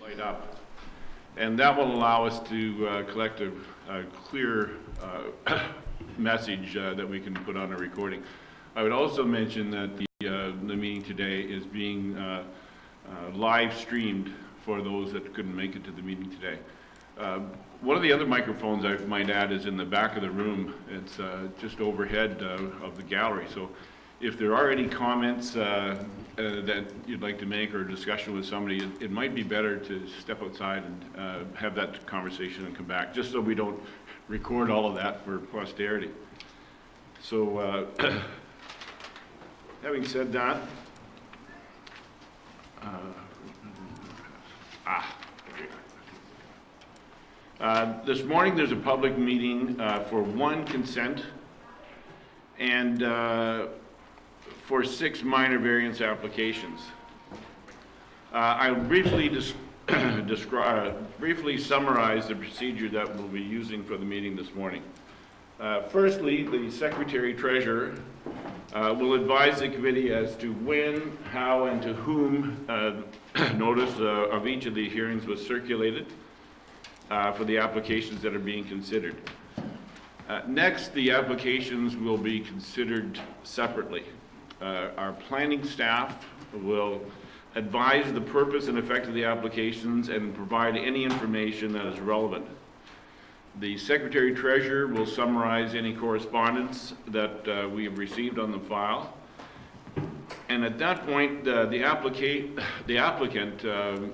light up. And that will allow us to collect a clear message that we can put on a recording. I would also mention that the meeting today is being live streamed for those that couldn't make it to the meeting today. One of the other microphones, I might add, is in the back of the room. It's just overhead of the gallery. So if there are any comments that you'd like to make or discussion with somebody, it might be better to step outside and have that conversation and come back, just so we don't record all of that for posterity. So having said that, this morning there's a public meeting for one consent and for 6 minor variance applications. I'll briefly briefly summarize the procedure that we'll be using for the meeting this morning. Firstly, the Secretary-Treasurer will advise the committee as to when, how, and to whom notice of each of the hearings was circulated for the applications that are being considered. Next, the applications will be considered separately. Our planning staff will advise the purpose and effect of the applications and provide any information that is relevant. The Secretary-Treasurer will summarize any correspondence that we have received on the file. And at that point, the applicant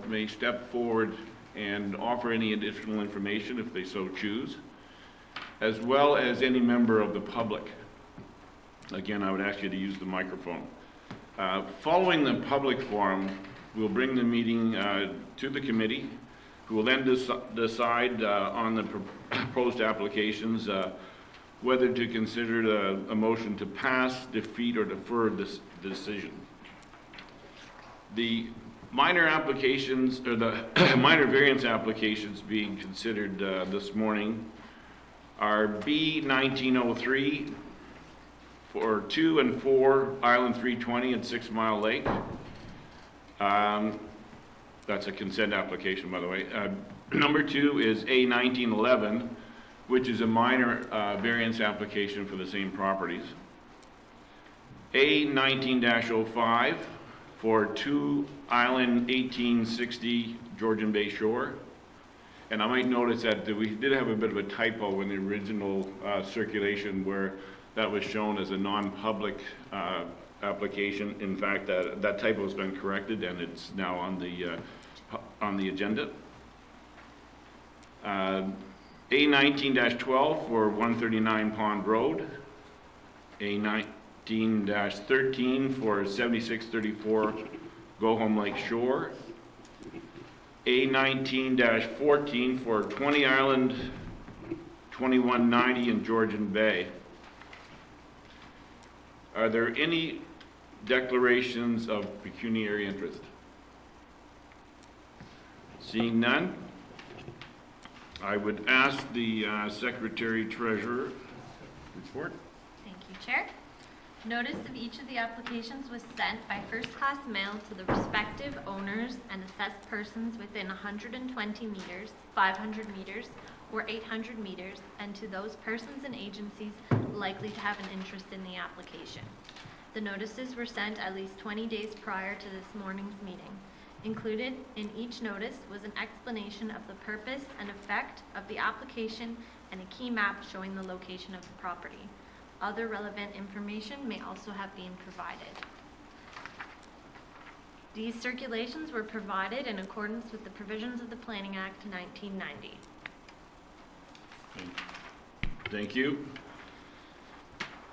may step forward and offer any additional information if they so choose, as well as any member of the public. Again, I would ask you to use the microphone. Following the public forum, we'll bring the meeting to the committee, who will then decide on the proposed applications whether to consider a motion to pass, defeat, or defer this decision. The minor applications, or the minor variance applications being considered this morning are B1903 for 2 and 4 Island 320 and 6 Mile Lake. That's a consent application, by the way. Number 2 is A1911, which is a minor variance application for the same properties. A19-05 for 2 Island 1860 Georgian Bay Shore. And I might notice that we did have a bit of a typo in the original circulation where that was shown as a non-public application. In fact, that typo has been corrected and it's now on the agenda. A19-12 for 139 Pond Road. A19-13 for 7634 Go Home Lake Shore. A19-14 for 20 Island 2190 in Georgian Bay. Are there any declarations of pecuniary interest? Seeing none, I would ask the Secretary-Treasurer report. Thank you, Chair. Notice of each of the applications was sent by first-class mail to the respective owners and assessed persons within 120 meters, 500 meters, or 800 meters, and to those persons and agencies likely to have an interest in the application. The notices were sent at least 20 days prior to this morning's meeting. Included in each notice was an explanation of the purpose and effect of the application and a key map showing the location of the property. Other relevant information may also have been provided. These circulations were provided in accordance with the provisions of the Planning Act 1990. Thank you.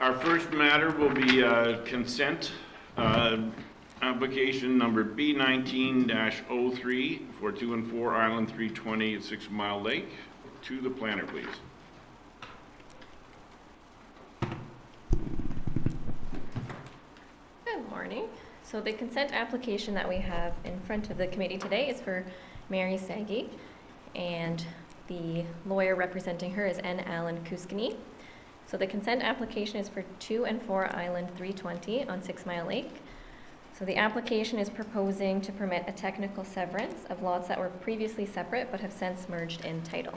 Our first matter will be consent application number B19-03 for 2 and 4 Island 320 at 6 Mile Lake. To the planner, please. Good morning. So the consent application that we have in front of the committee today is for Mary Sagi, and the lawyer representing her is N. Allen Kuskini. So the consent application is for 2 and 4 Island 320 on 6 Mile Lake. So the application is proposing to permit a technical severance of lots that were previously separate but have since merged in title.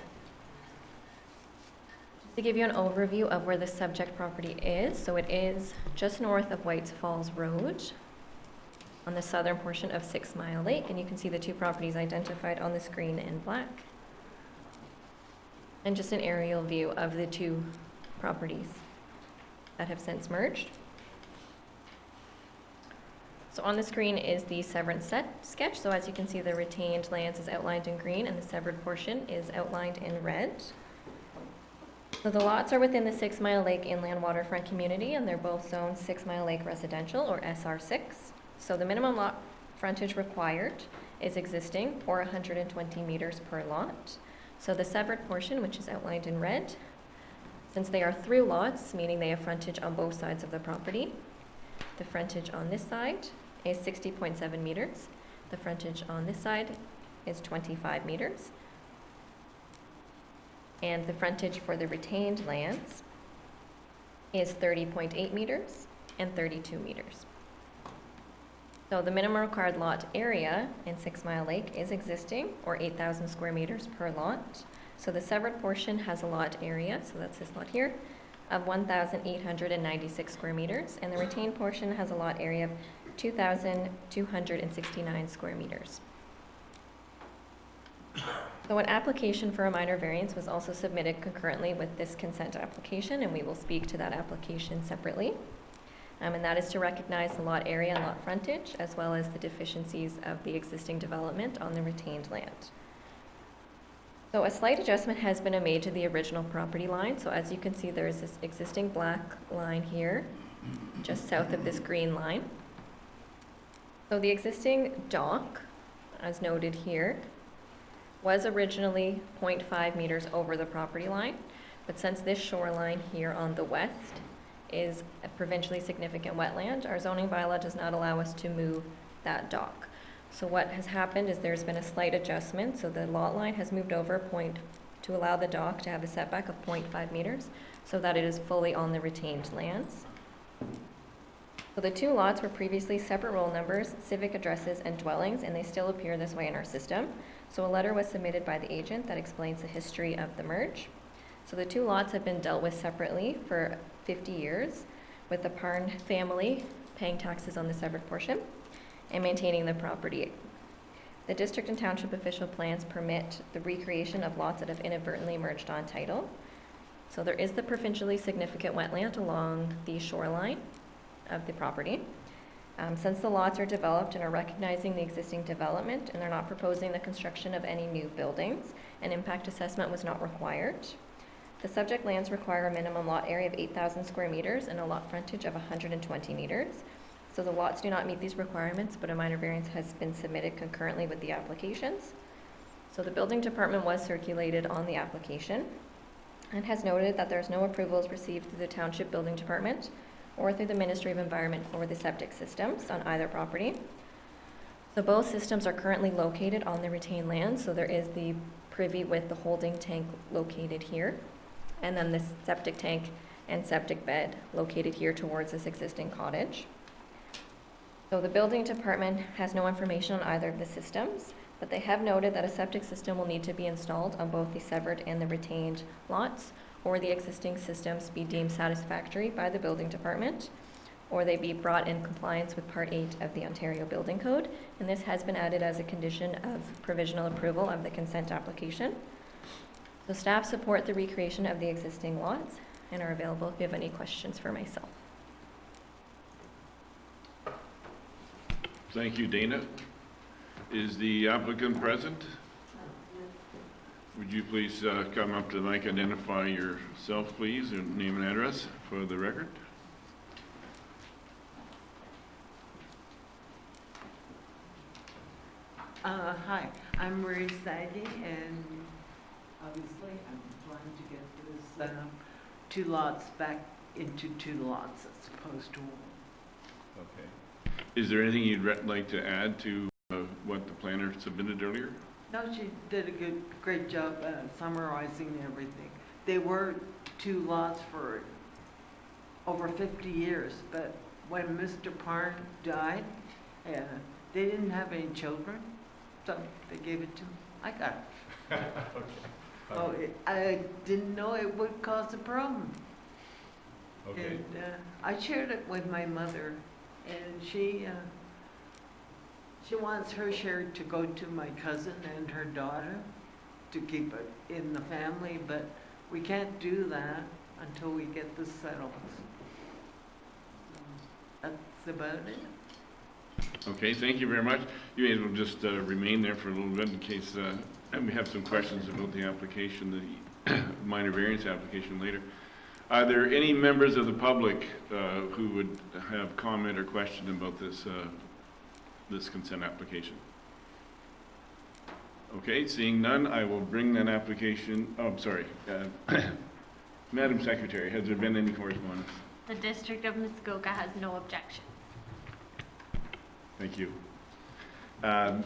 Just to give you an overview of where the subject property is, so it is just north of Whites Falls Road on the southern portion of 6 Mile Lake, and you can see the two properties identified on the screen in black. And just an aerial view of the two properties that have since merged. So on the screen is the severance sketch. So as you can see, the retained lands is outlined in green and the severed portion is outlined in red. So the lots are within the 6 Mile Lake Inland Waterfront Community, and they're both zoned 6 Mile Lake Residential, or SR6. So the minimum lot frontage required is existing, or 120 meters per lot. So the severed portion, which is outlined in red, since they are through lots, meaning they have frontage on both sides of the property, the frontage on this side is 60.7 meters. The frontage on this side is 25 meters. And the frontage for the retained lands is 30.8 meters and 32 meters. So the minimum required lot area in 6 Mile Lake is existing, or 8,000 square meters per lot. So the severed portion has a lot area, so that's this lot here, of 1,896 square meters, and the retained portion has a lot area of 2,269 square meters. So an application for a minor variance was also submitted concurrently with this consent application, and we will speak to that application separately. And that is to recognize the lot area and lot frontage, as well as the deficiencies of the existing development on the retained land. So a slight adjustment has been made to the original property line. So as you can see, there is this existing black line here, just south of this green line. So the existing dock, as noted here, was originally 0.5 meters over the property line, but since this shoreline here on the west is a provincially significant wetland, our zoning bylaw does not allow us to move that dock. So what has happened is there's been a slight adjustment. So the lot line has moved over a point to allow the dock to have a setback of 0.5 meters so that it is fully on the retained lands. So the two lots were previously separate roll numbers, civic addresses, and dwellings, and they still appear this way in our system. So a letter was submitted by the agent that explains the history of the merge. So the two lots have been dealt with separately for 50 years, with the Parn family paying taxes on the severed portion and maintaining the property. The district and township official plans permit the recreation of lots that have inadvertently merged on title. So there is the provincially significant wetland along the shoreline of the property. Since the lots are developed and are recognizing the existing development and they're not proposing the construction of any new buildings, an impact assessment was not required. The subject lands require a minimum lot area of 8,000 square meters and a lot frontage of 120 meters. So the lots do not meet these requirements, but a minor variance has been submitted concurrently with the applications. So the building department was circulated on the application and has noted that there's no approvals received through the township building department or through the Ministry of Environment for the septic systems on either property. So both systems are currently located on the retained land. So there is the privy with the holding tank located here, and then the septic tank and septic bed located here towards this existing cottage. So the building department has no information on either of the systems, but they have noted that a septic system will need to be installed on both the severed and the retained lots, or the existing systems be deemed satisfactory by the building department, or they be brought in compliance with Part 8 of the Ontario Building Code, and this has been added as a condition of provisional approval of the consent application. So staff support the recreation of the existing lots and are available if you have any questions for myself. Thank you, Dana. Is the applicant present? Would you please come up to the mic, identify yourself, please, and name and address for the record? Hi, I'm Marie Saggy, and obviously I'm trying to get this two lots back into two lots as opposed to one. Okay. Is there anything you'd like to add to what the planner submitted earlier? No, she did a great job summarizing everything. They were two lots for over 50 years, but when Mr. Parn died, And they didn't have any children, so they gave it to me. I got it. Oh, I didn't know it would cause a problem. Okay. And I shared it with my mother, and she wants her share to go to my cousin and her daughter to keep it in the family, but we can't do that until we get this settled. That's about it. Okay, thank you very much. You may as well just remain there for a little bit in case we have some questions about the application, the minor variance application later. Are there any members of the public who would have comment or question about this this consent application? Okay, seeing none, I will bring that application, oh, I'm sorry. Madam Secretary, has there been any correspondence? The District of Muskoka has no objections. Thank you. Now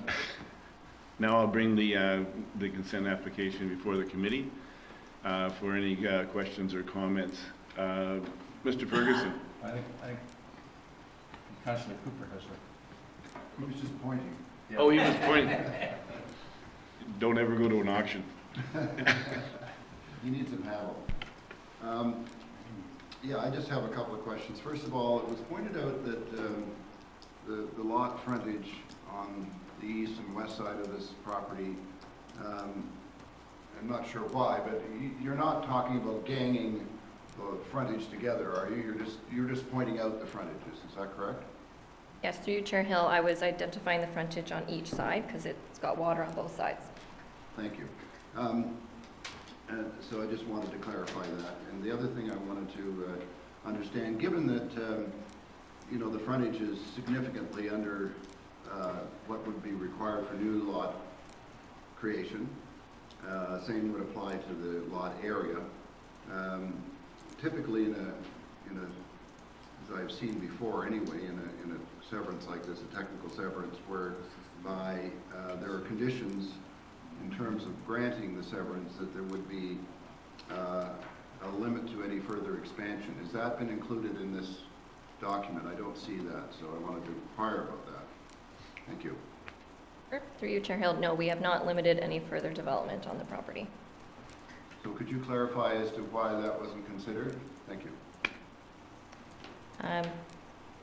I'll bring the consent application before the committee for any questions or comments. Mr. Ferguson. I think Councillor Cooper has a... He was just pointing. Yeah. Oh, he was pointing. Don't ever go to an auction. You need some paddle. Yeah, I just have a couple of questions. First of all, it was pointed out that the lot frontage on the east and west side of this property, I'm not sure why, but you're not talking about ganging the frontage together, are you? You're just pointing out the frontages, is that correct? Yes, through you, Chair Hill, I was identifying the frontage on each side because it's got water on both sides. Thank you. And so I just wanted to clarify that. And the other thing I wanted to understand, given that you know, the frontage is significantly under what would be required for new lot creation, same would apply to the lot area. Typically, in a as I've seen before anyway, in a severance like this, a technical severance, whereby there are conditions in terms of granting the severance that there would be a limit to any further expansion. Has that been included in this document? I don't see that, so I wanted to inquire about that. Thank you. Through you, Chair Hill, no, we have not limited any further development on the property. So could you clarify as to why that wasn't considered? Thank you.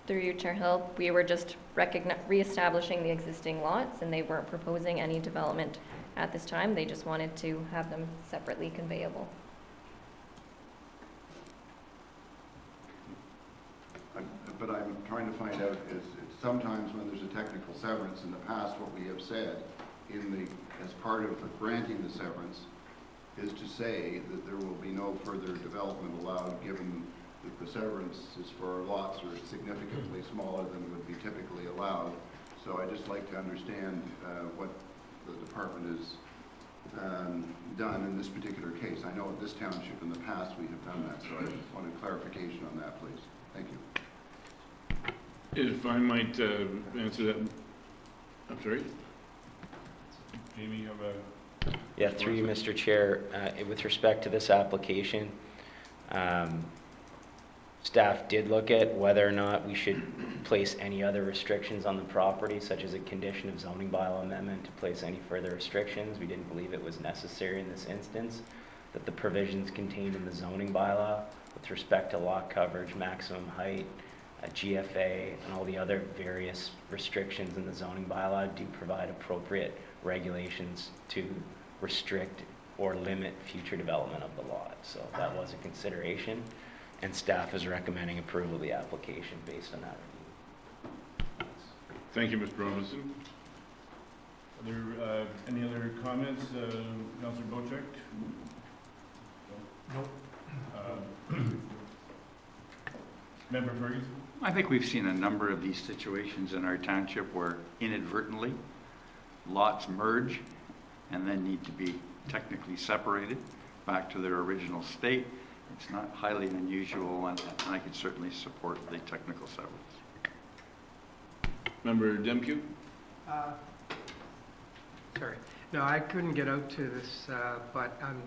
Through you, Chair Hill, we were just reestablishing the existing lots, and they weren't proposing any development at this time. They just wanted to have them separately conveyable. But I'm trying to find out is sometimes when there's a technical severance in the past, what we have said as part of granting the severance is to say that there will be no further development allowed given that the severance is for lots that are significantly smaller than would be typically allowed. So I'd just like to understand what the department has done in this particular case. I know at this township in the past we have done that, so I just wanted clarification on that, please. Thank you. If I might answer that. I'm sorry? Jamie, you have a... Yeah, through you, Mr. Chair, with respect to this application, staff did look at whether or not we should place any other restrictions on the property, such as a condition of zoning bylaw amendment to place any further restrictions. We didn't believe it was necessary in this instance, that the provisions contained in the zoning bylaw with respect to lot coverage, maximum height, GFA, and all the other various restrictions in the zoning bylaw do provide appropriate regulations to restrict or limit future development of the lot. So that was a consideration, and staff is recommending approval of the application based on that review. Thank you, Mr. Robinson. Are there any other comments? Councillor Bochek? Nope. Member Ferguson? I think we've seen a number of these situations in our township where inadvertently lots merge and then need to be technically separated back to their original state. It's not highly unusual, and I could certainly support the technical severance. Member Demke? Sorry. No, I couldn't get out to this, but I'm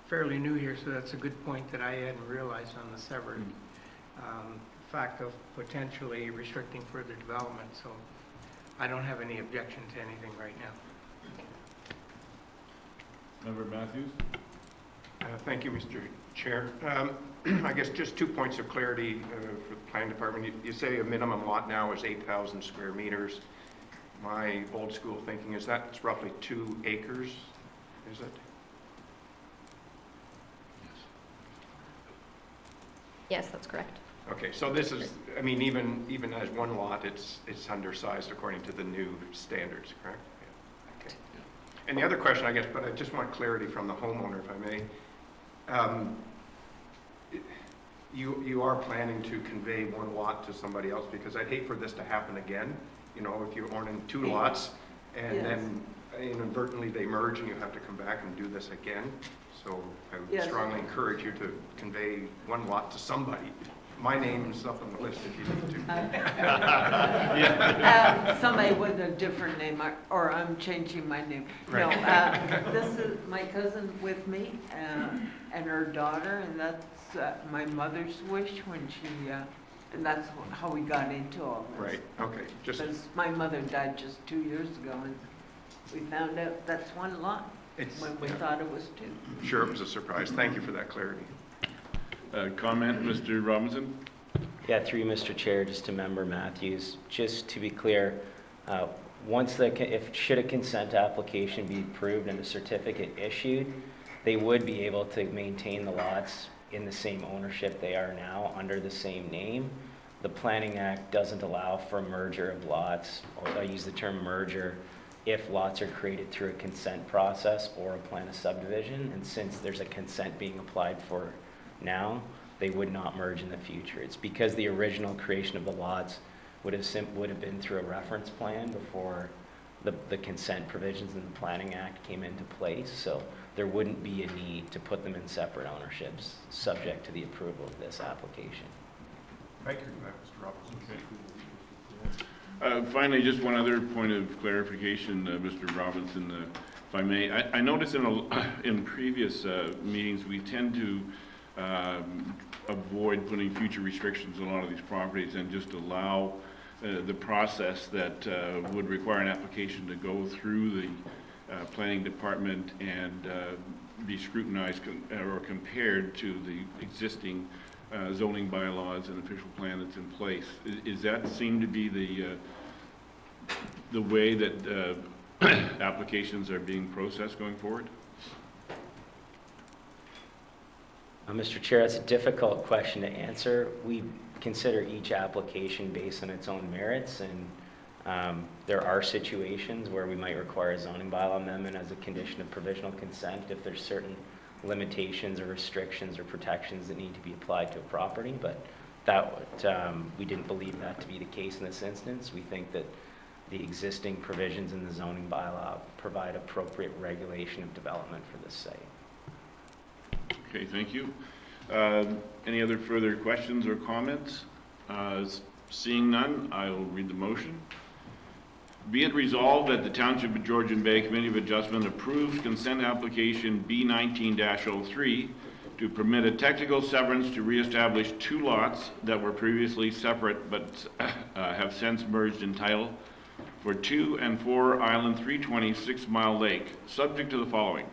fairly new here, so that's a good point that I hadn't realized on the severed fact of potentially restricting further development. So I don't have any objection to anything right now. Member Matthews? Thank you, Mr. Chair. I guess just 2 points of clarity for the planning department. You say a minimum lot now is 8,000 square meters. My old school thinking is that's roughly 2 acres, is it? Yes, that's correct. Okay, so this is, I mean, even as one lot, it's undersized according to the new standards, correct? Yeah. Okay. And the other question, I guess, but I just want clarity from the homeowner, if I may. You are planning to convey one lot to somebody else, because I'd hate for this to happen again. You know, if you're owning 2 lots and Yes. then inadvertently they merge and you have to come back and do this again. So I would Yes. strongly encourage you to convey one lot to somebody. My name's up on the list if you need to. Somebody with a different name, or I'm changing my name. No, Right. this is my cousin with me, and her daughter, and that's my mother's wish when she, and that's how we got into all this. Right, okay, just, Because my mother died just 2 years ago, and we found out that's one lot, it's, when we yeah, thought it was 2. sure, it was a surprise. Thank you for that clarity. Comment, Mr. Robinson? Yeah, through you, Mr. Chair, just to Member Matthews, just to be clear, should a consent application be approved and a certificate issued, they would be able to maintain the lots in the same ownership they are now under the same name. The Planning Act doesn't allow for a merger of lots, or I use the term merger, if lots are created through a consent process or a plan of subdivision, and since there's a consent being applied for now, they would not merge in the future. It's because the original creation of the lots would have been through a reference plan before the consent provisions in the Planning Act came into place, so there wouldn't be a need to put them in separate ownerships, subject to the approval of this application. Thank you for that, Mr. Robinson. Finally, just one other point of clarification, Mr. Robinson, if I may. I noticed in previous meetings, we tend to avoid putting future restrictions on a lot of these properties and just allow the process that would require an application to go through the planning department and be scrutinized or compared to the existing zoning bylaws and official plan that's in place. Is that seem to be the way that applications are being processed going forward? Mr. Chair, that's a difficult question to answer. We consider each application based on its own merits, and there are situations where we might require a zoning bylaw amendment as a condition of provisional consent if there's certain limitations or restrictions or protections that need to be applied to a property, but we didn't believe that to be the case in this instance. We think that the existing provisions in the zoning bylaw provide appropriate regulation of development for this site. Okay, thank you. Any other further questions or comments? Seeing none, I will read the motion. Be it resolved that the Township of Georgian Bay Committee of Adjustment approves consent application B19-03 to permit a technical severance to reestablish 2 lots that were previously separate but have since merged in title for 2 and 4 Island 326 Mile Lake, subject to the following: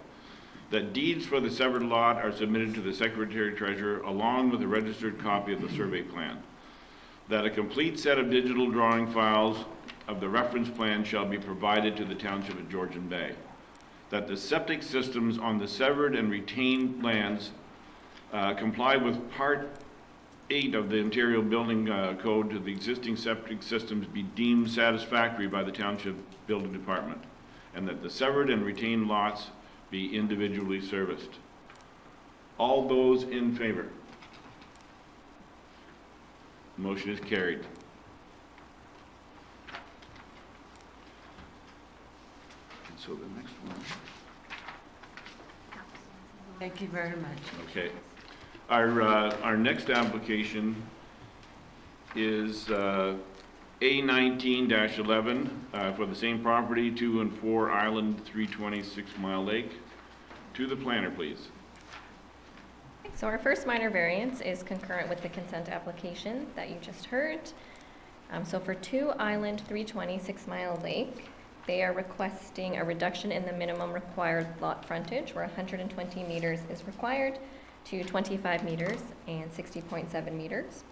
that deeds for the severed lot are submitted to the Secretary Treasurer along with a registered copy of the survey plan, that a complete set of digital drawing files of the reference plan shall be provided to the Township of Georgian Bay, that the septic systems on the severed and retained lands comply with Part 8 of the Ontario Building Code to the existing septic systems be deemed satisfactory by the Township Building Department, and that the severed and retained lots be individually serviced. All those in favor? Motion is carried. And so the next one. Thank you very much. Okay. Our next application is A19-11 for the same property, 2 and 4 Island 326 Mile Lake. To the planner, please. So our first minor variance is concurrent with the consent application that you just heard. So for 2 Island 320 6 Mile Lake, they are requesting a reduction in the minimum required lot frontage, where 120 meters is required, to 25 meters and 60.7 meters.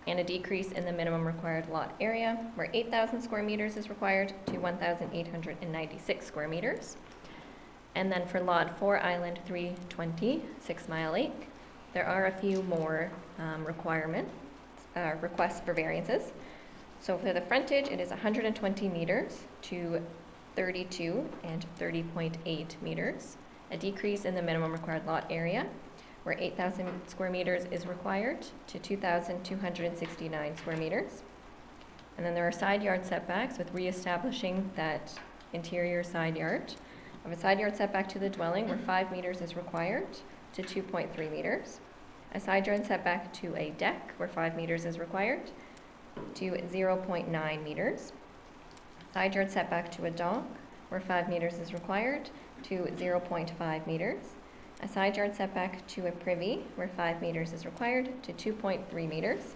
And a decrease in the minimum required lot area, where 8,000 square meters is required, to 1,896 square meters. And then for lot 4 Island 320 6 Mile Lake, there are a few more requests for variances. So for the frontage, it is 120 meters to 32 and 30.8 meters. A decrease in the minimum required lot area, where 8,000 square meters is required, to 2,269 square meters. And then there are side yard setbacks, with reestablishing that interior side yard of a side yard setback to the dwelling, where 5 meters is required, to 2.3 meters. A side yard setback to a deck, where 5 meters is required, to 0.9 meters. Side yard setback to a dock, where 5 meters is required, to 0.5 meters. A side yard setback to a privy, where 5 meters is required, to 2.3 meters.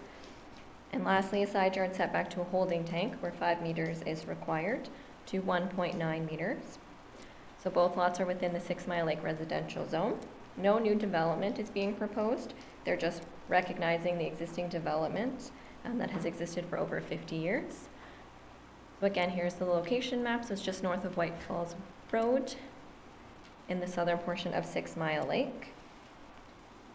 And lastly, a side yard setback to a holding tank, where 5 meters is required, to 1.9 meters. So both lots are within the 6 Mile Lake residential zone. No new development is being proposed. They're just recognizing the existing development that has existed for over 50 years. So again, here's the location map. So it's just north of White Falls Road in the southern portion of 6 Mile Lake.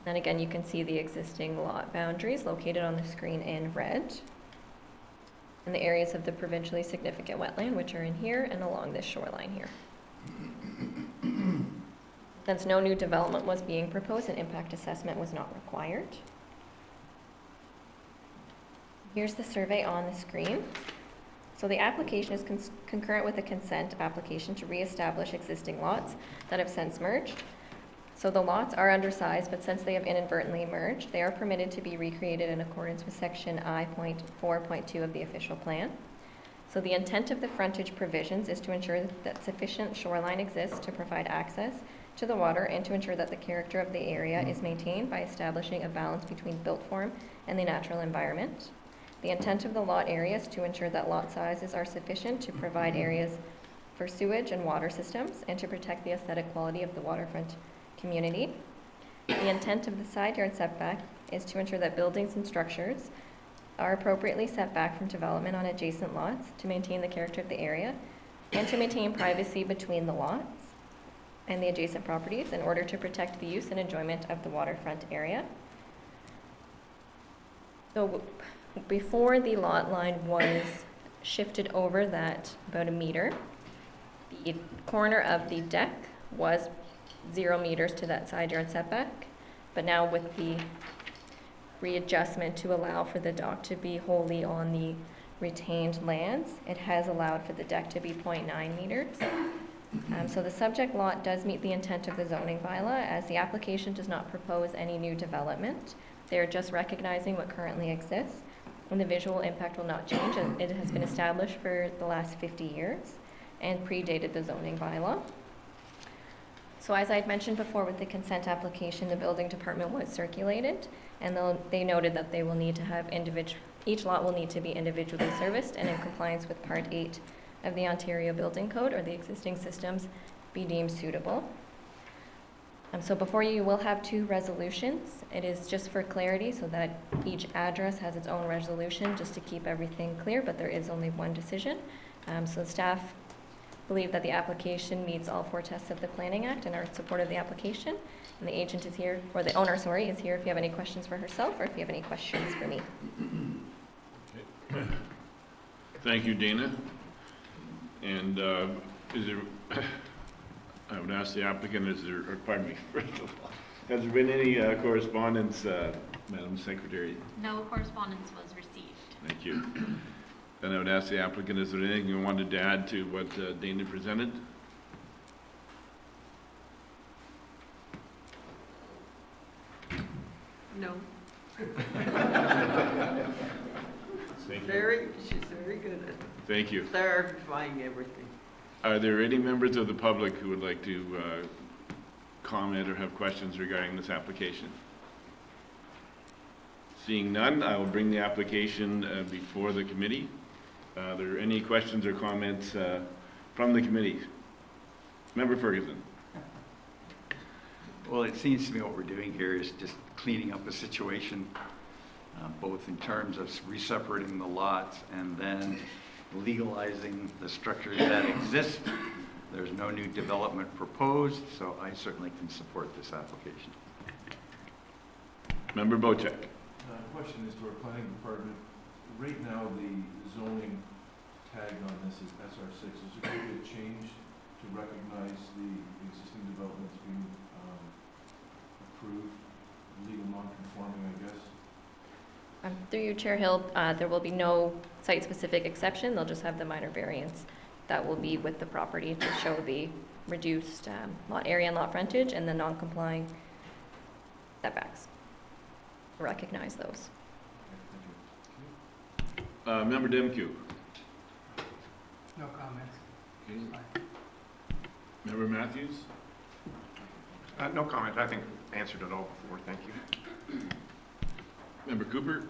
And again, you can see the existing lot boundaries located on the screen in red. And the areas of the provincially significant wetland, which are in here and along this shoreline here. Since no new development was being proposed, an impact assessment was not required. Here's the survey on the screen. So the application is concurrent with a consent application to reestablish existing lots that have since merged. So the lots are undersized, but since they have inadvertently merged, they are permitted to be recreated in accordance with section I.4.2 of the official plan. So the intent of the frontage provisions is to ensure that sufficient shoreline exists to provide access to the water and to ensure that the character of the area is maintained by establishing a balance between built form and the natural environment. The intent of the lot area is to ensure that lot sizes are sufficient to provide areas for sewage and water systems and to protect the aesthetic quality of the waterfront community. The intent of the side yard setback is to ensure that buildings and structures are appropriately set back from development on adjacent lots to maintain the character of the area and to maintain privacy between the lots and the adjacent properties in order to protect the use and enjoyment of the waterfront area. So before the lot line was shifted over that about a meter, the corner of the deck was 0 meters to that side yard setback, but now with the readjustment to allow for the dock to be wholly on the retained lands, it has allowed for the deck to be 0.9 meters. So the subject lot does meet the intent of the zoning bylaw, as the application does not propose any new development. They're just recognizing what currently exists, and the visual impact will not change. It has been established for the last 50 years and predated the zoning bylaw. So as I had mentioned before with the consent application, the building department was circulated, and they noted that they will need to have each lot will need to be individually serviced and in compliance with Part 8 of the Ontario Building Code, or the existing systems be deemed suitable. So before you will have 2 resolutions. It is just for clarity so that each address has its own resolution, just to keep everything clear, but there is only 1 decision. So staff believe that the application meets all 4 tests of the Planning Act and are in support of the application. And the agent is here, or the owner, sorry, is here if you have any questions for herself or if you have any questions for me. Thank you, Dana. And is there, I would ask the applicant, is there, or pardon me, has there been any correspondence, Madam Secretary? No correspondence was received. Thank you. Then I would ask the applicant, is there anything you wanted to add to what Dana presented? No. Thank you. She's very good at Thank you. clarifying everything. Are there any members of the public who would like to comment or have questions regarding this application? Seeing none, I will bring the application before the committee. Are there any questions or comments from the committee? Member Ferguson. Well, it seems to me what we're doing here is just cleaning up a situation, both in terms of re-separating the lots and then legalizing the structure that exists. There's no new development proposed, so I certainly can support this application. Member Bocek. Question is to our planning department. Right now, the zoning tag on this is SR6. Is there going to be a change to recognize the existing developments being approved, legal non-conforming, I guess? Through you, Chair Hill, there will be no site-specific exception. They'll just have the minor variance that will be with the property to show the reduced lot area and lot frontage and the non-complying setbacks. Recognize those. Member Demke. No comments. Member Matthews. No comment. I think answered it all before. Thank you. Member Cooper.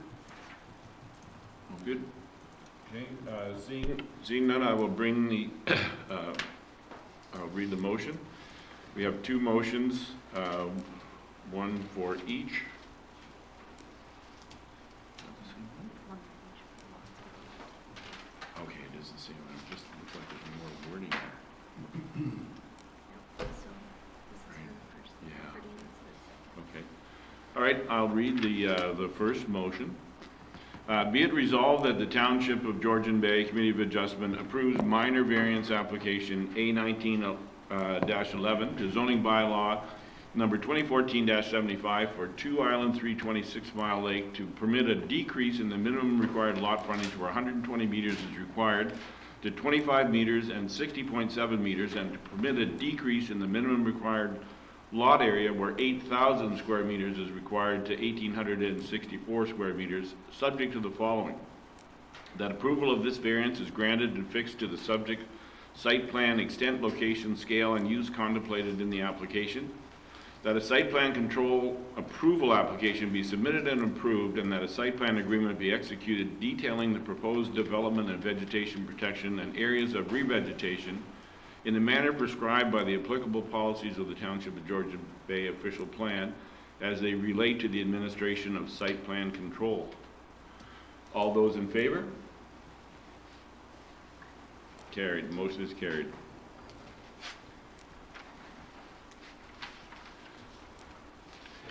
All good. Okay. Seeing none, I will bring the. I'll read the motion. We have two motions, one for each. Okay, it is the same. It just looks like there's more wording here. Yeah. Okay. All right, I'll read the first motion. Be it resolved that the Township of Georgian Bay Committee of Adjustment approves minor variance application A19-11 to zoning bylaw number 2014-75 for 2 Island 326 Mile Lake to permit a decrease in the minimum required lot frontage where 120 meters is required to 25 meters and 60.7 meters, and to permit a decrease in the minimum required lot area where 8,000 square meters is required to 1,864 square meters, subject to the following. That approval of this variance is granted and fixed to the subject site plan extent, location, scale, and use contemplated in the application. That a site plan control approval application be submitted and approved, and that a site plan agreement be executed detailing the proposed development and vegetation protection and areas of revegetation in the manner prescribed by the applicable policies of the Township of Georgian Bay official plan as they relate to the administration of site plan control. All those in favor? Carried. Motion is carried.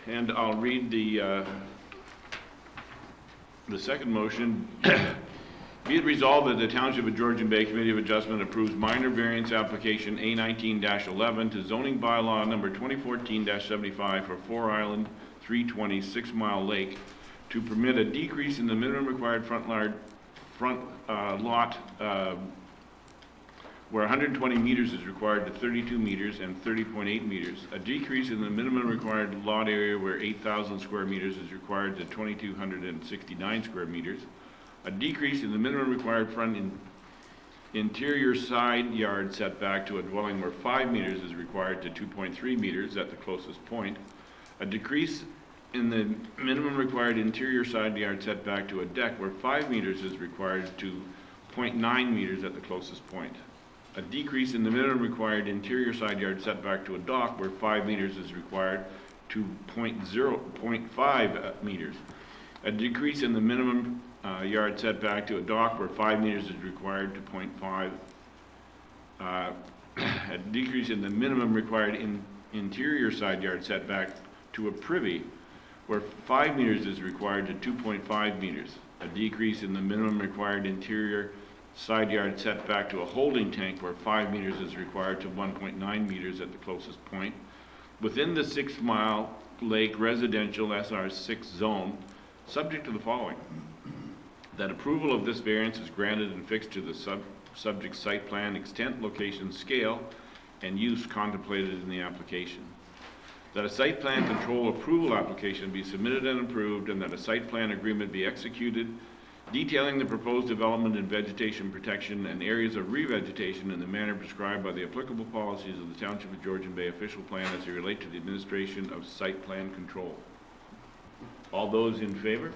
And I'll read the second motion. Be it resolved that the Township of Georgian Bay Committee of Adjustment approves minor variance application A19-11 to zoning bylaw number 2014-75 for 4 Island 326 Mile Lake to permit a decrease in the minimum required front lot where 120 meters is required to 32 meters and 30.8 meters, a decrease in the minimum required lot area where 8,000 square meters is required to 2,269 square meters, a decrease in the minimum required front interior side yard setback to a dwelling where 5 meters is required to 2.3 meters at the closest point, a decrease in the minimum required interior side yard setback to a deck where 5 meters is required to 0.9 meters at the closest point, a decrease in the minimum required interior side yard setback to a dock where 5 meters is required to 0.5 meters, a decrease in the minimum yard setback to a dock where 5 meters is required to 0.5, a decrease in the minimum required interior side yard setback to a privy where 5 meters is required to 2.5 meters, a decrease in the minimum required interior side yard setback to a holding tank where 5 meters is required to 1.9 meters at the closest point, within the 6 Mile Lake residential SR6 zone, subject to the following. That approval of this variance is granted and fixed to the subject site plan extent, location, scale, and use contemplated in the application. That a site plan control approval application be submitted and approved, and that a site plan agreement be executed detailing the proposed development and vegetation protection and areas of revegetation in the manner prescribed by the applicable policies of the Township of Georgian Bay official plan as they relate to the administration of site plan control. All those in favor?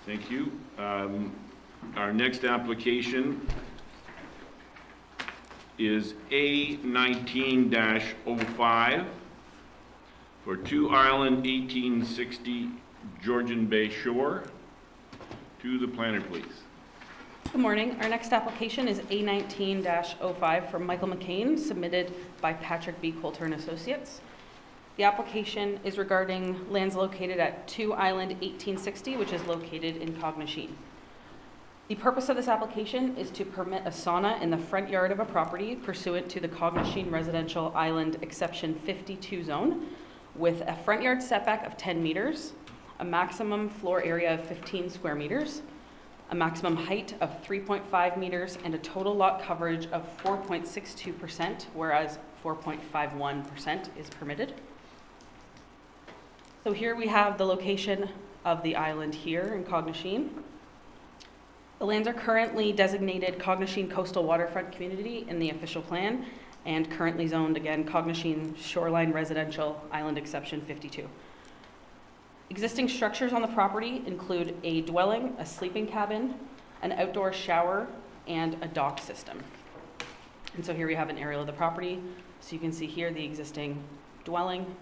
Thank you. Our next application is A19-05 for 2 Island 1860 Georgian Bay Shore. To the planner, please. Good morning. Our next application is A19-05 from Michael McCain, submitted by Patrick B. Coulter and Associates. The application is regarding lands located at 2 Island 1860, which is located in Cognachine. The purpose of this application is to permit a sauna in the front yard of a property pursuant to the Cognachine Residential Island Exception 52 zone, with a front yard setback of 10 meters, a maximum floor area of 15 square meters, a maximum height of 3.5 meters, and a total lot coverage of 4.62%, whereas 4.51% is permitted. So here we have the location of the island here in Cognachine. The lands are currently designated Cognachine Coastal Waterfront Community in the official plan, and currently zoned, again, Cognachine Shoreline Residential Island Exception 52. Existing structures on the property include a dwelling, a sleeping cabin, an outdoor shower, and a dock system. And so here we have an aerial of the property. So you can see here the existing dwelling,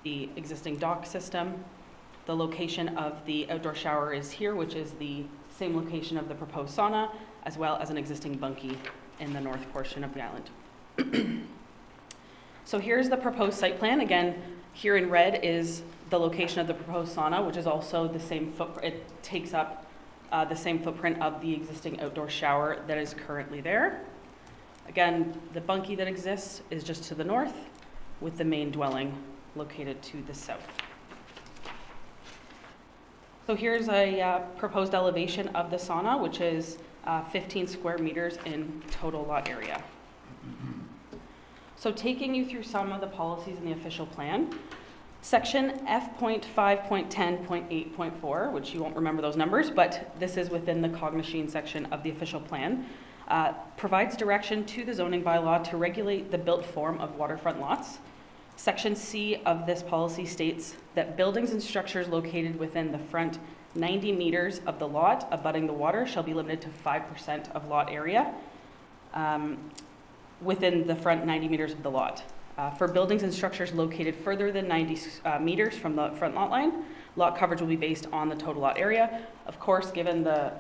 the existing dock system. The location of the outdoor shower is here, which is the same location of the proposed sauna, as well as an existing bunkie in the north portion of the island. So here's the proposed site plan. Again, here in red is the location of the proposed sauna, which is also the same footprint. It takes up the same footprint of the existing outdoor shower that is currently there. Again, the bunkie that exists is just to the north, with the main dwelling located to the south. So here's a proposed elevation of the sauna, which is 15 square meters in total lot area. So taking you through some of the policies in the official plan, Section F.5.10.8.4, which you won't remember those numbers, but this is within the Cognachine section of the official plan, provides direction to the zoning bylaw to regulate the built form of waterfront lots. Section C of this policy states that buildings and structures located within the front 90 meters of the lot abutting the water shall be limited to 5% of lot area within the front 90 meters of the lot. For buildings and structures located further than 90 meters from the front lot line, lot coverage will be based on the total lot area. Of course, given the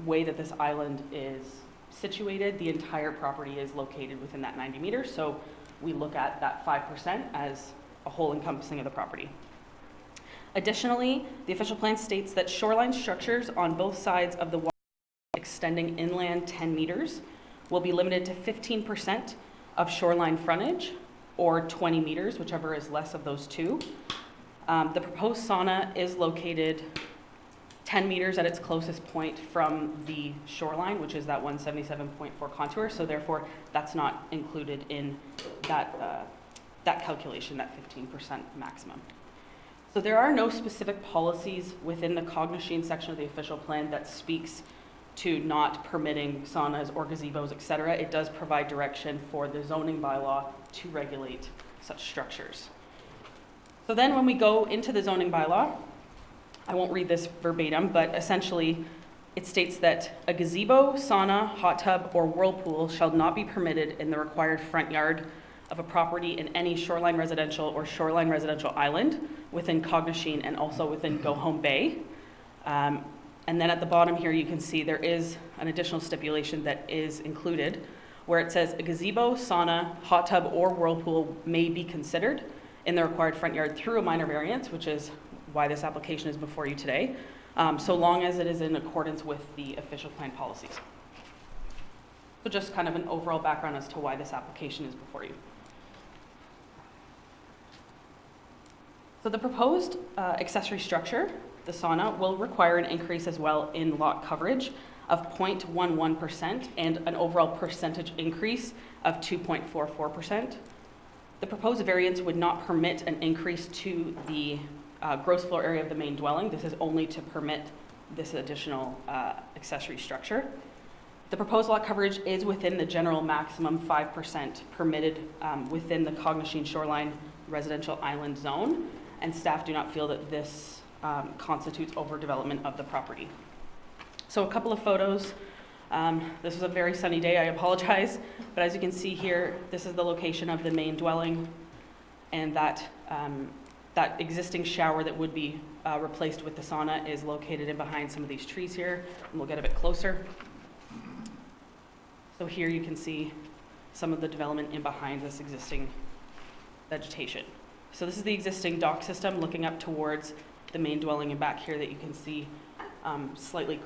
way that this island is situated, the entire property is located within that 90 meters. So we look at that 5% as a whole encompassing of the property. Additionally, the official plan states that shoreline structures on both sides of the water extending inland 10 meters will be limited to 15% of shoreline frontage, or 20 meters, whichever is less of those two. The proposed sauna is located 10 meters at its closest point from the shoreline, which is that 177.4 contour, so therefore that's not included in that calculation, that 15% maximum. So there are no specific policies within the Cognachine section of the official plan that speaks to not permitting saunas or gazebos, etc. It does provide direction for the zoning bylaw to regulate such structures. So then when we go into the zoning bylaw, I won't read this verbatim, but essentially it states that a gazebo, sauna, hot tub, or whirlpool shall not be permitted in the required front yard of a property in any shoreline residential or shoreline residential island within Cognachine and also within Go Home Bay. And then at the bottom here, you can see there is an additional stipulation that is included where it says a gazebo, sauna, hot tub, or whirlpool may be considered in the required front yard through a minor variance, which is why this application is before you today, so long as it is in accordance with the official plan policies. So just kind of an overall background as to why this application is before you. So the proposed accessory structure, the sauna, will require an increase as well in lot coverage of 0.11% and an overall percentage increase of 2.44%. The proposed variance would not permit an increase to the gross floor area of the main dwelling. This is only to permit this additional accessory structure. The proposed lot coverage is within the general maximum 5% permitted within the Cognachine Shoreline Residential Island Zone, and staff do not feel that this constitutes overdevelopment of the property. So a couple of photos. This was a very sunny day, I apologize, but as you can see here, this is the location of the main dwelling, and that existing shower that would be replaced with the sauna is located in behind some of these trees here, and we'll get a bit closer. So here you can see some of the development in behind this existing vegetation. So this is the existing dock system looking up towards the main dwelling, and back here that you can see slightly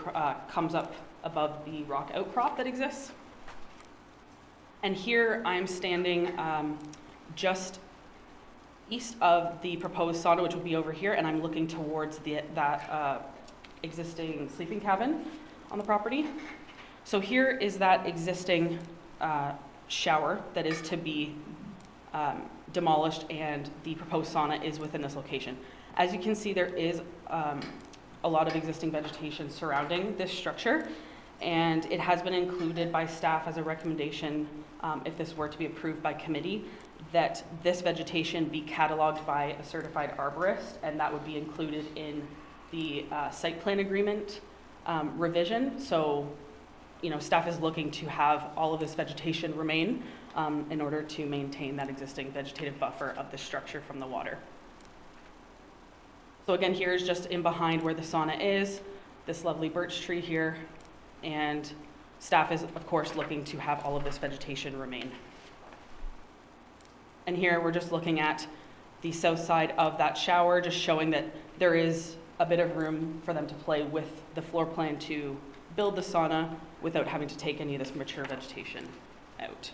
comes up above the rock outcrop that exists. And here I'm standing just east of the proposed sauna, which would be over here, and I'm looking towards that existing sleeping cabin on the property. So here is that existing shower that is to be demolished, and the proposed sauna is within this location. As you can see, there is a lot of existing vegetation surrounding this structure, and it has been included by staff as a recommendation, if this were to be approved by committee, that this vegetation be cataloged by a certified arborist, and that would be included in the site plan agreement revision. So, you know, staff is looking to have all of this vegetation remain in order to maintain that existing vegetative buffer of the structure from the water. So again, here is just in behind where the sauna is, this lovely birch tree here, and staff is, of course, looking to have all of this vegetation remain. And here we're just looking at the south side of that shower, just showing that there is a bit of room for them to play with the floor plan to build the sauna without having to take any of this mature vegetation out.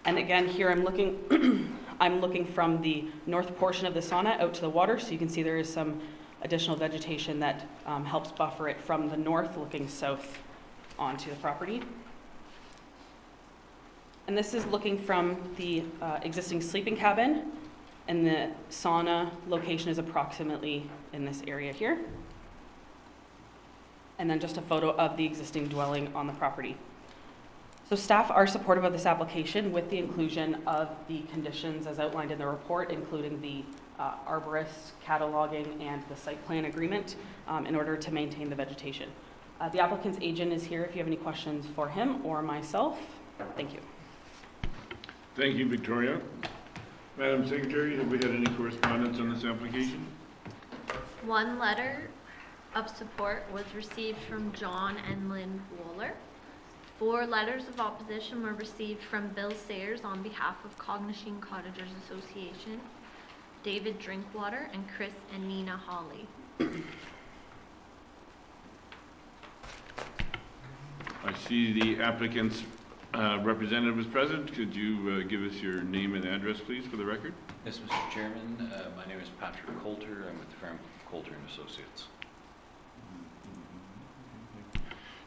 And again, here I'm looking, I'm looking from the north portion of the sauna out to the water, so you can see there is some additional vegetation that helps buffer it from the north looking south onto the property. And this is looking from the existing sleeping cabin, and the sauna location is approximately in this area here. And then just a photo of the existing dwelling on the property. So staff are supportive of this application with the inclusion of the conditions as outlined in the report, including the arborist cataloging and the site plan agreement in order to maintain the vegetation. The applicant's agent is here if you have any questions for him or myself. Thank you. Thank you, Victoria. Madam Secretary, have we had any correspondence on this application? One letter of support was received from John and Lynn Wohler. 4 letters of opposition were received from Bill Sayers on behalf of Cognishing Cottagers Association, David Drinkwater, and Chris and Nina Hawley. I see the applicant's representative is present. Could you give us your name and address, please, for the record? Yes, Mr. Chairman. My name is Patrick Coulter. I'm with the firm Coulter & Associates.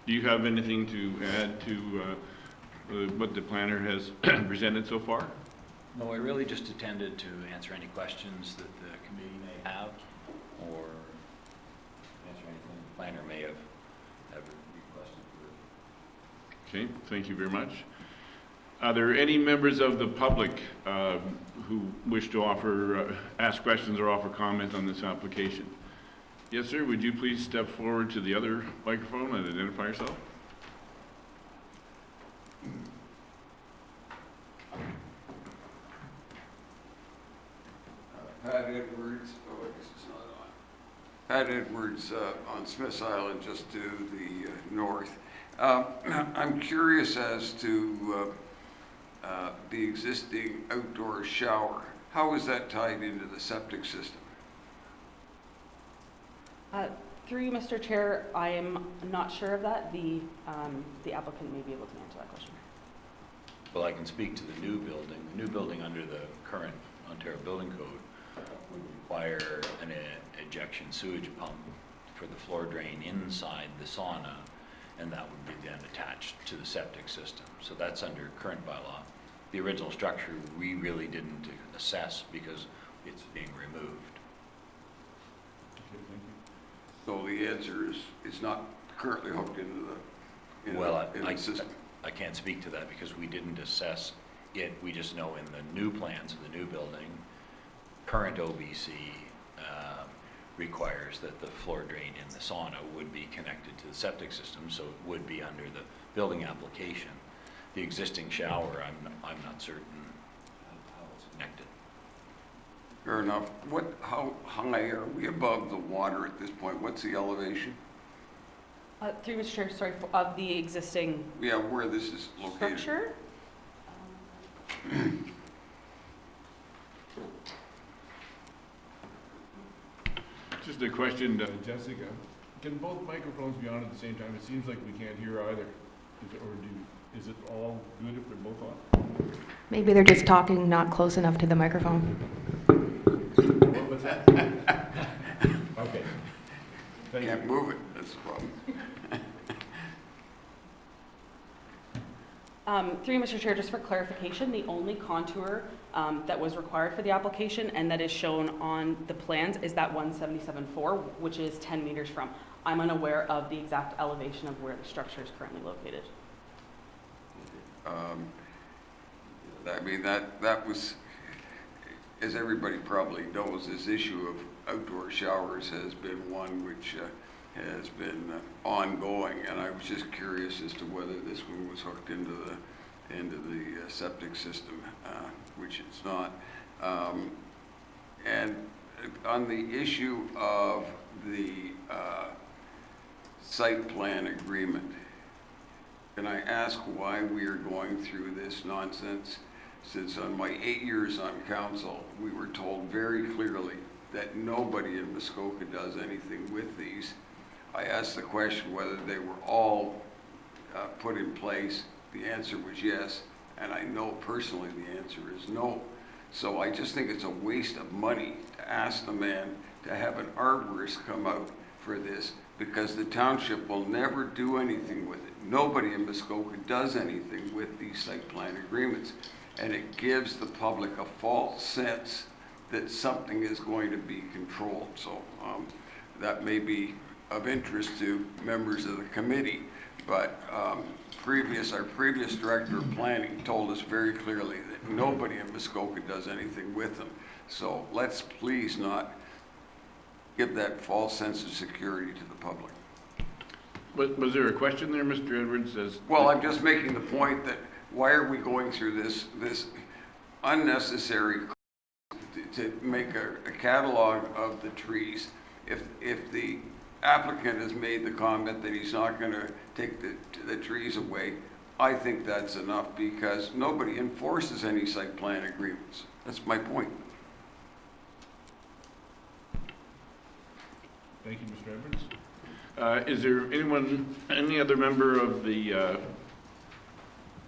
Do you have anything to add to what the planner has presented so far? No, I really just attended to answer any questions that the committee may have, or answer anything the planner may have requested. Okay, thank you very much. Are there any members of the public who wish to offer, ask questions or offer comment on this application? Yes, sir. Would you please step forward to the other microphone and identify yourself? Pat Edwards, oh, I guess it's not on. Pat Edwards on Smith's Island, just to the north. I'm curious as to the existing outdoor shower. How is that tied into the septic system? Through you, Mr. Chair, I am not sure of that. The applicant may be able to answer that question. Well, I can speak to the new building. The new building under the current Ontario Building Code would require an ejection sewage pump for the floor drain inside the sauna, and that would be then attached to the septic system. So that's under current bylaw. The original structure we really didn't assess because it's being removed. Okay, thank you. So the answer is it's not currently hooked into the system. I can't speak to that because we didn't assess it. We just know in the new plans of the new building, current OBC requires that the floor drain in the sauna would be connected to the septic system, so it would be under the building application. The existing shower, I'm not certain how it's connected. Fair enough. How high are we above the water at this point? What's the elevation? Through Mr. Chair, sorry, of the existing Yeah, where this is located? structure? Just a question, Jessica, can both microphones be on at the same time? It seems like we can't hear either. Is it all good if they're both on? Maybe they're just talking not close enough to the microphone. What's that? Okay. Thank Can't you. move it, that's the problem. Through you, Mr. Chair, just for clarification, the only contour that was required for the application and that is shown on the plans is that 177.4, which is 10 meters from. I'm unaware of the exact elevation of where the structure is currently located. I mean, that was, as everybody probably knows, this issue of outdoor showers has been one which has been ongoing, and I was just curious as to whether this one was hooked into the septic system, which it's not. And on the issue of the site plan agreement, can I ask why we are going through this nonsense? Since on my 8 years on council, we were told very clearly that nobody in Muskoka does anything with these. I asked the question whether they were all put in place. The answer was yes, and I know personally the answer is no. So I just think it's a waste of money to ask the man to have an arborist come out for this, because the township will never do anything with it. Nobody in Muskoka does anything with these site plan agreements, and it gives the public a false sense that something is going to be controlled. So that may be of interest to members of the committee, but our previous director of planning told us very clearly that nobody in Muskoka does anything with them. So let's please not give that false sense of security to the public. Was there a question there, Mr. Edwards? Well, I'm just making the point that why are we going through this unnecessary to make a catalog of the trees if the applicant has made the comment that he's not going to take the trees away? I think that's enough, because nobody enforces any site plan agreements. That's my point. Thank you, Mr. Edwards. Is there any other member of the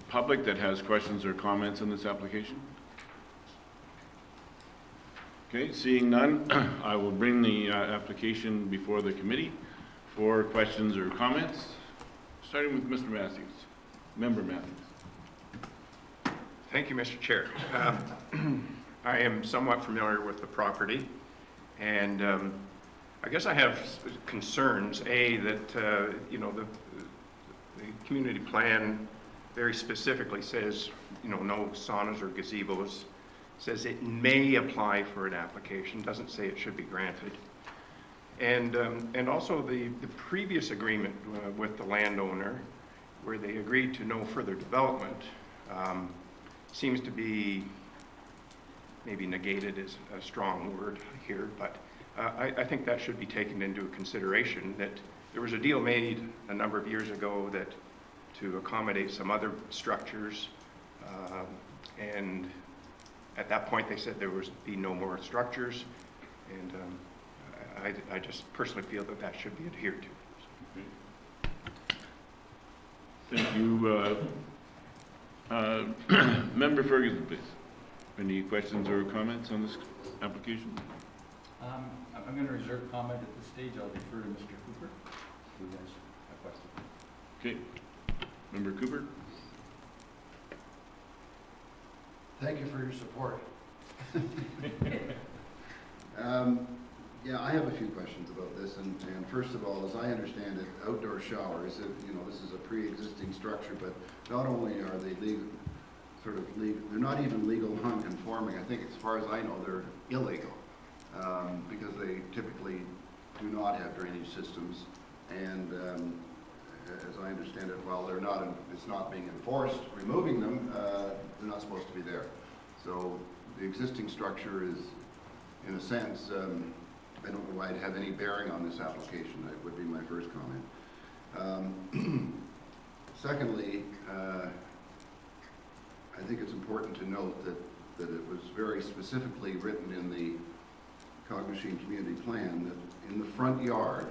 public that has questions or comments on this application? Okay, seeing none, I will bring the application before the committee for questions or comments, starting with Mr. Matthews. Member Matthews. Thank you, Mr. Chair. I am somewhat familiar with the property, and I guess I have concerns. That the community plan very specifically says, no saunas or gazebos. Says it may apply for an application. Doesn't say it should be granted. And also the previous agreement with the landowner, where they agreed to no further development, seems to be, maybe negated is a strong word here, but I think that should be taken into consideration, that there was a deal made a number of years ago that to accommodate some other structures, and at that point they said there would be no more structures, and I just personally feel that that should be adhered to. Thank you. Member Ferguson, please. Any questions or comments on this application? I'm going to reserve comment at this stage. I'll defer to Mr. Cooper, who has a question. Okay. Member Cooper? Thank you for your support. Yeah, I have a few questions about this, and first of all, as I understand it, outdoor showers, this is a pre-existing structure, but not only are they legal, they're not even legal non-conforming. I think as far as I know, they're illegal. because they typically do not have drainage systems. And as I understand it, while they're not, it's not being enforced, removing them, they're not supposed to be there. So the existing structure is, in a sense, I don't know why it'd have any bearing on this application. That would be my first comment. Secondly, I think it's important to note that it was very specifically written in the Cognizant Community Plan that in the front yard,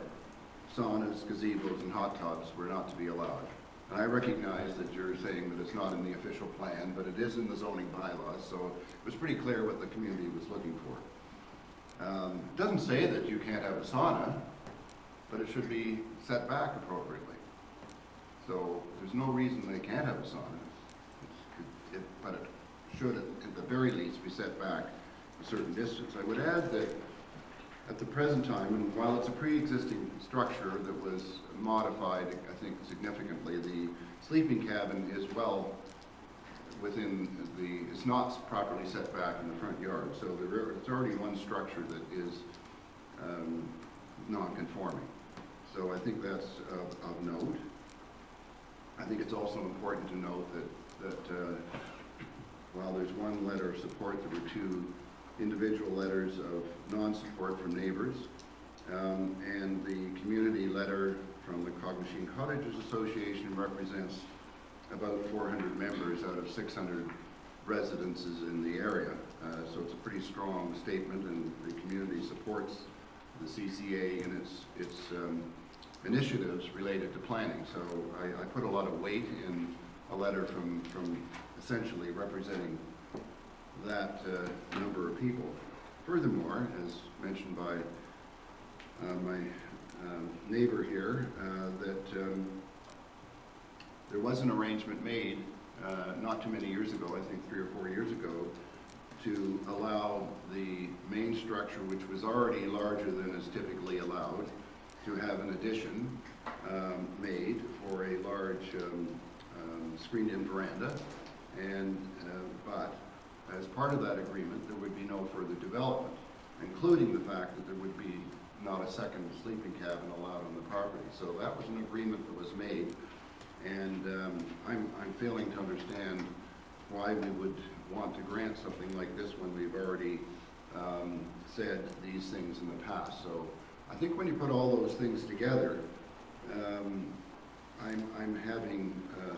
saunas, gazebos, and hot tubs were not to be allowed. And I recognize that you're saying that it's not in the official plan, but it is in the zoning bylaws, so it was pretty clear what the community was looking for. It doesn't say that you can't have a sauna, but it should be set back appropriately. So there's no reason they can't have a sauna, but it should at the very least be set back a certain distance. I would add that at the present time, and while it's a pre-existing structure that was modified, I think, significantly, the sleeping cabin is well within it's not properly set back in the front yard. So it's already one structure that is non-conforming. So I think that's of note. I think it's also important to note that while there's one letter of support, there were two individual letters of non-support from neighbors, and the community letter from the Cognizant Cottages Association represents about 400 members out of 600 residences in the area. So it's a pretty strong statement, and the community supports the CCA in its initiatives related to planning. So I put a lot of weight in a letter from essentially representing that number of people. Furthermore, as mentioned by my neighbor here, that there was an arrangement made not too many years ago, I think 3 or 4 years ago, to allow the main structure, which was already larger than is typically allowed, to have an addition made for a large screened-in veranda, and but as part of that agreement, there would be no further development, including the fact that there would be not a second sleeping cabin allowed on the property. So that was an agreement that was made, and I'm failing to understand why we would want to grant something like this when we've already said these things in the past. So I think when you put all those things together, I'm having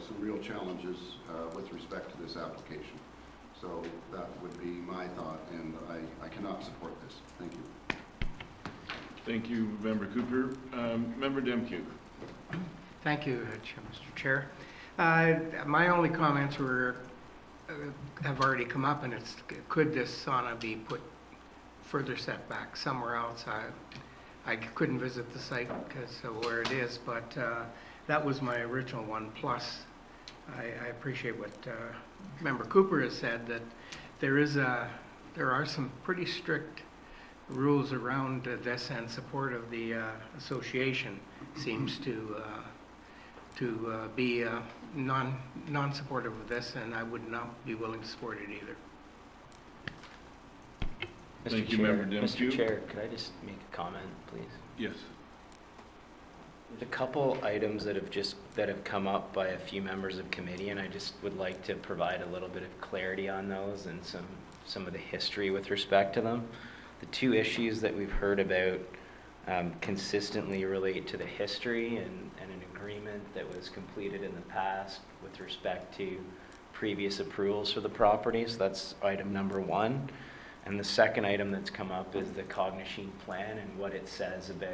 some real challenges with respect to this application. So that would be my thought, and I cannot support this. Thank you. Thank you, Member Cooper. Member Demke. Thank you, Mr. Chair. My only comments have already come up, and it's, could this sauna be put further set back somewhere else? I couldn't visit the site because of where it is, but that was my original one. Plus, I appreciate what Member Cooper has said, that there are some pretty strict rules around this, and support of the association seems to be non-supportive of this, and I would not be willing to support it either. Thank you, Member Demke. Mr. Chair, could I just make a comment, please? Yes. There's a couple items that have come up by a few members of committee, and I just would like to provide a little bit of clarity on those and some of the history with respect to them. The two issues that we've heard about consistently relate to the history and an agreement that was completed in the past with respect to previous approvals for the property. So that's item number one. And the second item that's come up is the Cognizant plan and what it says about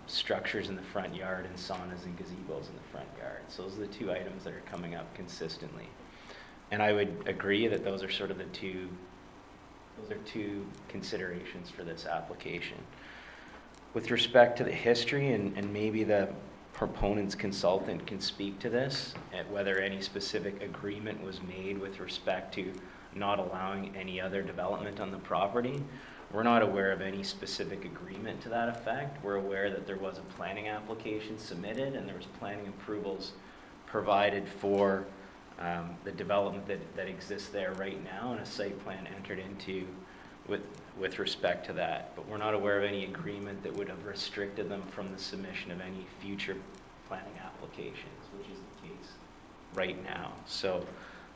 structures in the front yard and saunas and gazebos in the front yard. So those are the two items that are coming up consistently. And I would agree that those are sort of two considerations for this application. With respect to the history, and maybe the proponent's consultant can speak to this, at whether any specific agreement was made with respect to not allowing any other development on the property. We're not aware of any specific agreement to that effect. We're aware that there was a planning application submitted and there was planning approvals provided for the development that exists there right now, and a site plan entered into with respect to that, but we're not aware of any agreement that would have restricted them from the submission of any future planning applications, which is the case right now. So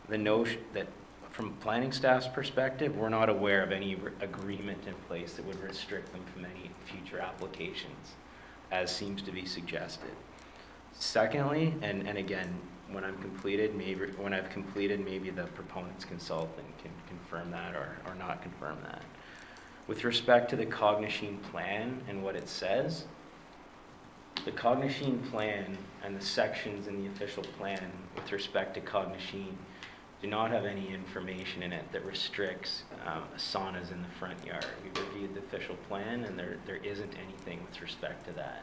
the notion that from planning staff's perspective, we're not aware of any agreement in place that would restrict them from any future applications, as seems to be suggested. Secondly, and again, when I've completed, maybe the proponent's consultant can confirm that or not confirm that. With respect to the Cognishine plan and what it says, the Cognishine plan and the sections in the official plan with respect to Cognishine do not have any information in it that restricts saunas in the front yard. We reviewed the official plan and there isn't anything with respect to that.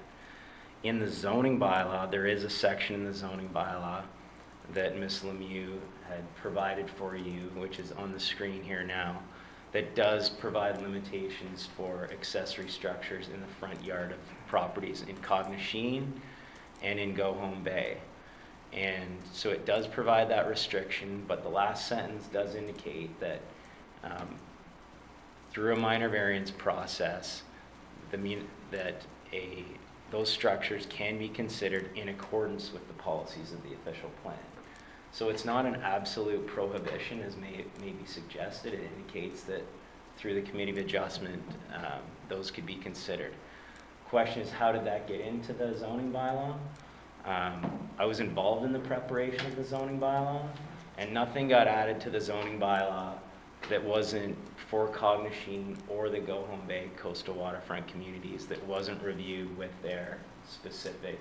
In the zoning bylaw, there is a section in the zoning bylaw that Ms. Lemieux had provided for you, which is on the screen here now, that does provide limitations for accessory structures in the front yard of properties in Cognishine and in Go Home Bay. And so it does provide that restriction, but the last sentence does indicate that through a minor variance process, those structures can be considered in accordance with the policies of the official plan. So it's not an absolute prohibition as may be suggested. It indicates that through the Committee of Adjustment, those could be considered. Question is, how did that get into the zoning bylaw? I was involved in the preparation of the zoning bylaw, and nothing got added to the zoning bylaw that wasn't for Cognishine or the Go Home Bay coastal waterfront communities that wasn't reviewed with their specific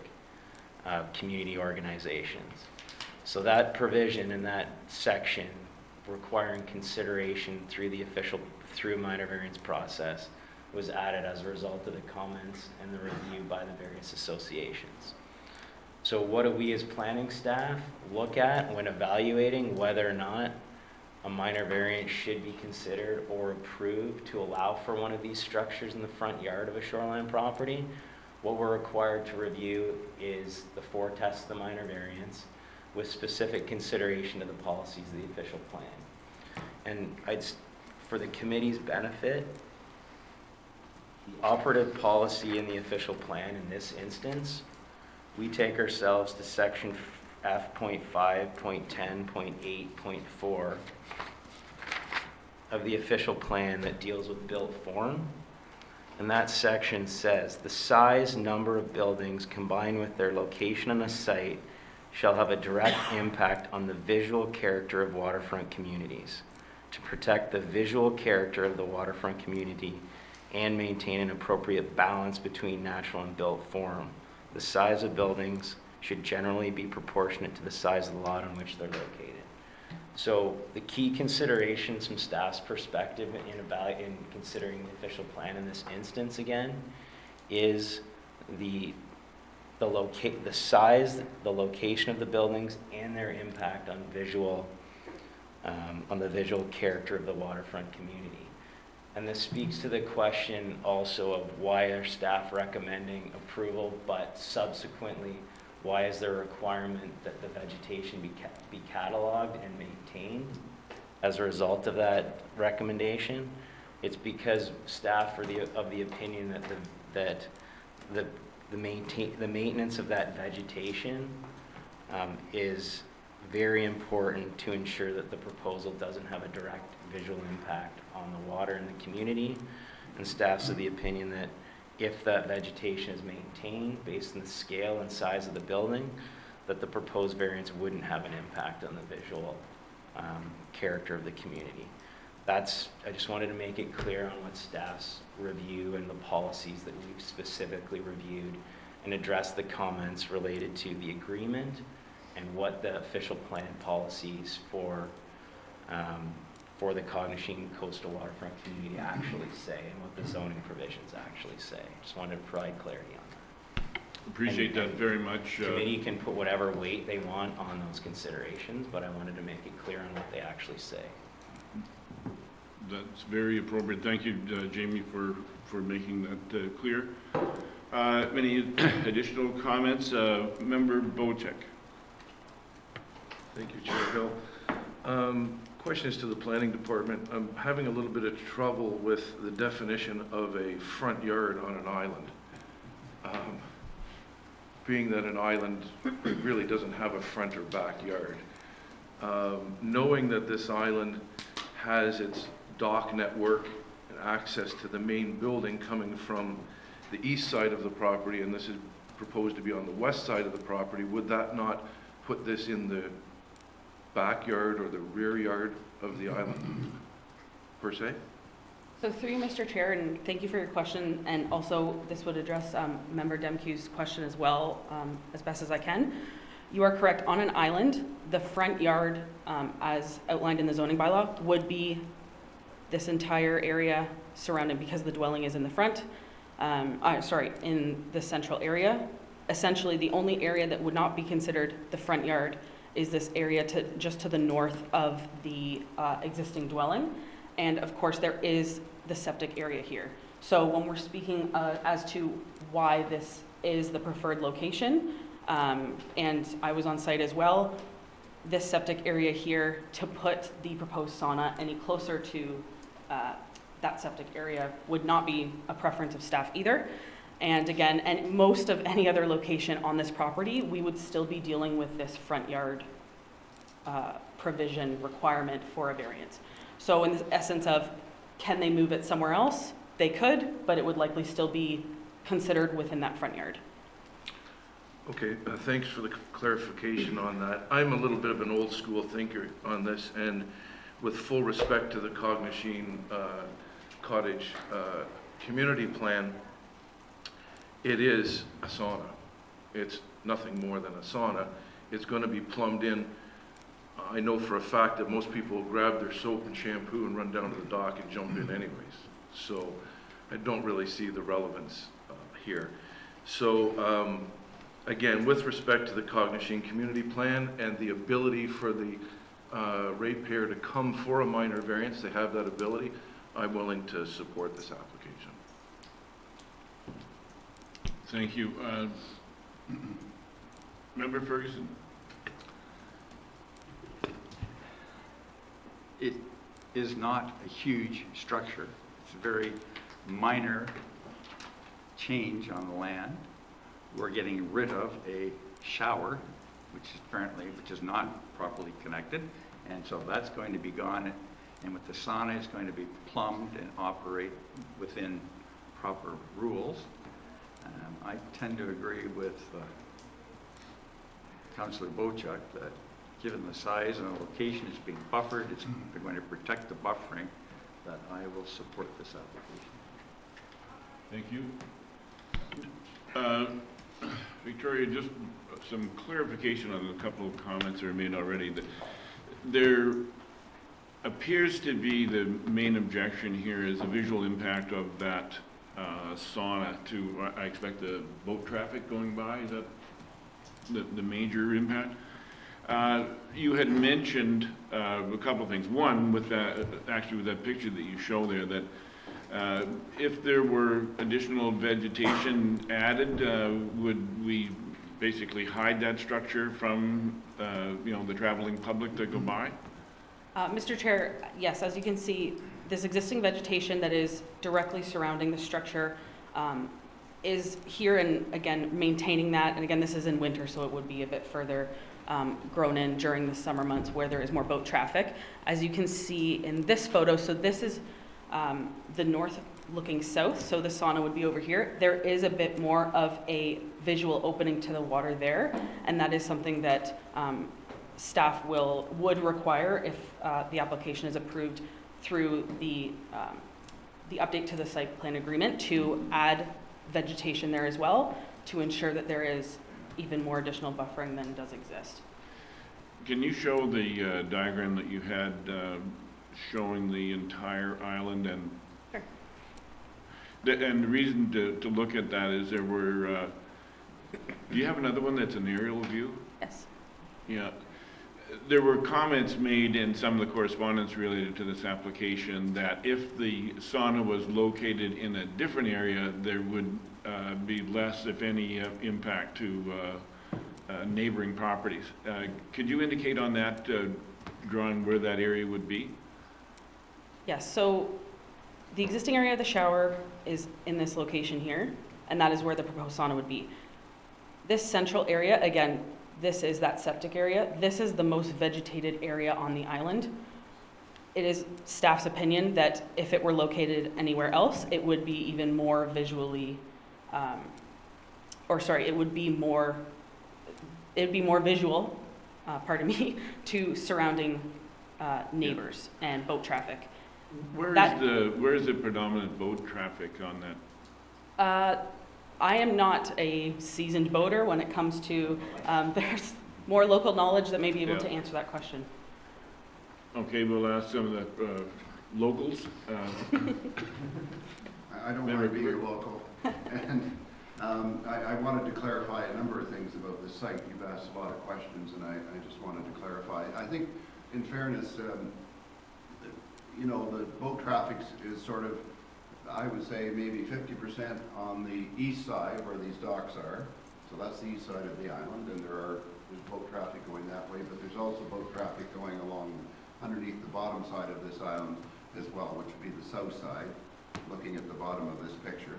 community organizations. So that provision in that section requiring consideration through a minor variance process was added as a result of the comments and the review by the various associations. So what do we as planning staff look at when evaluating whether or not a minor variance should be considered or approved to allow for one of these structures in the front yard of a shoreline property? What we're required to review is the 4 tests of the minor variance with specific consideration of the policies of the official plan. And for the committee's benefit, the operative policy in the official plan in this instance, we take ourselves to section F.5.10.8.4 of the official plan that deals with built form. And that section says, the size, number of buildings combined with their location on a site shall have a direct impact on the visual character of waterfront communities. To protect the visual character of the waterfront community and maintain an appropriate balance between natural and built form, the size of buildings should generally be proportionate to the size of the lot on which they're located. So the key considerations from staff's perspective in considering the official plan in this instance again is the size, the location of the buildings, and their impact on the visual character of the waterfront community. And this speaks to the question also of why are staff recommending approval, but subsequently, why is there a requirement that the vegetation be cataloged and maintained as a result of that recommendation? It's because staff are of the opinion that the maintenance of that vegetation is very important to ensure that the proposal doesn't have a direct visual impact on the water in the community. And staff's of the opinion that if that vegetation is maintained based on the scale and size of the building, that the proposed variance wouldn't have an impact on the visual character of the community. I just wanted to make it clear on what staff's review and the policies that we've specifically reviewed and address the comments related to the agreement and what the official plan policies for the Cognishine coastal waterfront community actually say and what the zoning provisions actually say. Just wanted to provide clarity on that. Appreciate that very much. The committee can put whatever weight they want on those considerations, but I wanted to make it clear on what they actually say. That's very appropriate. Thank you, Jamie, for making that clear. Any additional comments? Member Bocek. Thank you, Chair Hill. question is to the planning department. I'm having a little bit of trouble with the definition of a front yard on an island. Being that an island really doesn't have a front or backyard. Knowing that this island has its dock network and access to the main building coming from the east side of the property, and this is proposed to be on the west side of the property, would that not put this in the backyard or the rear yard of the island, per se? So through you, Mr. Chair, and thank you for your question, and also this would address Member Demkew's question as well, as best as I can. You are correct. On an island, the front yard, as outlined in the zoning bylaw, would be this entire area surrounding, because the dwelling is in the front, in the central area. Essentially, the only area that would not be considered the front yard is this area just to the north of the existing dwelling. And of course, there is the septic area here. So when we're speaking as to why this is the preferred location, and I was on site as well, this septic area here, to put the proposed sauna any closer to that septic area would not be a preference of staff either. And again, and most of any other location on this property, we would still be dealing with this front yard provision requirement for a variance. So in the essence of, can they move it somewhere else? They could, but it would likely still be considered within that front yard. Okay, thanks for the clarification on that. I'm a little bit of an old school thinker on this, and with full respect to the Cognishine Cottage community plan, it is a sauna. It's nothing more than a sauna. It's going to be plumbed in. I know for a fact that most people grab their soap and shampoo and run down to the dock and jump in anyways. So I don't really see the relevance here. So again, with respect to the Cognishine community plan and the ability for the ratepayer to come for a minor variance, they have that ability, I'm willing to support this application. Thank you. Member Ferguson? It is not a huge structure. It's a very minor change on the land. We're getting rid of a shower, which is not properly connected, and so that's going to be gone. And with the sauna, it's going to be plumbed and operate within proper rules. I tend to agree with Councillor Bochuk that given the size and the location it's being buffered, they're going to protect the buffering, that I will support this application. Thank you. Victoria, just some clarification on a couple of comments that are made already. That there appears to be the main objection here is the visual impact of that sauna to, I expect, the boat traffic going by. Is that the major impact? You had mentioned a couple of things. One, with that, actually with that picture that you show there, that if there were additional vegetation added, would we basically hide that structure from the traveling public that go by? Mr. Chair, yes, as you can see, this existing vegetation that is directly surrounding the structure is here, and again, maintaining that. And again, this is in winter, so it would be a bit further grown in during the summer months where there is more boat traffic. As you can see in this photo, so this is the north looking south, so the sauna would be over here. There is a bit more of a visual opening to the water there, and that is something that staff would require if the application is approved through the update to the site plan agreement, to add vegetation there as well to ensure that there is even more additional buffering than does exist. Can you show the diagram that you had showing the entire island? And sure. And the reason to look at that is there were, do you have another one that's an aerial view? Yes. Yeah. There were comments made in some of the correspondence related to this application that if the sauna was located in a different area, there would be less, if any, impact to neighboring properties. Could you indicate on that drawing where that area would be? Yes, so the existing area of the shower is in this location here, and that is where the proposed sauna would be. This central area, again, this is that septic area. This is the most vegetated area on the island. It is staff's opinion that if it were located anywhere else, it would be even more visually, it would be more visual, pardon me, to surrounding neighbors and boat traffic. Where is the predominant boat traffic on that? I am not a seasoned boater when it comes to, there's more local knowledge that may be able to answer that question. Okay, we'll ask some of the locals. I don't want to be a local. And I wanted to clarify a number of things about this site. You've asked a lot of questions, and I just wanted to clarify. I think, in fairness, the boat traffic is sort of, I would say, maybe 50% on the east side where these docks are. So that's the east side of the island, and there's boat traffic going that way, but there's also boat traffic going along underneath the bottom side of this island as well, which would be the south side, looking at the bottom of this picture.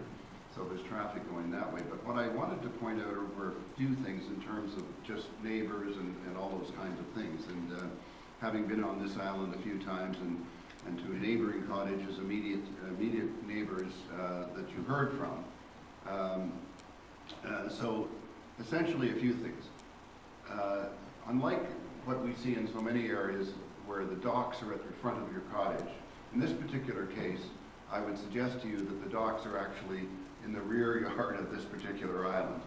So there's traffic going that way. But what I wanted to point out were a few things in terms of just neighbors and all those kinds of things. And having been on this island a few times and to neighboring cottages, immediate neighbors that you heard from. So essentially a few things. Unlike what we see in so many areas where the docks are at the front of your cottage, in this particular case, I would suggest to you that the docks are actually in the rear yard of this particular island,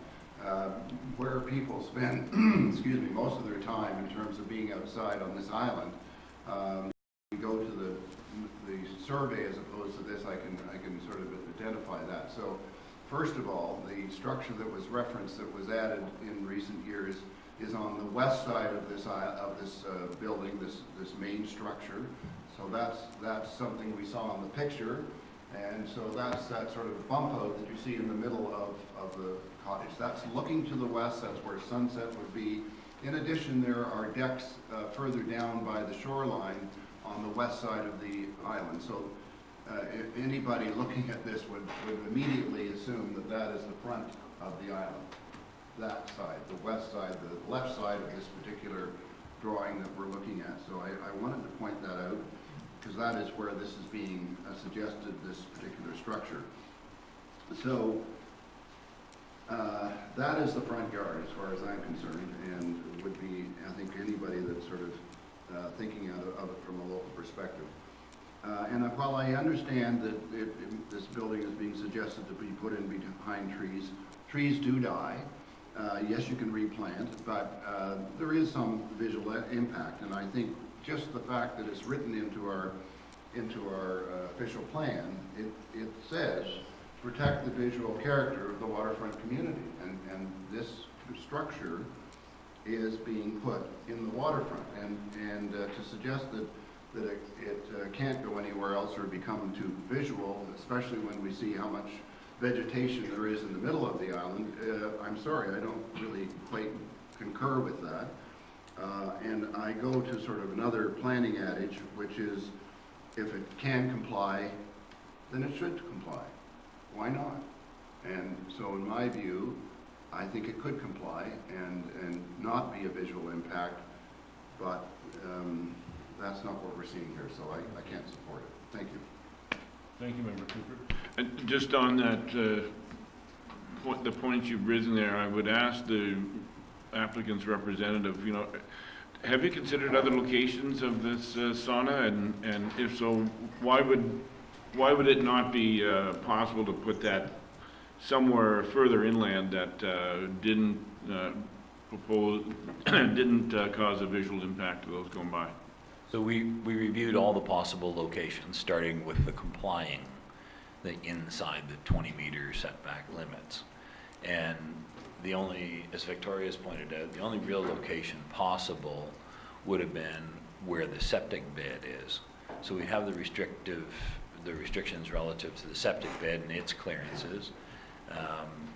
where people spend, excuse me, most of their time in terms of being outside on this island. We go to the survey as opposed to this, I can sort of identify that. So first of all, the structure that was referenced that was added in recent years is on the west side of this building, this main structure. So that's something we saw in the picture, and so that's that sort of bump out that you see in the middle of the cottage. That's looking to the west. That's where sunset would be. In addition, there are decks further down by the shoreline on the west side of the island. So if anybody looking at this would immediately assume that that is the front of the island. That side, the west side, the left side of this particular drawing that we're looking at. So I wanted to point that out because that is where this is being suggested, this particular structure. So that is the front yard as far as I'm concerned, and would be, I think, anybody that's sort of thinking of it from a local perspective. And while I understand that this building is being suggested to be put in behind trees, trees do die. Yes, you can replant, but there is some visual impact, and I think just the fact that it's written into our official plan, it says protect the visual character of the waterfront community, and this structure is being put in the waterfront, and to suggest that it can't go anywhere else or become too visual, especially when we see how much vegetation there is in the middle of the island, I'm sorry, I don't really quite concur with that. And I go to sort of another planning adage, which is if it can comply, then it should comply. Why not? And so in my view, I think it could comply and not be a visual impact, but that's not what we're seeing here, so I can't support it. Thank you. Thank you, Member Cooper. And just on that, the points you've risen there, I would ask the applicant's representative, have you considered other locations of this sauna, and if so, why would it not be possible to put that somewhere further inland that didn't cause a visual impact to those going by? So we reviewed all the possible locations, starting with the complying, the inside the 20-meter setback limits. And the only, as Victoria's pointed out, the only real location possible would have been where the septic bed is. So we have the restrictions relative to the septic bed and its clearances.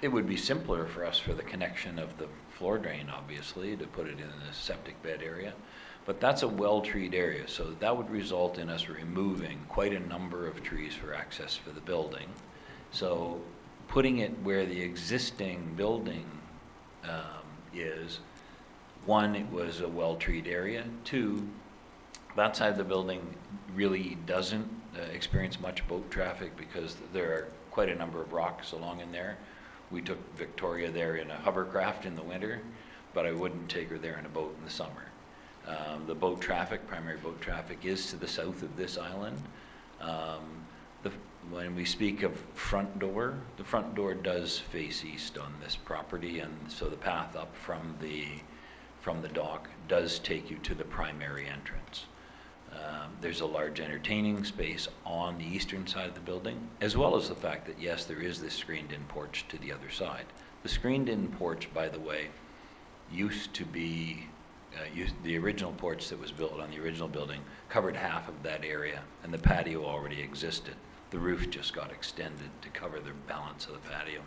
It would be simpler for us for the connection of the floor drain, obviously, to put it in the septic bed area. But that's a well-treed area, so that would result in us removing quite a number of trees for access for the building. So putting it where the existing building is, one, it was a well-treed area. Two, that side of the building really doesn't experience much boat traffic because there are quite a number of rocks along in there. We took Victoria there in a hovercraft in the winter, but I wouldn't take her there in a boat in the summer. The boat traffic, primary boat traffic, is to the south of this island. When we speak of front door, the front door does face east on this property, and so the path up from the dock does take you to the primary entrance. There's a large entertaining space on the eastern side of the building, as well as the fact that, yes, there is this screened-in porch to the other side. The screened-in porch, by the way, used to be, the original porch that was built on the original building covered half of that area, and the patio already existed. The roof just got extended to cover the balance of the patio.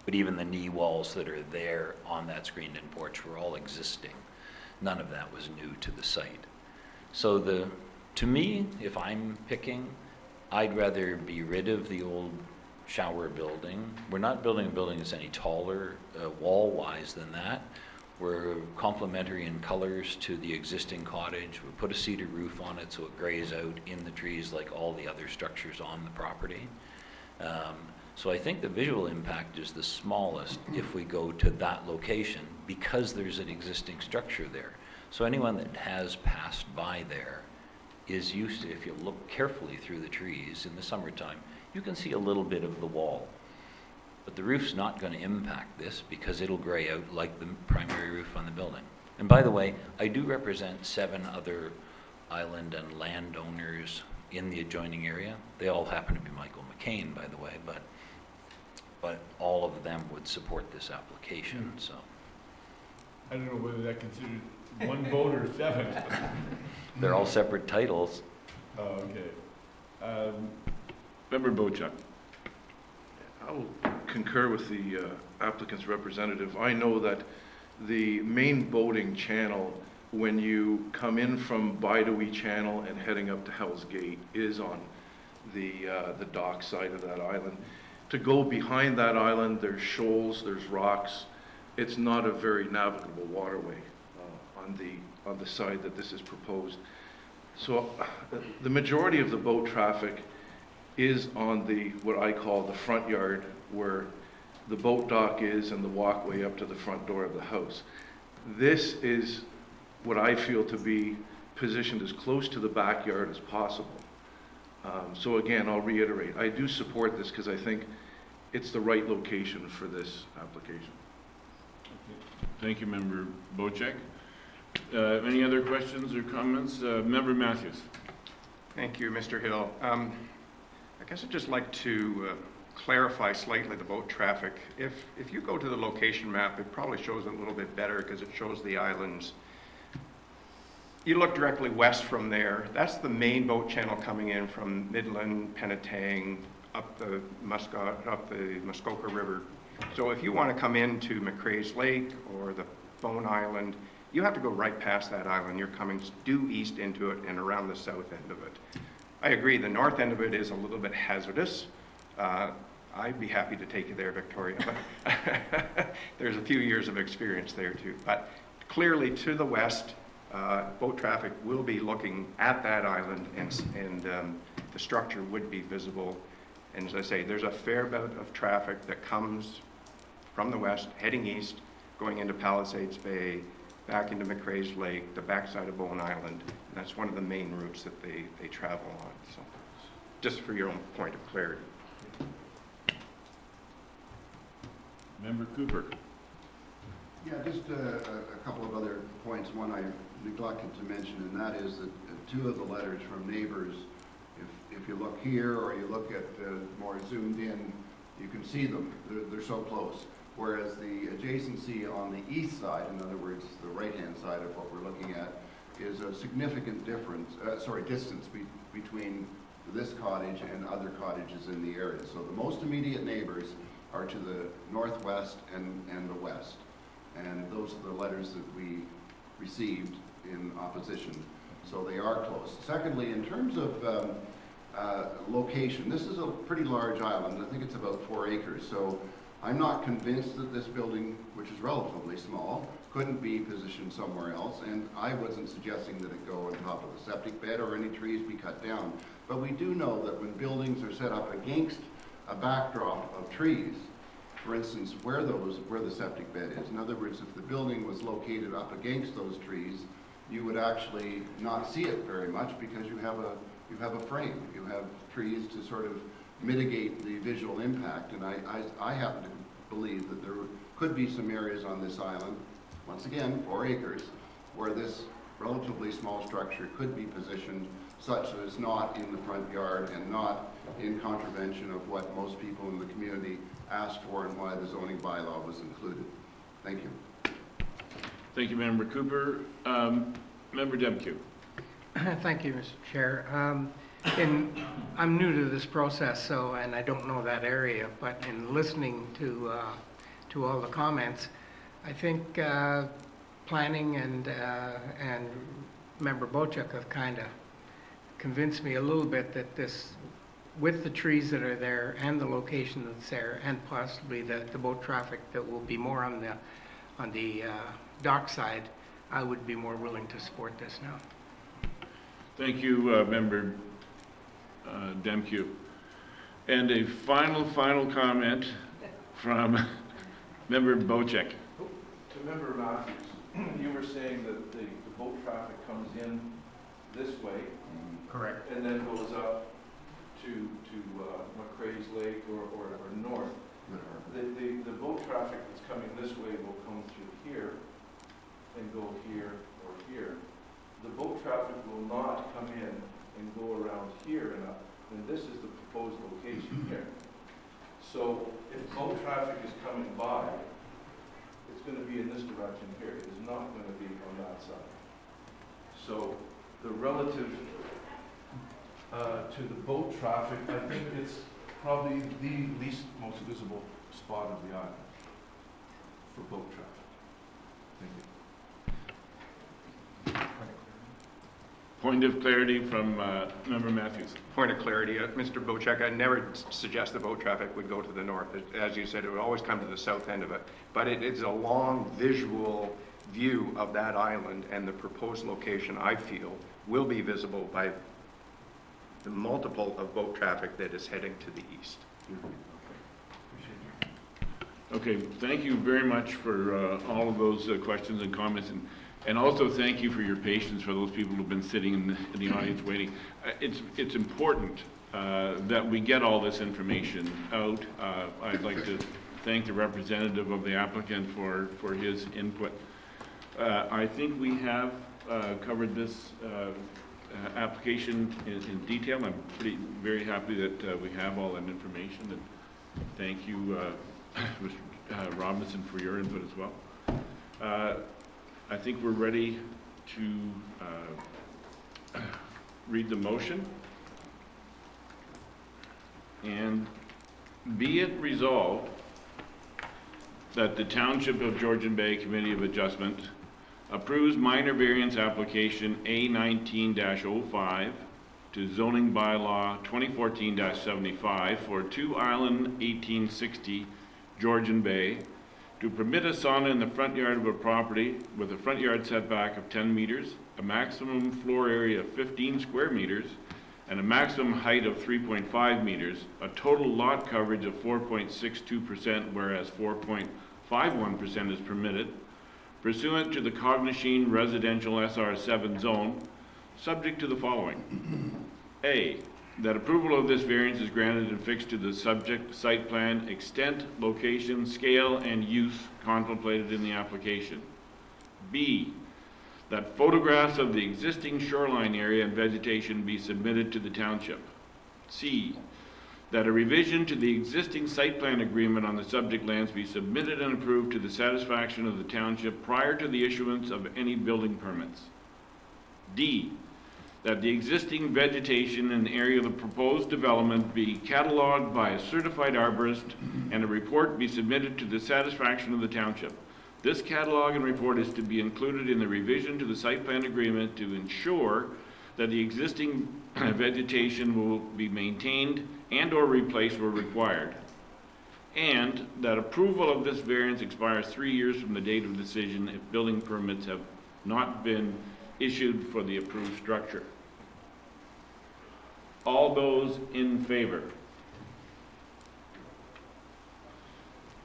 But even the knee walls that are there on that screened-in porch were all existing. None of that was new to the site. So to me, if I'm picking, I'd rather be rid of the old shower building. We're not building a building that's any taller wall-wise than that. We're complementary in colors to the existing cottage. We put a cedar roof on it so it grays out in the trees like all the other structures on the property. So I think the visual impact is the smallest if we go to that location because there's an existing structure there. So anyone that has passed by there is used to, if you look carefully through the trees in the summertime, you can see a little bit of the wall. But the roof's not going to impact this because it'll gray out like the primary roof on the building. And by the way, I do represent 7 other island and landowners in the adjoining area. They all happen to be Michael McCain, by the way, but all of them would support this application, so. I don't know whether that considered one vote or 7. They're all separate titles. Oh, okay. Member Bochuk. I will concur with the applicant's representative. I know that the main boating channel, when you come in from Bidewee Channel and heading up to Hell's Gate, is on the dock side of that island. To go behind that island, there's shoals, there's rocks. It's not a very navigable waterway on the side that this is proposed. So the majority of the boat traffic is on the, what I call the front yard, where the boat dock is and the walkway up to the front door of the house. This is what I feel to be positioned as close to the backyard as possible. So again, I'll reiterate, I do support this because I think it's the right location for this application. Thank you, Member Bochek. Any other questions or comments? Member Matthews. Thank you, Mr. Hill. I guess I'd just like to clarify slightly the boat traffic. If you go to the location map, it probably shows it a little bit better because it shows the islands. You look directly west from there, that's the main boat channel coming in from Midland, Penetang, up the Muskoka River. So if you want to come into McCrae's Lake or the Bone Island, you have to go right past that island. You're coming due east into it and around the south end of it. I agree, the north end of it is a little bit hazardous. I'd be happy to take you there, Victoria, but there's a few years of experience there too. But clearly to the west, boat traffic will be looking at that island and the structure would be visible. And as I say, there's a fair bit of traffic that comes from the west, heading east, going into Palisades Bay, back into McCrae's Lake, the backside of Bone Island. And that's one of the main routes that they travel on. So just for your own point of clarity. Member Cooper. Yeah, just a couple of other points. One I neglected to mention, and that is that 2 of the letters from neighbors, if you look here or you look at more zoomed in, you can see them. They're so close. Whereas the adjacency on the east side, in other words, the right-hand side of what we're looking at, is a significant distance between this cottage and other cottages in the area. So the most immediate neighbors are to the northwest and the west. And those are the letters that we received in opposition, so they are close. Secondly, in terms of location, this is a pretty large island. I think it's about 4 acres, so I'm not convinced that this building, which is relatively small, couldn't be positioned somewhere else, and I wasn't suggesting that it go on top of the septic bed or any trees be cut down. But we do know that when buildings are set up against a backdrop of trees, for instance, where the septic bed is, in other words, if the building was located up against those trees, you would actually not see it very much because you have a frame, you have trees to sort of mitigate the visual impact. And I happen to believe that there could be some areas on this island, once again, 4 acres, where this relatively small structure could be positioned such that it's not in the front yard and not in contravention of what most people in the community asked for and why the zoning bylaw was included. Thank you. Thank you, Member Cooper. Member Demke. Thank you, Mr. Chair. I'm new to this process, and I don't know that area, but in listening to all the comments, I think planning and Member Bochuk have kind of convinced me a little bit that this, with the trees that are there and the location that's there, and possibly the boat traffic that will be more on the dock side, I would be more willing to support this now. Thank you, Member Demke. And a final comment from Member Bochek. To Member Matthews, you were saying that the boat traffic comes in this way. Correct. And then goes up to McCrae's Lake or north. The boat traffic that's coming this way will come through here and go here or here. The boat traffic will not come in and go around here and up. And this is the proposed location here. So if boat traffic is coming by, it's going to be in this direction here. It is not going to be on that side. So the relative to the boat traffic, I think it's probably the least most visible spot of the island for boat traffic. Thank you. Point of clarity from Member Matthews. Point of clarity, Mr. Bochek, I never suggest the boat traffic would go to the north. As you said, it would always come to the south end of it. But it is a long visual view of that island, and the proposed location, I feel, will be visible by the multiple of boat traffic that is heading to the east. Okay, thank you very much for all of those questions and comments, and also thank you for your patience for those people who've been sitting in the audience waiting. It's important that we get all this information out. I'd like to thank the representative of the applicant for his input. I think we have covered this application in detail. I'm very happy that we have all that information, and thank you, Mr. Robinson, for your input as well. I think we're ready to read the motion. And be it resolved that the Township of Georgian Bay Committee of Adjustment approves minor variance application A19-05 to zoning bylaw 2014-75 for 2 Island 1860 Georgian Bay to permit a sauna in the front yard of a property with a front yard setback of 10 meters, a maximum floor area of 15 square meters, and a maximum height of 3.5 meters, a total lot coverage of 4.62%, whereas 4.51% is permitted, pursuant to the Cognizine Residential SR7 zone, subject to the following. A, that approval of this variance is granted and fixed to the subject site plan, extent, location, scale, and use contemplated in the application. B, that photographs of the existing shoreline area and vegetation be submitted to the township. C, that a revision to the existing site plan agreement on the subject lands be submitted and approved to the satisfaction of the township prior to the issuance of any building permits. D, that the existing vegetation in the area of the proposed development be cataloged by a certified arborist and a report be submitted to the satisfaction of the township. This catalog and report is to be included in the revision to the site plan agreement to ensure that the existing vegetation will be maintained and/or replaced where required, and that approval of this variance expires 3 years from the date of decision if building permits have not been issued for the approved structure. All those in favor?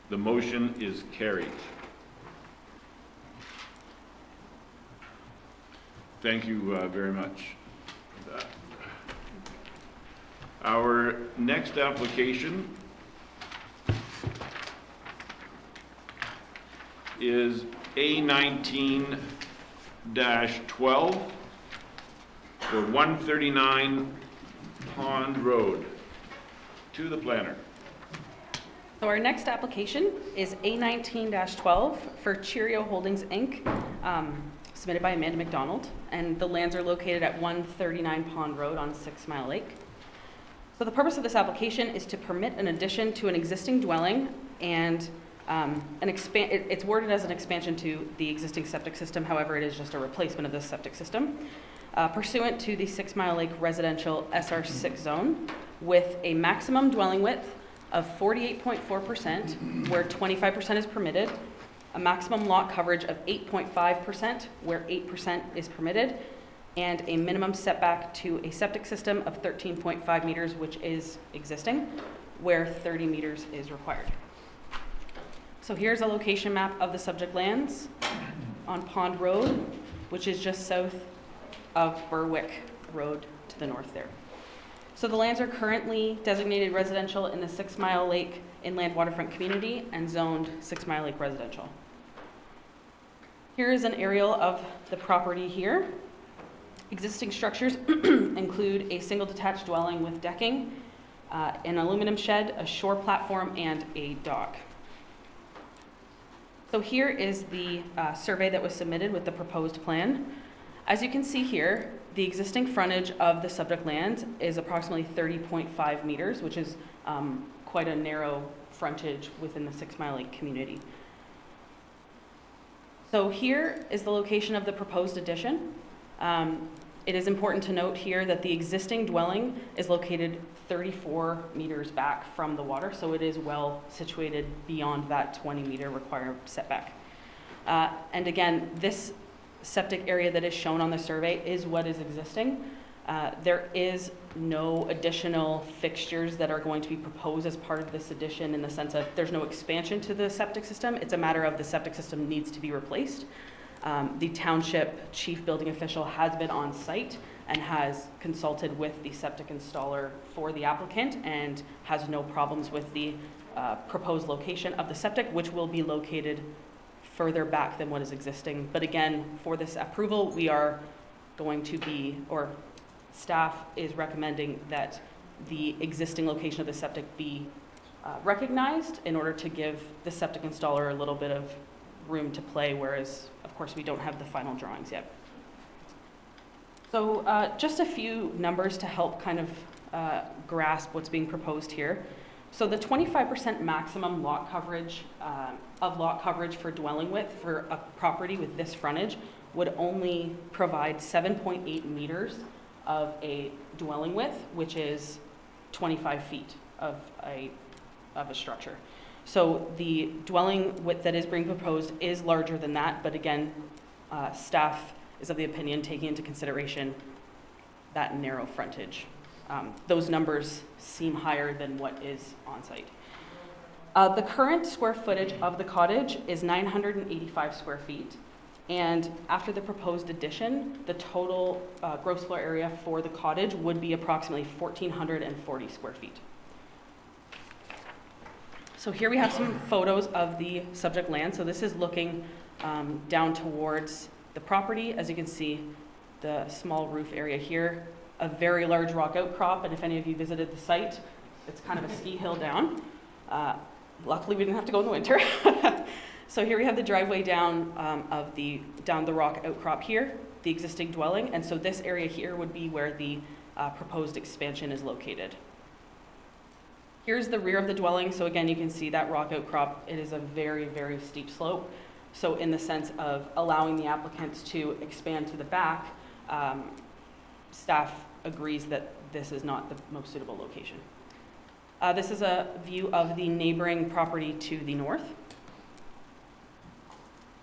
The motion is carried. Thank you very much for that. Our next application is A19-12 for 139 Pond Road. To the planner. So our next application is A19-12 for Cheerio Holdings, Inc., submitted by Amanda McDonald, and the lands are located at 139 Pond Road on 6 Mile Lake. So the purpose of this application is to permit an addition to an existing dwelling and it's worded as an expansion to the existing septic system. However, it is just a replacement of the septic system pursuant to the 6 Mile Lake residential SR6 zone with a maximum dwelling width of 48.4%, where 25% is permitted, a maximum lot coverage of 8.5%, where 8% is permitted, and a minimum setback to a septic system of 13.5 meters, which is existing, where 30 meters is required. So here's a location map of the subject lands on Pond Road, which is just south of Berwick Road to the north there. So the lands are currently designated residential in the 6 Mile Lake Inland Waterfront Community and zoned 6 Mile Lake Residential. Here is an aerial of the property here. Existing structures include a single detached dwelling with decking, an aluminum shed, a shore platform, and a dock. So here is the survey that was submitted with the proposed plan. As you can see here, the existing frontage of the subject land is approximately 30.5 meters, which is quite a narrow frontage within the 6 Mile Lake community. So here is the location of the proposed addition. It is important to note here that the existing dwelling is located 34 meters back from the water, so it is well situated beyond that 20-meter required setback. And again, this septic area that is shown on the survey is what is existing. There is no additional fixtures that are going to be proposed as part of this addition, in the sense of there's no expansion to the septic system. It's a matter of the septic system needs to be replaced. The township chief building official has been on site and has consulted with the septic installer for the applicant and has no problems with the proposed location of the septic, which will be located further back than what is existing. But again, for this approval, we are going to be, or staff is recommending that the existing location of the septic be recognized in order to give the septic installer a little bit of room to play, whereas, of course, we don't have the final drawings yet. So just a few numbers to help kind of grasp what's being proposed here. So the 25% maximum lot coverage for dwelling width for a property with this frontage would only provide 7.8 meters of a dwelling width, which is 25 feet of a structure. So the dwelling width that is being proposed is larger than that, but again, staff is of the opinion, taking into consideration that narrow frontage. Those numbers seem higher than what is on site. The current square footage of the cottage is 985 square feet. And after the proposed addition, the total gross floor area for the cottage would be approximately 1,440 square feet. So here we have some photos of the subject land. So this is looking down towards the property. As you can see, the small roof area here, a very large rock outcrop. And if any of you visited the site, it's kind of a ski hill down. Luckily, we didn't have to go in the winter. So here we have the driveway down down the rock outcrop here, the existing dwelling. And so this area here would be where the proposed expansion is located. Here's the rear of the dwelling. So again, you can see that rock outcrop. It is a very, very steep slope. So in the sense of allowing the applicants to expand to the back, staff agrees that this is not the most suitable location. This is a view of the neighboring property to the north.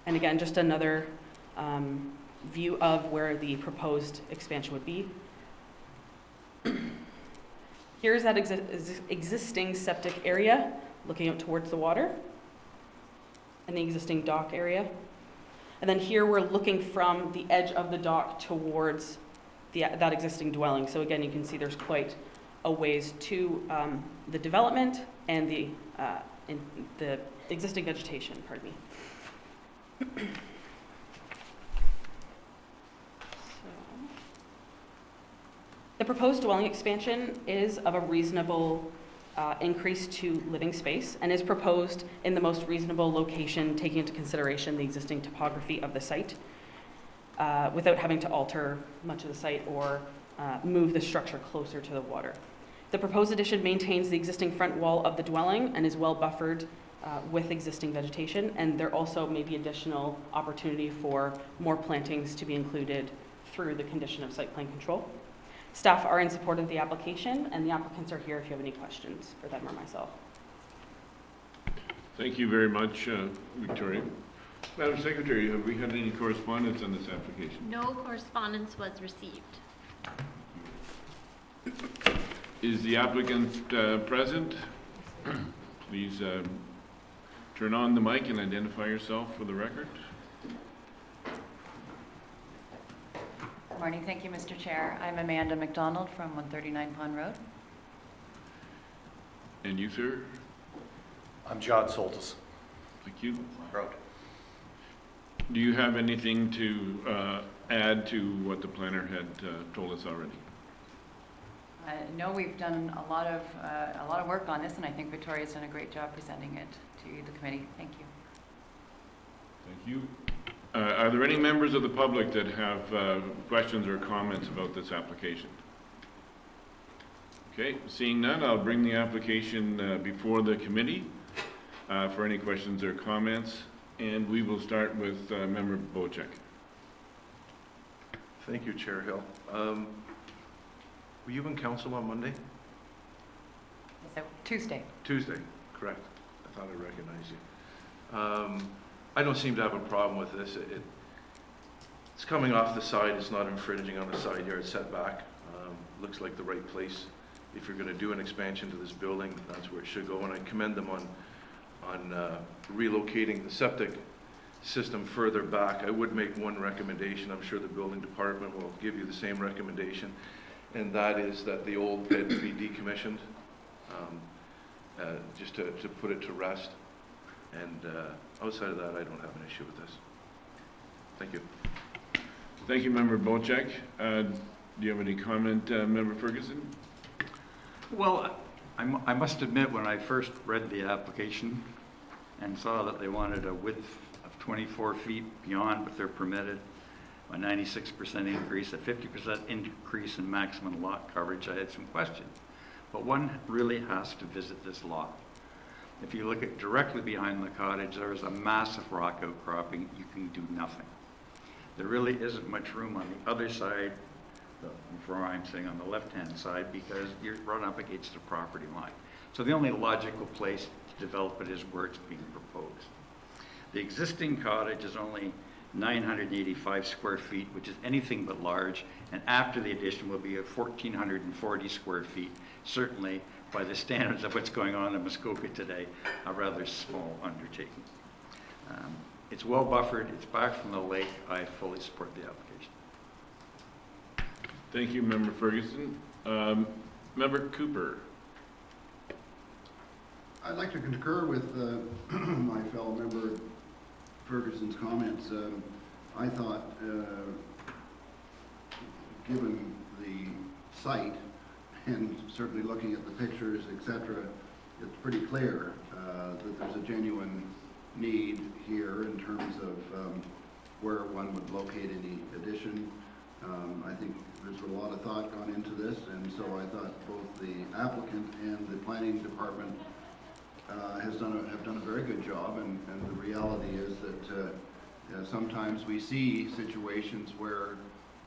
And again, just another view of where the proposed expansion would be. Here's that existing septic area, looking out towards the water, and the existing dock area. And then here we're looking from the edge of the dock towards that existing dwelling. So again, you can see there's quite a ways to the development and the existing vegetation, pardon me. The proposed dwelling expansion is of a reasonable increase to living space and is proposed in the most reasonable location, taking into consideration the existing topography of the site, without having to alter much of the site or move the structure closer to the water. The proposed addition maintains the existing front wall of the dwelling and is well buffered with existing vegetation, and there also may be additional opportunity for more plantings to be included through the condition of site plan control. Staff are in support of the application, and the applicants are here if you have any questions for them or myself. Thank you very much, Victoria. Madam Secretary, have we had any correspondence on this application? No correspondence was received. Is the applicant present? Please turn on the mic and identify yourself for the record. Good morning. Thank you, Mr. Chair. I'm Amanda McDonald from 139 Pond Road. And you, sir? I'm John Soltis. Thank you. Road. Do you have anything to add to what the planner had told us already? No, we've done a lot of work on this, and I think Victoria's done a great job presenting it to the committee. Thank you. Thank you. Are there any members of the public that have questions or comments about this application? Okay, seeing none, I'll bring the application before the committee for any questions or comments, and we will start with Member Bocek. Thank you, Chair Hill. Were you in council on Monday? So Tuesday. Tuesday, correct. I thought I recognized you. I don't seem to have a problem with this. It's coming off the side. It's not infringing on the side yard setback. Looks like the right place. If you're going to do an expansion to this building, that's where it should go. And I commend them on relocating the septic system further back. I would make one recommendation. I'm sure the building department will give you the same recommendation, and that is that the old pit be decommissioned, just to put it to rest. And outside of that, I don't have an issue with this. Thank you. Thank you, Member Bocek. Do you have any comment, Member Ferguson? Well, I must admit, when I first read the application and saw that they wanted a width of 24 feet beyond what they're permitted, a 96% increase, a 50% increase in maximum lot coverage, I had some questions. But one really has to visit this lot. If you look at directly behind the cottage, there is a massive rock outcropping. You can do nothing. There really isn't much room on the other side, where I'm sitting on the left-hand side, because you're run up against the property line. So the only logical place to develop it is where it's being proposed. The existing cottage is only 985 square feet, which is anything but large, and after the addition will be at 1,440 square feet, certainly by the standards of what's going on in Muskoka today, a rather small undertaking. It's well buffered, it's back from the lake. I fully support the application. Thank you, Member Ferguson. Member Cooper. I'd like to concur with my fellow member Ferguson's comments. I thought, given the site and certainly looking at the pictures, etc., it's pretty clear that there's a genuine need here in terms of where one would locate any addition. I think there's a lot of thought gone into this, and so I thought both the applicant and the planning department have done a very good job, and the reality is that sometimes we see situations where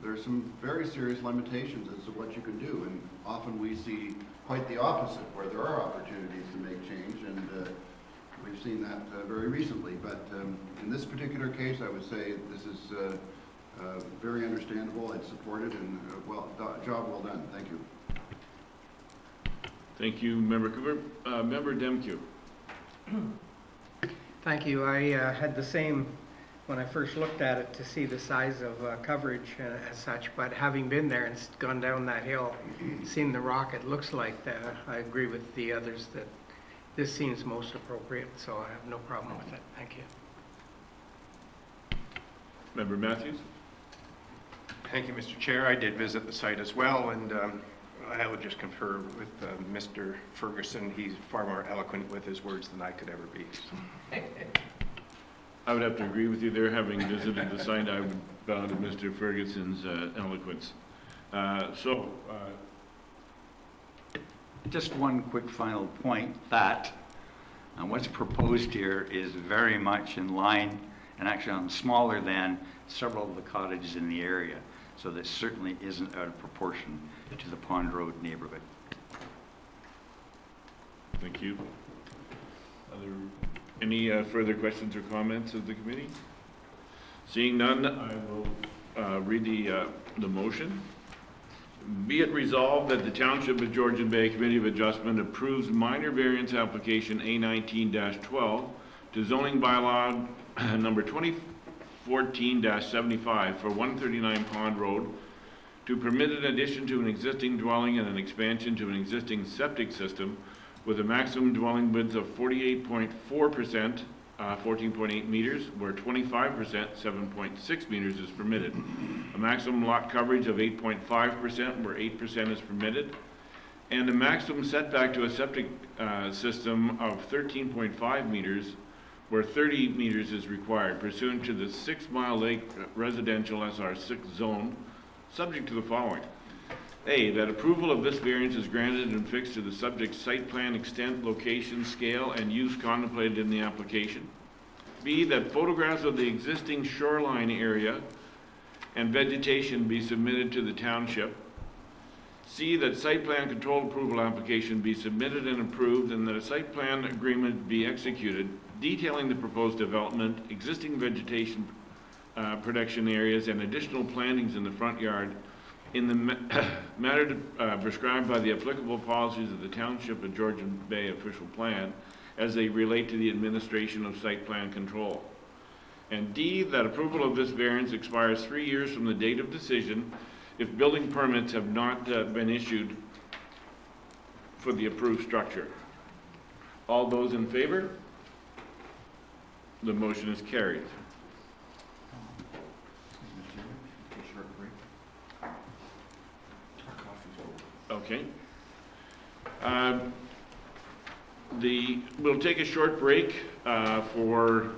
there's some very serious limitations as to what you can do, and often we see quite the opposite, where there are opportunities to make change, and we've seen that very recently. But in this particular case, I would say this is very understandable. I'd support it, and job well done. Thank you. Thank you, Member Cooper. Member Demkiw. Thank you. I had the same when I first looked at it to see the size of coverage as such, but having been there and gone down that hill, seen the rock, it looks like I agree with the others that this seems most appropriate, so I have no problem with it. Thank you. Member Matthews. Thank you, Mr. Chair. I did visit the site as well, and I would just confer with Mr. Ferguson. He's far more eloquent with his words than I could ever be. I would have to agree with you there. Having visited the site, I would bow to Mr. Ferguson's eloquence. Just one quick final point, that what's proposed here is very much in line, and actually smaller than several of the cottages in the area. So this certainly isn't out of proportion to the Pond Road neighborhood. Thank you. Any further questions or comments of the committee? Seeing none, I will read the motion. Be it resolved that the Township of Georgian Bay Committee of Adjustment approves minor variance application A19-12 to zoning bylaw number 2014-75 for 139 Pond Road to permit an addition to an existing dwelling and an expansion to an existing septic system with a maximum dwelling width of 48.4%, 14.8 meters, where 25%, 7.6 meters is permitted. A maximum lot coverage of 8.5%, where 8% is permitted. And a maximum setback to a septic system of 13.5 meters, where 30 meters is required, pursuant to the 6 Mile Lake Residential SR6 zone, subject to the following. A, that approval of this variance is granted and fixed to the subject site plan extent, location, scale, and use contemplated in the application. B, that photographs of the existing shoreline area and vegetation be submitted to the township. C, that site plan control approval application be submitted and approved, and that a site plan agreement be executed detailing the proposed development, existing vegetation protection areas, and additional plantings in the front yard in the matter prescribed by the applicable policies of the Township of Georgian Bay official plan as they relate to the administration of site plan control. And D, that approval of this variance expires 3 years from the date of decision if building permits have not been issued for the approved structure. All those in favor? The motion is carried. Okay. We'll take a short break from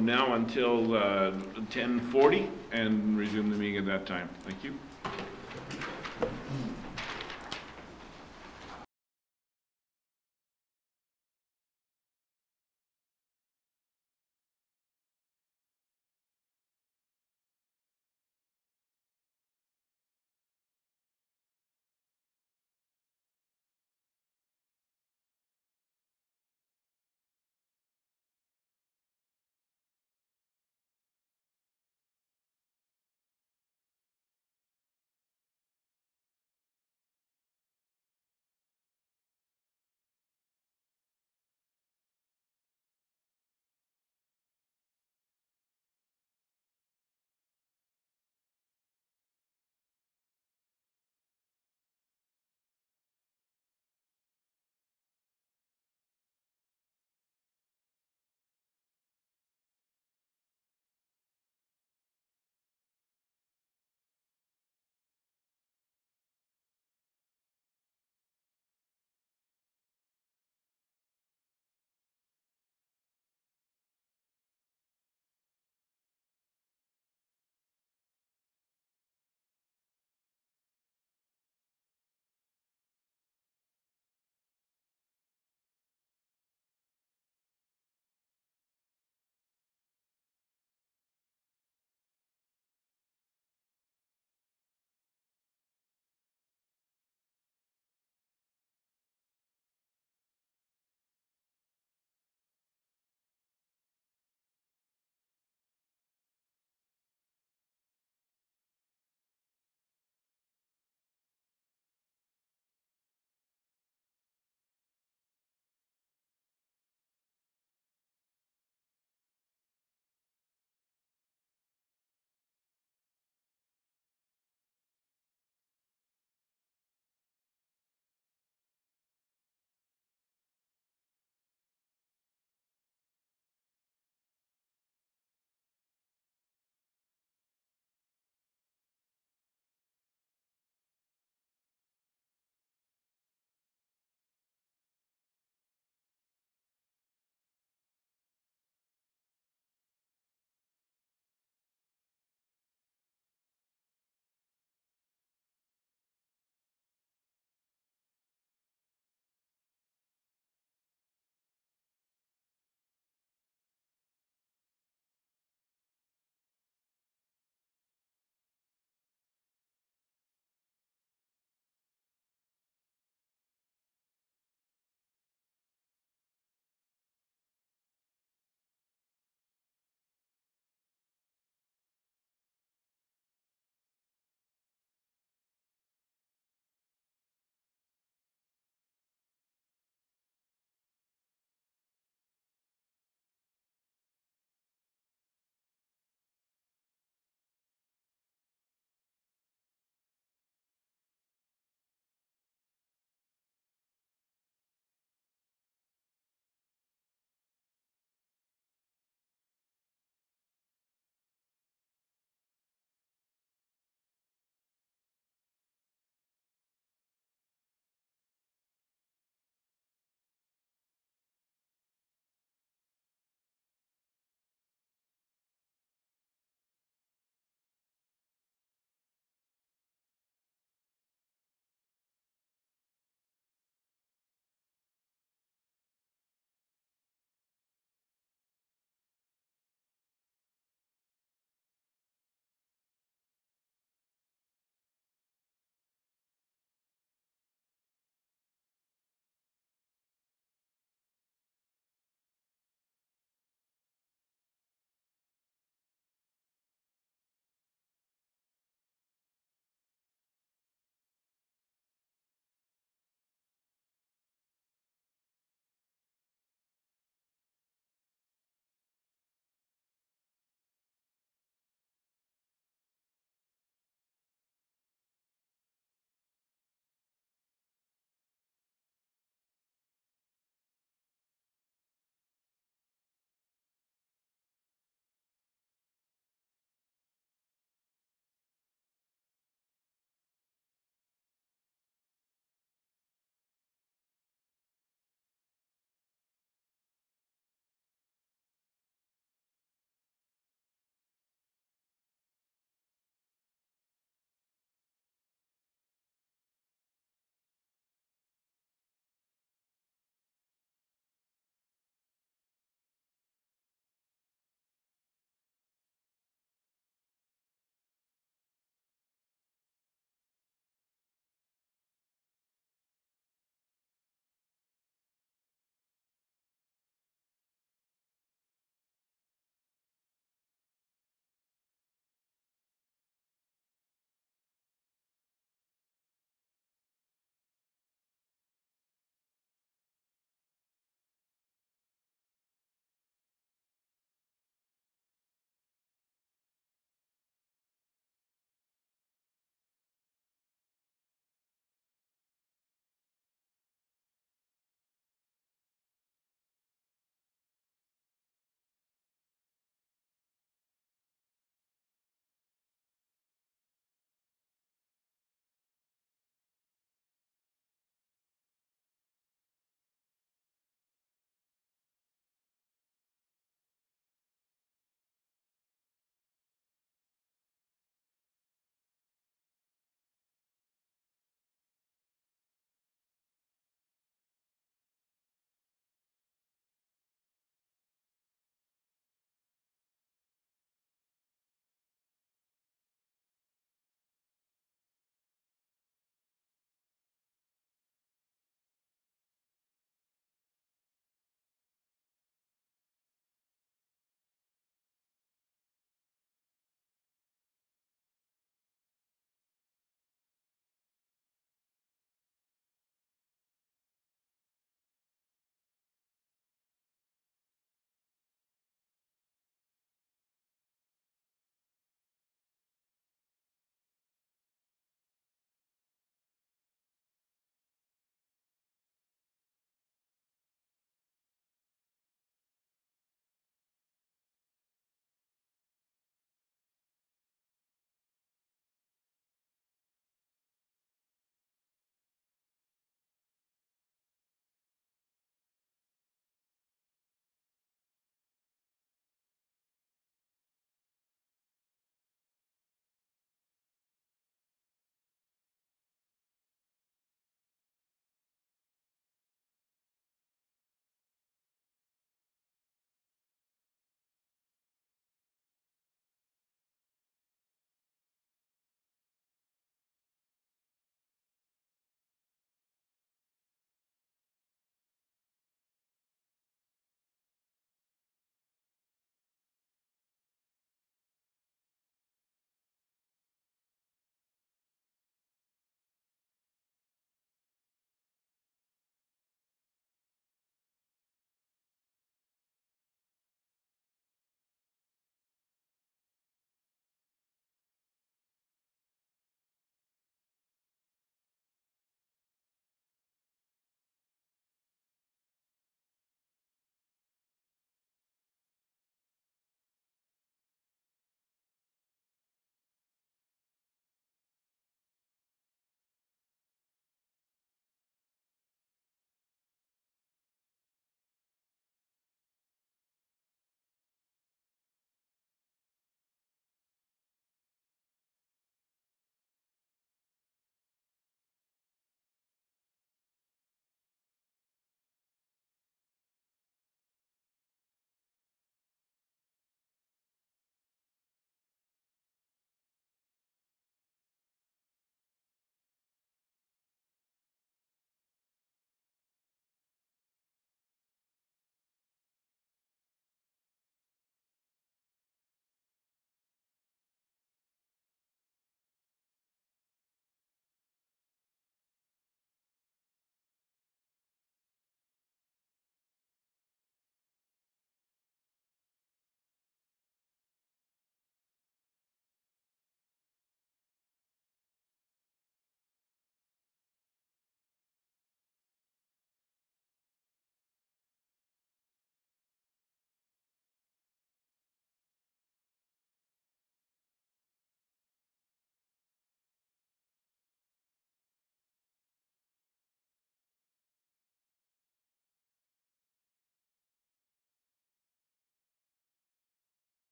now until 10:40 and resume the meeting at that time. Thank you.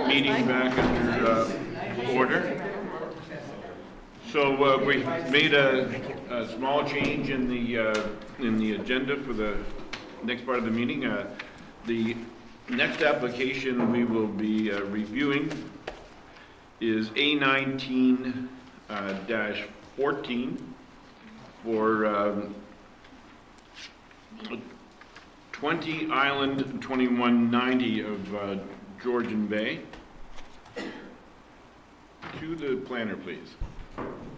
meeting back under order. So we made a small change in the agenda for the next part of the meeting. The next application we will be reviewing is A19-14 for 20 Island 2190 of Georgian Bay. To the planner, please.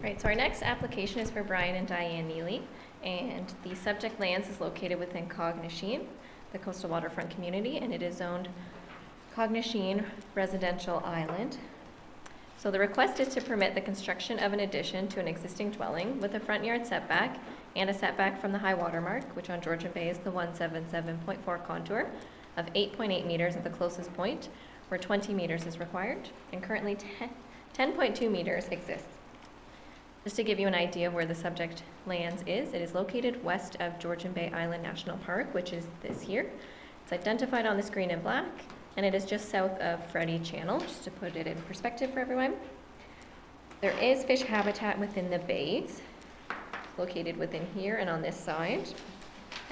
Right, so our next application is for Brian and Diane Neely, and the subject lands is located within Cognasheen, the coastal waterfront community, and it is zoned Cognasheen Residential Island. So the request is to permit the construction of an addition to an existing dwelling with a front yard setback and a setback from the high water mark, which on Georgian Bay is the 177.4 contour of 8.8 meters at the closest point, where 20 meters is required, and currently 10.2 meters exists. Just to give you an idea of where the subject lands is, it is located west of Georgian Bay Island National Park, which is this here. It's identified on the screen in black, and it is just south of Freddy Channel, just to put it in perspective for everyone. There is fish habitat within the bays, located within here and on this side,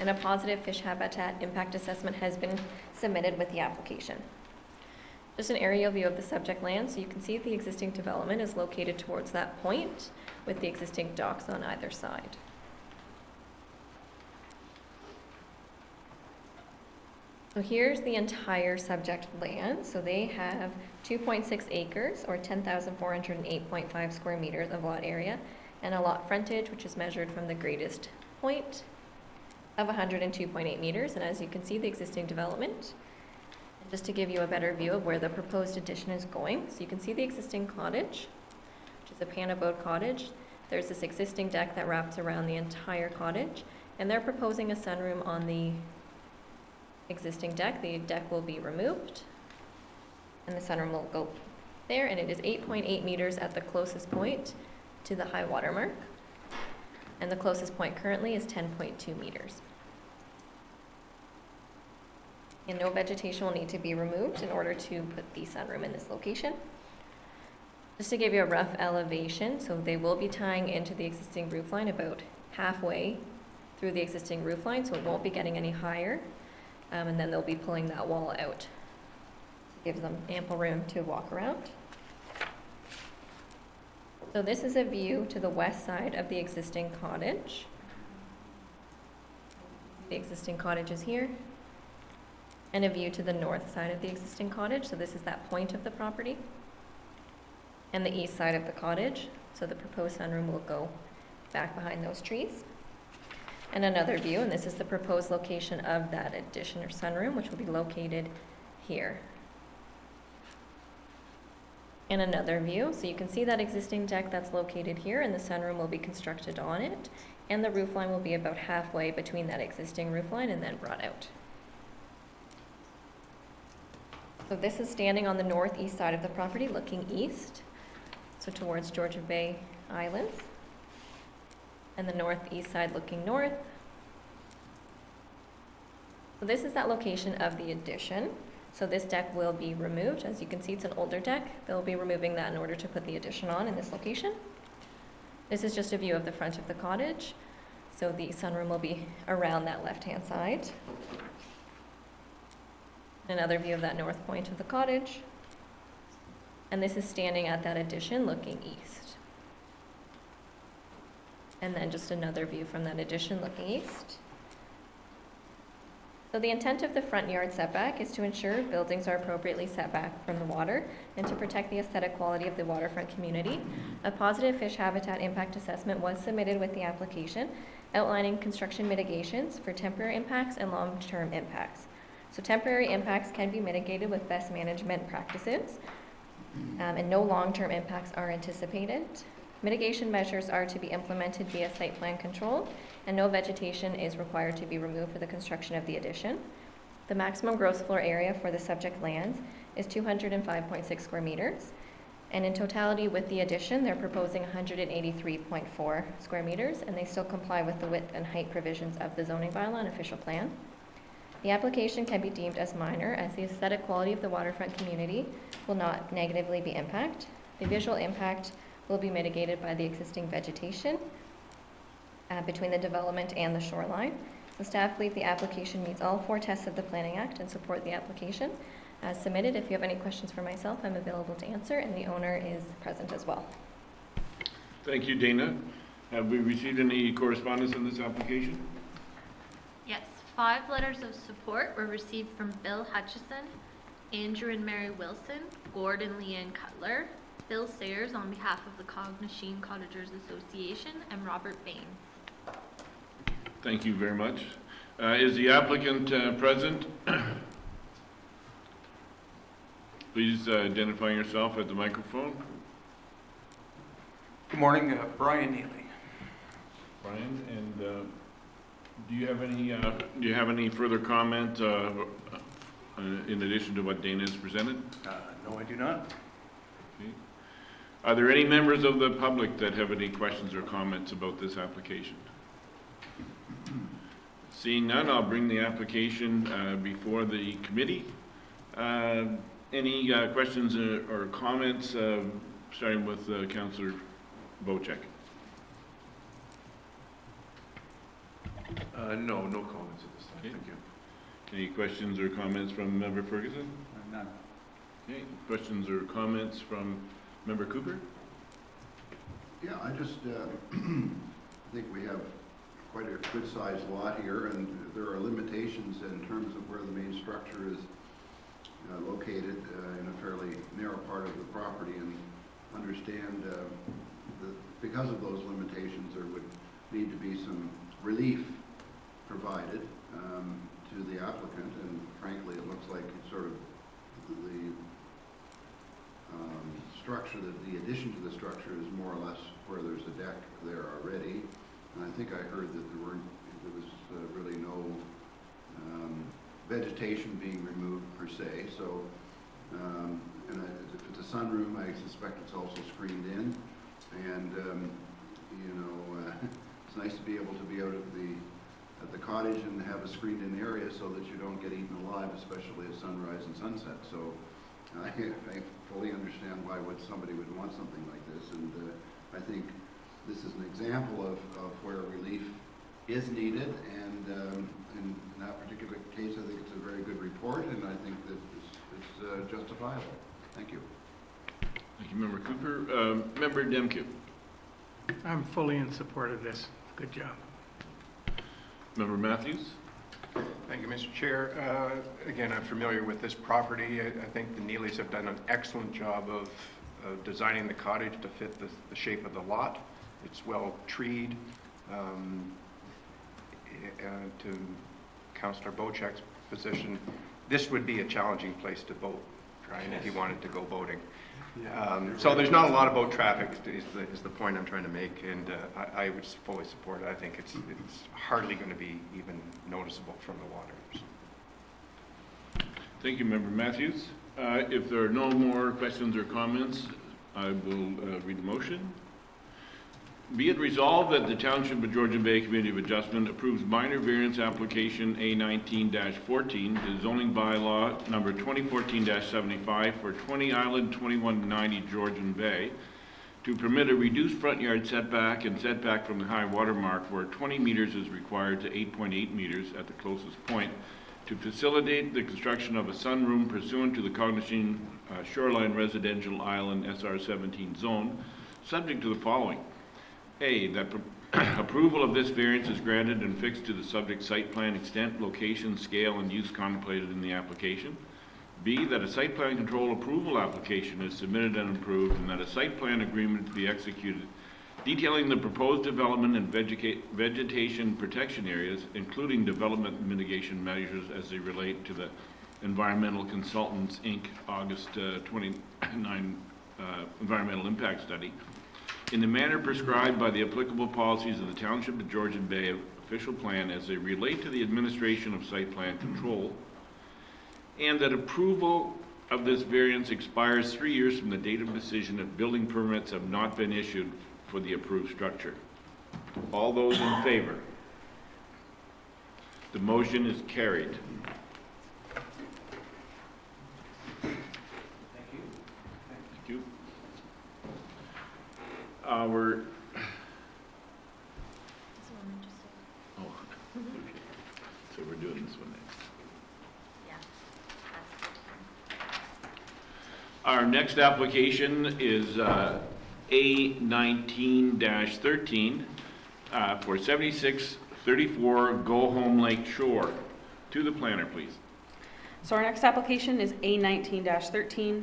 and a positive fish habitat impact assessment has been submitted with the application. Just an aerial view of the subject land, so you can see the existing development is located towards that point with the existing docks on either side. So here's the entire subject land. So they have 2.6 acres or 10,408.5 square meters of lot area and a lot frontage, which is measured from the greatest point of 102.8 meters. And as you can see, the existing development. Just to give you a better view of where the proposed addition is going. So you can see the existing cottage, which is a pan-abode cottage. There's this existing deck that wraps around the entire cottage, and they're proposing a sunroom on the existing deck. The deck will be removed, and the sunroom will go there, and it is 8.8 meters at the closest point to the high water mark, and the closest point currently is 10.2 meters. And no vegetation will need to be removed in order to put the sunroom in this location. Just to give you a rough elevation, so they will be tying into the existing roof line about halfway through the existing roof line, so it won't be getting any higher. And then they'll be pulling that wall out. Gives them ample room to walk around. So this is a view to the west side of the existing cottage. The existing cottage is here. And a view to the north side of the existing cottage. So this is that point of the property. And the east side of the cottage. So the proposed sunroom will go back behind those trees. And another view, and this is the proposed location of that addition or sunroom, which will be located here. And another view, so you can see that existing deck that's located here, and the sunroom will be constructed on it. And the roof line will be about halfway between that existing roof line and then brought out. So this is standing on the northeast side of the property, looking east, so towards Georgian Bay Islands, and the northeast side looking north. So this is that location of the addition. So this deck will be removed. As you can see, it's an older deck. They'll be removing that in order to put the addition on in this location. This is just a view of the front of the cottage. So the sunroom will be around that left-hand side. Another view of that north point of the cottage. And this is standing at that addition looking east. And then just another view from that addition looking east. So the intent of the front yard setback is to ensure buildings are appropriately set back from the water and to protect the aesthetic quality of the waterfront community. A positive fish habitat impact assessment was submitted with the application, outlining construction mitigations for temporary impacts and long-term impacts. So temporary impacts can be mitigated with best management practices, and no long-term impacts are anticipated. Mitigation measures are to be implemented via site plan control, and no vegetation is required to be removed for the construction of the addition. The maximum gross floor area for the subject lands is 205.6 square meters, and in totality with the addition, they're proposing 183.4 square meters, and they still comply with the width and height provisions of the zoning bylaw and official plan. The application can be deemed as minor as the aesthetic quality of the waterfront community will not negatively be impacted. The visual impact will be mitigated by the existing vegetation between the development and the shoreline. The staff believe the application meets all 4 tests of the Planning Act and support the application as submitted. If you have any questions for myself, I'm available to answer, and the owner is present as well. Thank you, Dana. Have we received any correspondence on this application? Yes, 5 letters of support were received from Bill Hutchison, Andrew and Mary Wilson, Gord and Leanne Cutler, Bill Sayers on behalf of the Cognasheen Cottagers Association, and Robert Baines. Thank you very much. Is the applicant present? Please identify yourself at the microphone. Good morning, Brian Neely. Brian, and do you have any further comment in addition to what Dana has presented? No, I do not. Okay. Are there any members of the public that have any questions or comments about this application? Seeing none, I'll bring the application before the committee. Any questions or comments, starting with Councillor Bocek? No comments at this time. Okay. Thank you. Any questions or comments from Member Ferguson? None. Okay. Questions or comments from Member Cooper? Yeah, I just think we have quite a good-sized lot here, and there are limitations in terms of where the main structure is located in a fairly narrow part of the property, and understand that because of those limitations, there would need to be some relief provided to the applicant, and frankly, it looks like it's sort of the structure, that the addition to the structure is more or less where there's a deck there already. And I think I heard that there was really no vegetation being removed per se. So, if it's a sunroom, I suspect it's also screened in. And it's nice to be able to be out at the cottage and have a screened-in area so that you don't get eaten alive, especially at sunrise and sunset. So, I fully understand why somebody would want something like this, and I think this is an example of where relief is needed, and in that particular case, I think it's a very good report, and I think that it's justifiable. Thank you. Thank you, Member Cooper. Member Demke. I'm fully in support of this. Good job. Member Matthews. Thank you, Mr. Chair. Again, I'm familiar with this property. I think the Neelys have done an excellent job of designing the cottage to fit the shape of the lot. It's well treed. To Councillor Bocek's position, this would be a challenging place to boat, Brian, if you wanted to go boating. So there's not a lot of boat traffic is the point I'm trying to make, and I would fully support it. I think it's hardly going to be even noticeable from the waters. Thank you, Member Matthews. If there are no more questions or comments, I will read the motion. Be it resolved that the Township of Georgian Bay Committee of Adjustment approves minor variance application A19-14 to zoning bylaw number 2014-75 for 20 Island 2190 Georgian Bay to permit a reduced front yard setback and setback from the high water mark where 20 meters is required to 8.8 meters at the closest point to facilitate the construction of a sunroom pursuant to the Cognasheen Shoreline Residential Island SR17 zone, subject to the following. A, that approval of this variance is granted and fixed to the subject site plan extent, location, scale, and use contemplated in the application. B, that a site plan control approval application is submitted and approved, and that a site plan agreement be executed detailing the proposed development and vegetation protection areas, including development mitigation measures as they relate to the Environmental Consultants, Inc. August 29 Environmental Impact Study, in the manner prescribed by the applicable policies of the Township of Georgian Bay official plan as they relate to the administration of site plan control, and that approval of this variance expires 3 years from the date of decision if building permits have not been issued for the approved structure. All those in favor? The motion is carried. Thank you. Our, oh, okay. So we're doing this one next. Our next application is A19-13 for 7634 Go Home Lake Shore. To the planner, please. So our next application is A19-13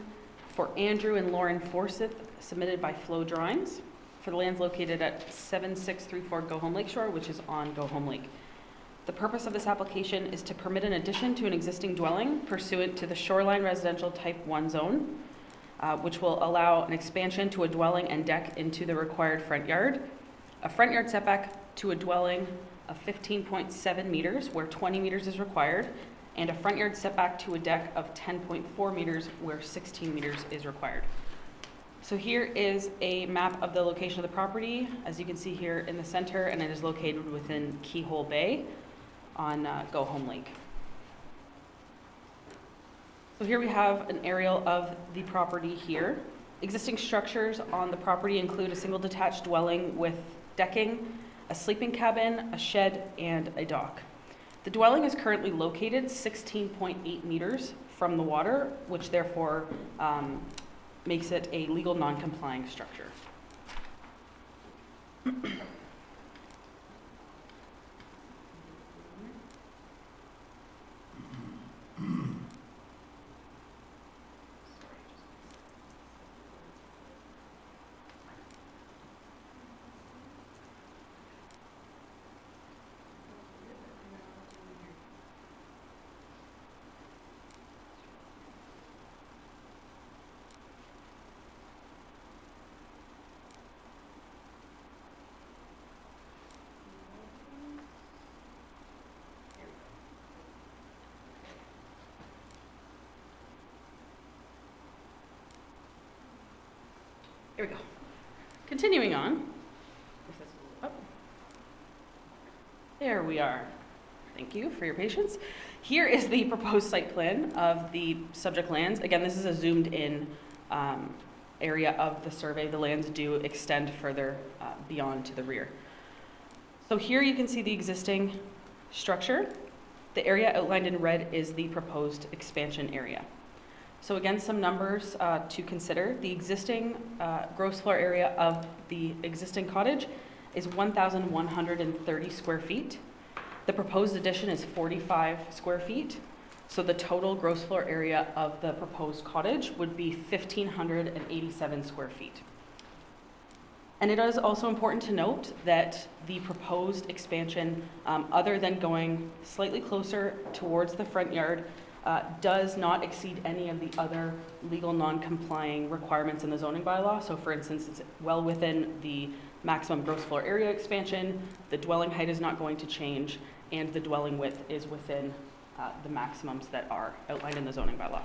for Andrew and Lauren Forsyth, submitted by Flow Drawings, for the lands located at 7634 Go Home Lake Shore, which is on Go Home Lake. The purpose of this application is to permit an addition to an existing dwelling pursuant to the Shoreline Residential Type 1 zone, which will allow an expansion to a dwelling and deck into the required front yard, a front yard setback to a dwelling of 15.7 meters where 20 meters is required, and a front yard setback to a deck of 10.4 meters where 16 meters is required. So here is a map of the location of the property, as you can see here in the center, and it is located within Keyhole Bay on Go Home Lake. So here we have an aerial of the property here. Existing structures on the property include a single detached dwelling with decking, a sleeping cabin, a shed, and a dock. The dwelling is currently located 16.8 meters from the water, which therefore makes it a legal non-complying structure. Here we go. Continuing on. Oh. There we are. Thank you for your patience. Here is the proposed site plan of the subject lands. Again, this is a zoomed in area of the survey. The lands do extend further beyond to the rear. So here you can see the existing structure. The area outlined in red is the proposed expansion area. So again, some numbers to consider. The existing gross floor area of the existing cottage is 1,130 square feet. The proposed addition is 45 square feet. So the total gross floor area of the proposed cottage would be 1,587 square feet. And it is also important to note that the proposed expansion, other than going slightly closer towards the front yard, does not exceed any of the other legal non-complying requirements in the zoning bylaw. So for instance, it's well within the maximum gross floor area expansion, the dwelling height is not going to change, and the dwelling width is within the maximums that are outlined in the zoning bylaw.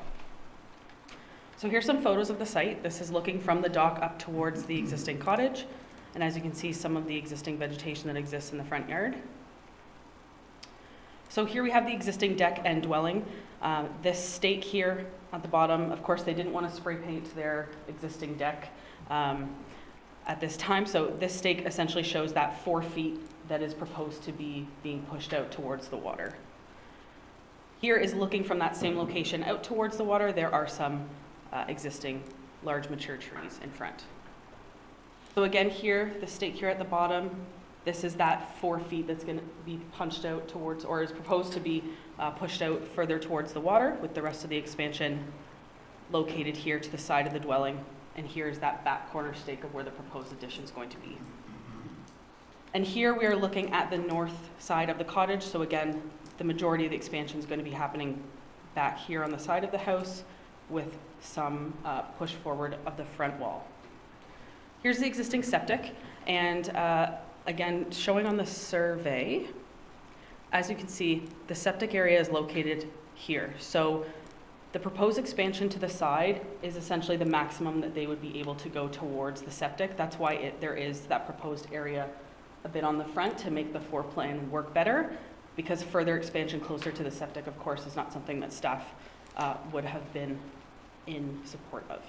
So here's some photos of the site. This is looking from the dock up towards the existing cottage. And as you can see, some of the existing vegetation that exists in the front yard. So here we have the existing deck and dwelling. This stake here at the bottom, of course, they didn't want to spray paint their existing deck at this time. So this stake essentially shows that 4 feet that is proposed to be being pushed out towards the water. Here is looking from that same location out towards the water. There are some existing large mature trees in front. So again here, the stake here at the bottom, this is that 4 feet that's going to be punched out towards, or is proposed to be pushed out further towards the water, with the rest of the expansion located here to the side of the dwelling. And here's that back corner stake of where the proposed addition is going to be. And here we are looking at the north side of the cottage. So again, the majority of the expansion is going to be happening back here on the side of the house, with some push forward of the front wall. Here's the existing septic, and again, showing on the survey, as you can see, the septic area is located here. So the proposed expansion to the side is essentially the maximum that they would be able to go towards the septic. That's why there is that proposed area a bit on the front to make the floor plan work better, because further expansion closer to the septic, of course, is not something that staff would have been in support of.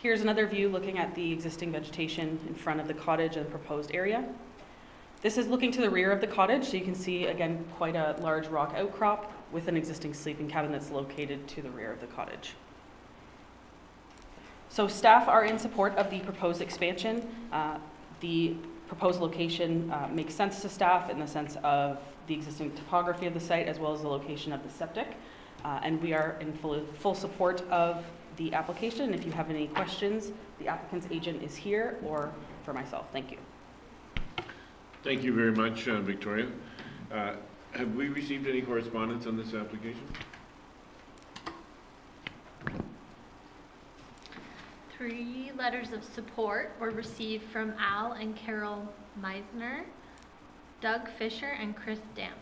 Here's another view looking at the existing vegetation in front of the cottage and the proposed area. This is looking to the rear of the cottage, so you can see, again, quite a large rock outcrop with an existing sleeping cabin that's located to the rear of the cottage. So staff are in support of the proposed expansion. The proposed location makes sense to staff in the sense of the existing topography of the site as well as the location of the septic. And we are in full support of the application. If you have any questions, the applicant's agent is here, or for myself. Thank you. Thank you very much, Victoria. Have we received any correspondence on this application? 3 letters of support were received from Al and Carol Meisner, Doug Fisher, and Chris Damp.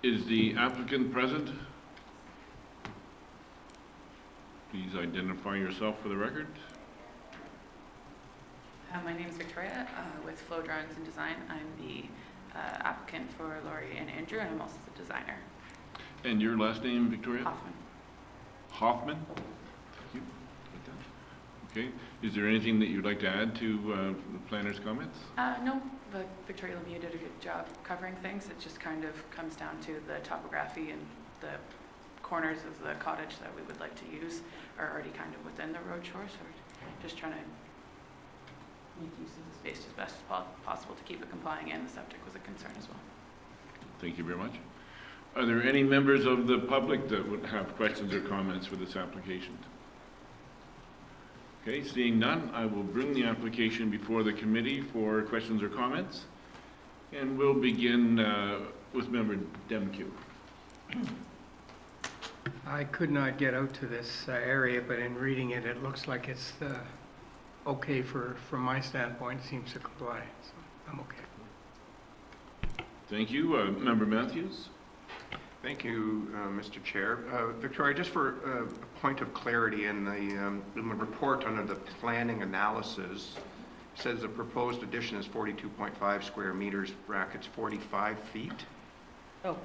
Is the applicant present? Please identify yourself for the record. My name is Victoria with Flow Drawings and Design. I'm the applicant for Laurie and Andrew, and I'm also the designer. And your last name, Victoria? Hoffman. Hoffman? Thank you. Okay. Is there anything that you'd like to add to the planner's comments? No, but Victoria Lemieux did a good job covering things. It just kind of comes down to the topography, and the corners of the cottage that we would like to use are already kind of within the road shore, so we're just trying to make use of the space as best as possible to keep it complying, and the septic was a concern as well. Thank you very much. Are there any members of the public that would have questions or comments for this application? Okay, seeing none, I will bring the application before the committee for questions or comments. And we'll begin with member Demkew. I could not get out to this area, but in reading it, it looks like it's okay from my standpoint. It seems to comply, so I'm okay. Thank you. Member Matthews? Thank you, Mr. Chair. Victoria, just for a point of clarity, in the report under the planning analysis, it says the proposed addition is 42.5 square meters, brackets 45 feet. Oh,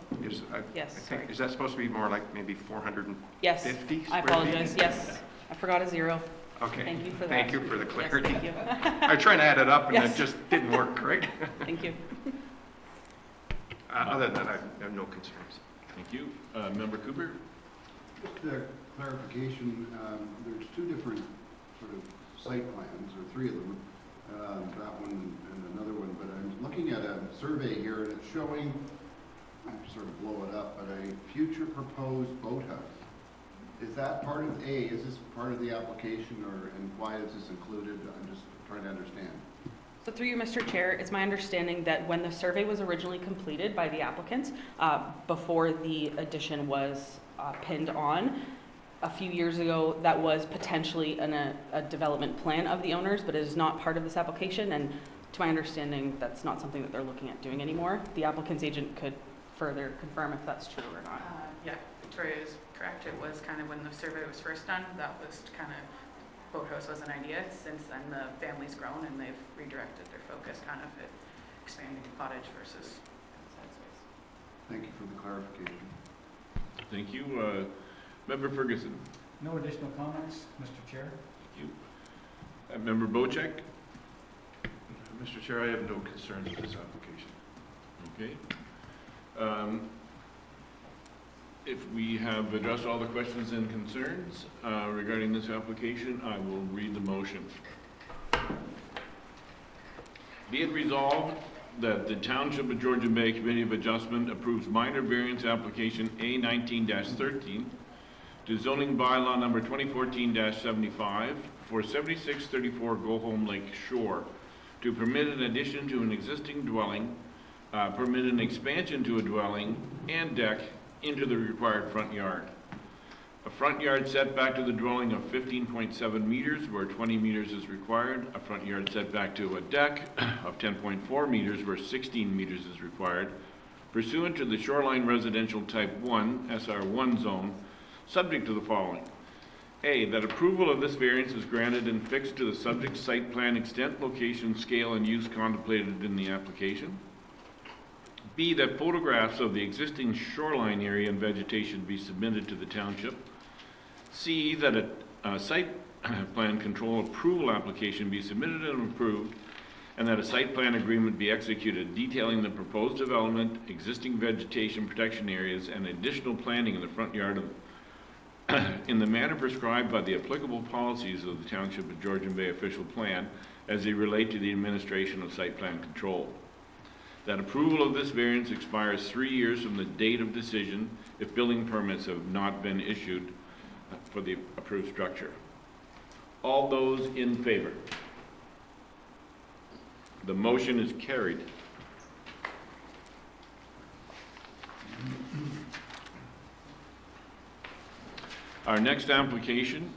yes, sorry. Is that supposed to be more like maybe 450 Yes, square I apologize. feet? Yes, I forgot a 0. Okay. Thank you for that. Thank you for the clarity. Yes, thank you. I was trying to add it up and Yes. it just didn't work, right? Thank you. Other than that, I have no concerns. Thank you. Member Cooper? Just a clarification, there's 2 different sort of site plans, or 3 of them, that one and another one, but I'm looking at a survey here and it's showing, I have to sort of blow it up, but a future proposed boathouse. Is that part of, is this part of the application, and why is this included? I'm just trying to understand. So through you, Mr. Chair, it's my understanding that when the survey was originally completed by the applicants, before the addition was pinned on, a few years ago, that was potentially a development plan of the owners, but it is not part of this application, and to my understanding, that's not something that they're looking at doing anymore. The applicant's agent could further confirm if that's true or not. Yeah, Victoria is correct. It was kind of when the survey was first done, that was kind of, boathouse was an idea. Since then, the family's grown and they've redirected their focus kind of at expanding the cottage versus outside space. Thank you for the clarification. Thank you. Member Ferguson? No additional comments, Mr. Chair. Thank you. Member Bocek? Mr. Chair, I have no concerns with this application. Okay. If we have addressed all the questions and concerns regarding this application, I will read the motion. Be it resolved that the Township of Georgian Bay Committee of Adjustment approves minor variance application A19-13 to zoning bylaw number 2014-75 for 7634 Go Home Lake Shore to permit an addition to an existing dwelling, permit an expansion to a dwelling and deck into the required front yard. A front yard setback to the dwelling of 15.7 meters where 20 meters is required. A front yard setback to a deck of 10.4 meters where 16 meters is required, pursuant to the Shoreline Residential Type 1 SR1 zone, subject to the following. A, that approval of this variance is granted and fixed to the subject site plan extent, location, scale, and use contemplated in the application. B, that photographs of the existing shoreline area and vegetation be submitted to the township. C, that a site plan control approval application be submitted and approved, and that a site plan agreement be executed detailing the proposed development, existing vegetation protection areas, and additional planting in the front yard in the manner prescribed by the applicable policies of the Township of Georgian Bay official plan as they relate to the administration of site plan control. That approval of this variance expires 3 years from the date of decision if building permits have not been issued for the approved structure. All those in favor? The motion is carried. Our next application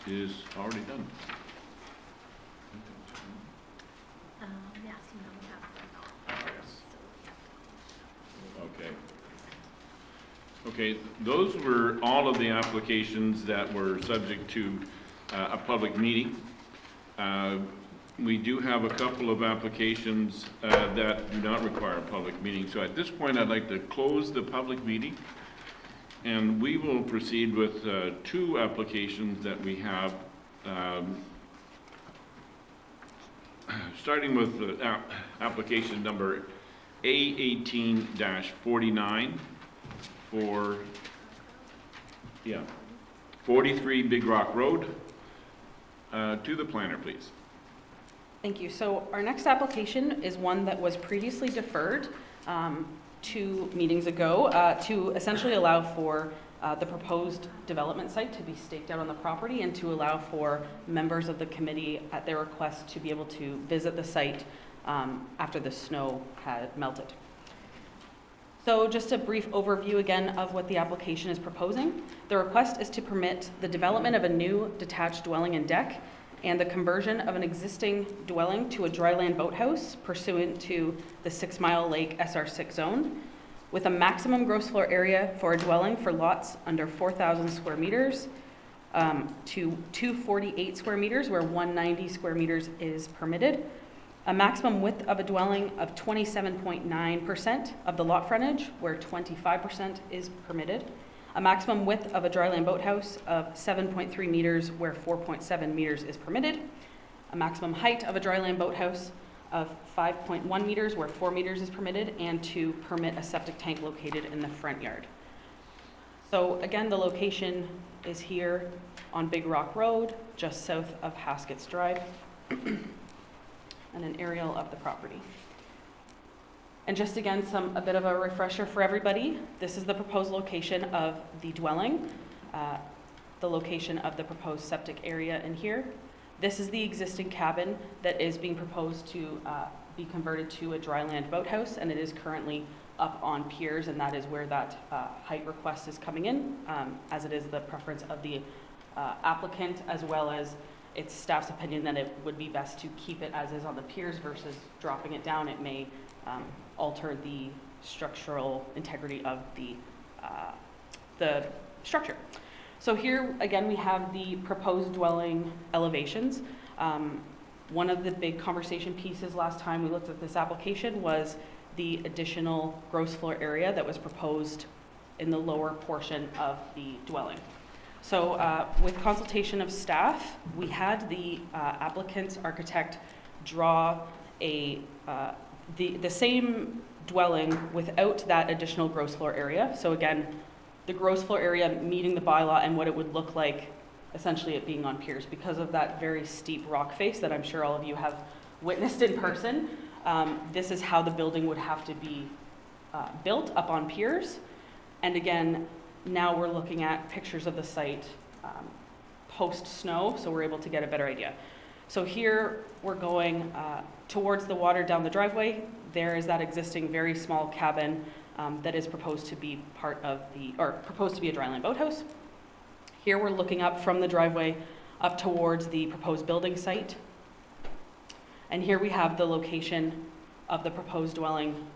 is already done. Yes, you know, we have to. Okay. Okay, those were all of the applications that were subject to a public meeting. We do have a couple of applications that do not require a public meeting. So at this point, I'd like to close the public meeting. And we will proceed with 2 applications that we have, starting with application number A18-49 for 43 Big Rock Road. To the planner, please. Thank you. So our next application is one that was previously deferred 2 meetings ago to essentially allow for the proposed development site to be staked out on the property and to allow for members of the committee at their request to be able to visit the site after the snow had melted. So just a brief overview again of what the application is proposing. The request is to permit the development of a new detached dwelling and deck and the conversion of an existing dwelling to a dryland boathouse pursuant to the 6 Mile Lake SR6 zone, with a maximum gross floor area for a dwelling for lots under 4,000 square meters to 248 square meters, where 190 square meters is permitted, a maximum width of a dwelling of 27.9% of the lot frontage, where 25% is permitted, a maximum width of a dryland boathouse of 7.3 meters, where 4.7 meters is permitted, a maximum height of a dryland boathouse of 5.1 meters, where 4 meters is permitted, and to permit a septic tank located in the front yard. So again, the location is here on Big Rock Road, just south of Haskett's Drive, and an aerial of the property. And just again, a bit of a refresher for everybody. This is the proposed location of the dwelling, the location of the proposed septic area in here. This is the existing cabin that is being proposed to be converted to a dryland boathouse, and it is currently up on piers, and that is where that height request is coming in, as it is the preference of the applicant, as well as its staff's opinion that it would be best to keep it as is on the piers versus dropping it down. It may alter the structural integrity of the structure. So here, again, we have the proposed dwelling elevations. One of the big conversation pieces last time we looked at this application was the additional gross floor area that was proposed in the lower portion of the dwelling. So with consultation of staff, we had the applicant's architect draw the same dwelling without that additional gross floor area. So again, the gross floor area meeting the bylaw and what it would look like, essentially it being on piers, because of that very steep rock face that I'm sure all of you have witnessed in person. This is how the building would have to be built up on piers. And again, now we're looking at pictures of the site post-snow, so we're able to get a better idea. So here we're going towards the water down the driveway. There is that existing very small cabin that is proposed to be proposed to be a dryland boathouse. Here we're looking up from the driveway up towards the proposed building site. And here we have the location of the proposed dwelling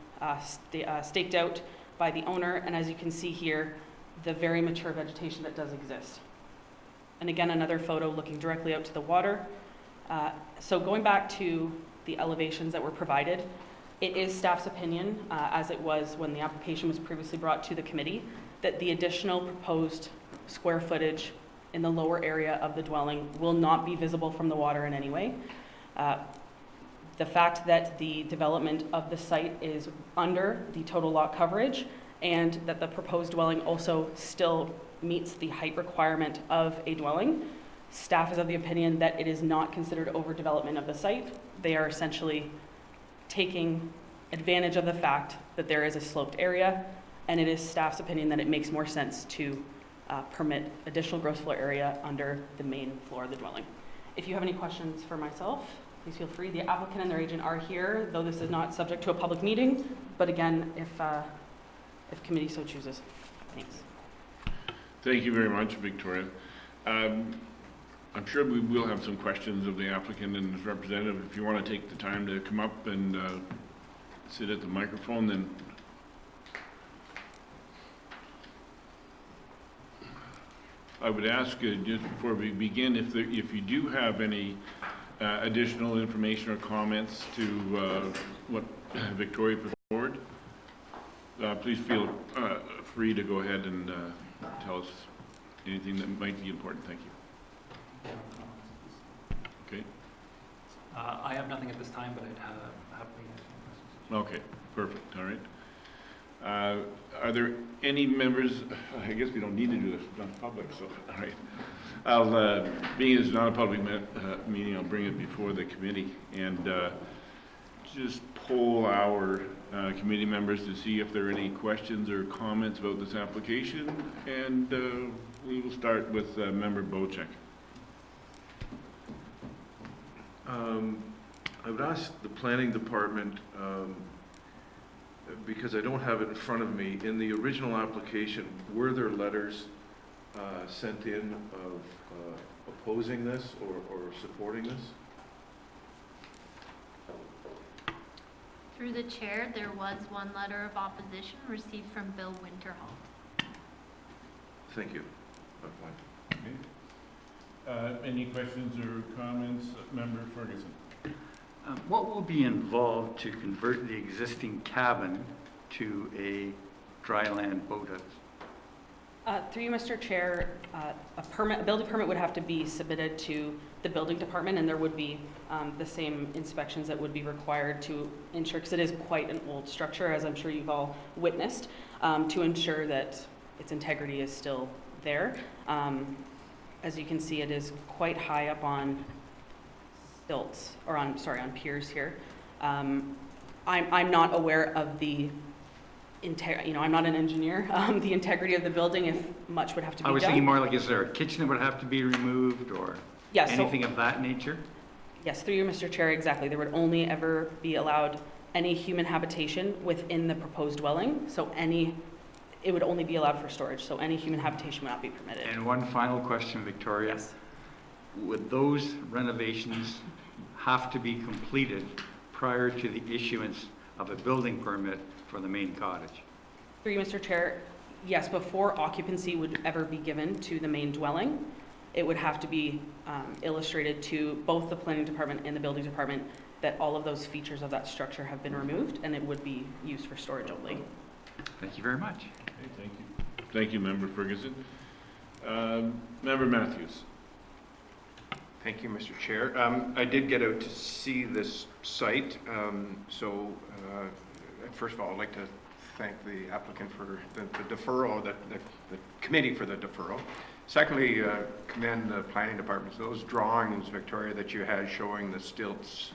staked out by the owner. And as you can see here, the very mature vegetation that does exist. And again, another photo looking directly out to the water. So going back to the elevations that were provided, It is staff's opinion, as it was when the application was previously brought to the committee, that the additional proposed square footage in the lower area of the dwelling will not be visible from the water in any way. The fact that the development of the site is under the total lot coverage and that the proposed dwelling also still meets the height requirement of a dwelling, staff is of the opinion that it is not considered overdevelopment of the site. They are essentially taking advantage of the fact that there is a sloped area, and it is staff's opinion that it makes more sense to permit additional gross floor area under the main floor of the dwelling. If you have any questions for myself, please feel free. The applicant and their agent are here, though this is not subject to a public meeting, but again, if committee so chooses. Thanks. Thank you very much, Victoria. I'm sure we will have some questions of the applicant and his representative. If you want to take the time to come up and sit at the microphone, then I would ask, just before we begin, if you do have any additional information or comments to what Victoria put forward, please feel free to go ahead and tell us anything that might be important. Thank you. Okay. I have nothing at this time, but I'd happily answer questions. Okay, perfect. All right. Are there any members? I guess we don't need to do this. It's not public, so all right. Being it's not a public meeting, I'll bring it before the committee and just poll our committee members to see if there are any questions or comments about this application. And we will start with Member Bocek. I would ask the planning department, because I don't have it in front of me, in the original application, were there letters sent in of opposing this or supporting this? Through the chair, there was one letter of opposition received from Bill Winterhall. Thank you. Okay. Any questions or comments, Member Ferguson? What will be involved to convert the existing cabin to a dryland boathouse? Through you, Mr. Chair, a building permit would have to be submitted to the building department, and there would be the same inspections that would be required to ensure, because it is quite an old structure, as I'm sure you've all witnessed, to ensure that its integrity is still there. As you can see, it is quite high up on stilts, or on piers here. I'm not aware of the I'm not an engineer. The integrity of the building, if much would have to be done. I was thinking more like, is there a kitchen that would have to be removed or anything of that nature? Yes, through you, Mr. Chair, exactly. There would only ever be allowed any human habitation within the proposed dwelling. So it would only be allowed for storage. So any human habitation would not be permitted. And one final question, Victoria. Yes. Would those renovations have to be completed prior to the issuance of a building permit for the main cottage? Through you, Mr. Chair, yes, before occupancy would ever be given to the main dwelling, it would have to be illustrated to both the planning department and the building department that all of those features of that structure have been removed and it would be used for storage only. Thank you very much. Okay, thank you. Thank you, Member Ferguson. Member Matthews. Thank you, Mr. Chair. I did get out to see this site, first of all, I'd like to thank the applicant for the deferral, the committee for the deferral. Secondly, commend the planning department. Those drawings, Victoria, that you had showing the stilts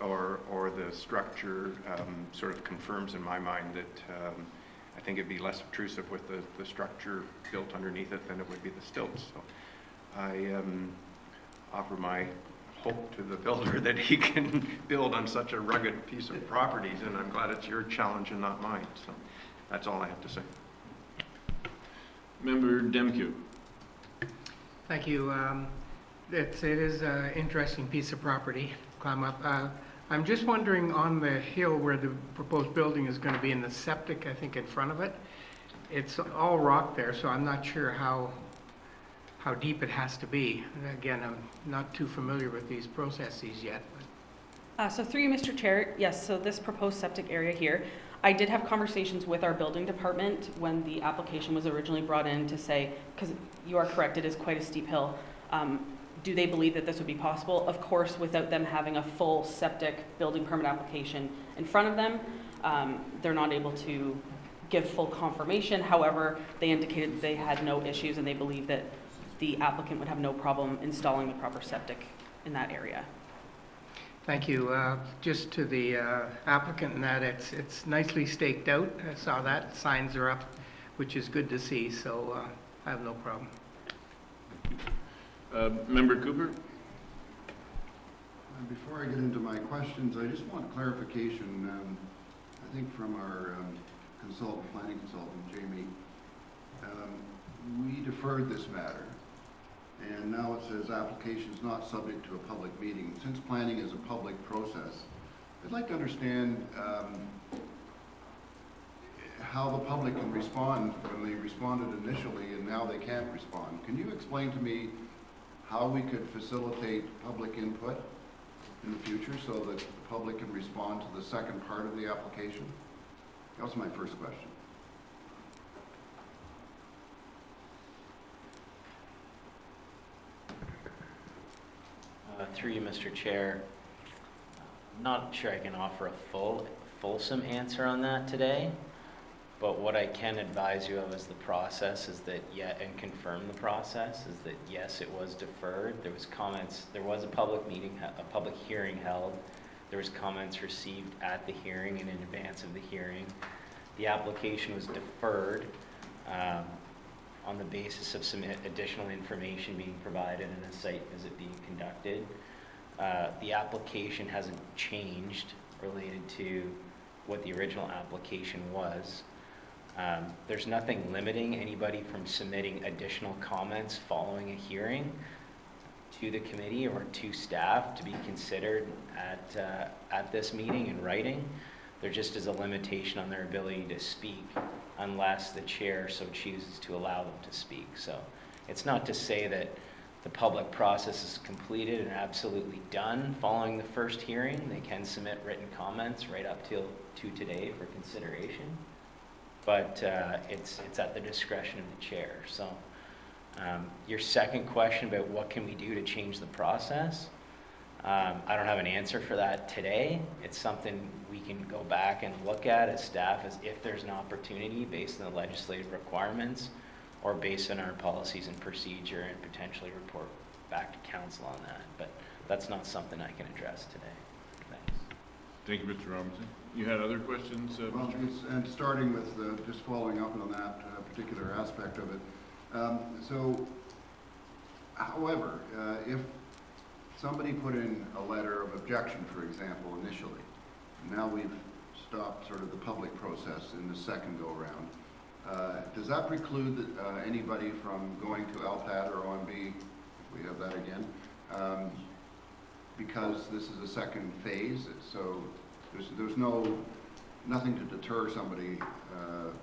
or the structure sort of confirms in my mind that I think it'd be less obtrusive with the structure built underneath it than it would be the stilts. So I offer my hope to the builder that he can build on such a rugged piece of properties, and I'm glad it's your challenge and not mine. So that's all I have to say. Member Demkiw. Thank you. It is an interesting piece of property. Climb up. I'm just wondering, on the hill where the proposed building is going to be, in the septic, I think in front of it, it's all rock there, so I'm not sure how deep it has to be. And again, I'm not too familiar with these processes yet. So through you, Mr. Chair, yes, so this proposed septic area here, I did have conversations with our building department when the application was originally brought in to say, because you are correct, it is quite a steep hill. Do they believe that this would be possible? Of course, without them having a full septic building permit application in front of them, they're not able to give full confirmation. However, they indicated they had no issues and they believe that the applicant would have no problem installing the proper septic in that area. Thank you. Just to the applicant and that, it's nicely staked out. I saw that. Signs are up, which is good to see, so I have no problem. Member Cooper? Before I get into my questions, I just want clarification, I think from our planning consultant, Jamie. We deferred this matter, and now it says application is not subject to a public meeting. Since planning is a public process, I'd like to understand how the public can respond when they responded initially and now they can't respond. Can you explain to me how we could facilitate public input in the future so that the public can respond to the second part of the application? That was my first question. Through you, Mr. Chair, I'm not sure I can offer a fulsome answer on that today, but what I can advise you of is the process is that, and confirm the process, is that yes, it was deferred. There was comments, there was a public meeting, a public hearing held. There was comments received at the hearing and in advance of the hearing. The application was deferred on the basis of some additional information being provided and a site visit being conducted. The application hasn't changed related to what the original application was. There's nothing limiting anybody from submitting additional comments following a hearing to the committee or to staff to be considered at this meeting in writing. There just is a limitation on their ability to speak unless the chair so chooses to allow them to speak. So it's not to say that the public process is completed and absolutely done following the first hearing. They can submit written comments right up to today for consideration, but it's at the discretion of the chair. So your second question about what can we do to change the process, I don't have an answer for that today. It's something we can go back and look at as staff, as if there's an opportunity based on the legislative requirements or based on our policies and procedure, and potentially report back to council on that. But that's not something I can address today. Thanks. Thank you, Mr. Robinson. You had other questions, Well, Mr. and starting with just following up on that particular aspect of it. However, if somebody put in a letter of objection, for example, initially, now we've stopped sort of the public process in the second go-around, does that preclude anybody from going to LPAT or OMB, if we have that again, because this is a second phase, so there's nothing to deter somebody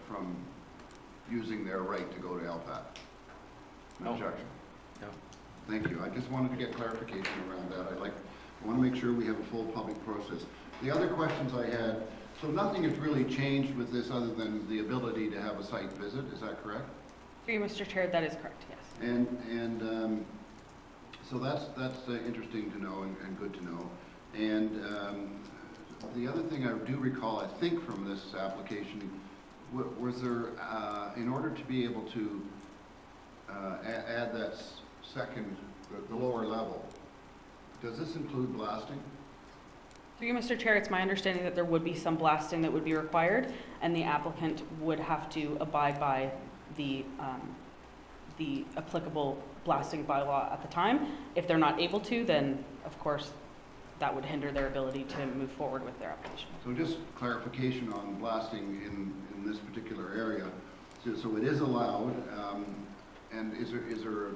from using their right to go to LPAT? No objection? No. Thank you. I just wanted to get clarification around that. I want to make sure we have a full public process. The other questions I had, so nothing has really changed with this other than the ability to have a site visit, is that correct? Through you, Mr. Chair, that is correct, yes. And so that's interesting to know and good to know. And the other thing I do recall, I think from this application, was there, in order to be able to add that second, the lower level, does this include blasting? Through you, Mr. Chair, it's my understanding that there would be some blasting that would be required, and the applicant would have to abide by the applicable blasting bylaw at the time. If they're not able to, then of course that would hinder their ability to move forward with their application. So just clarification on blasting in this particular area. So it is allowed, and is there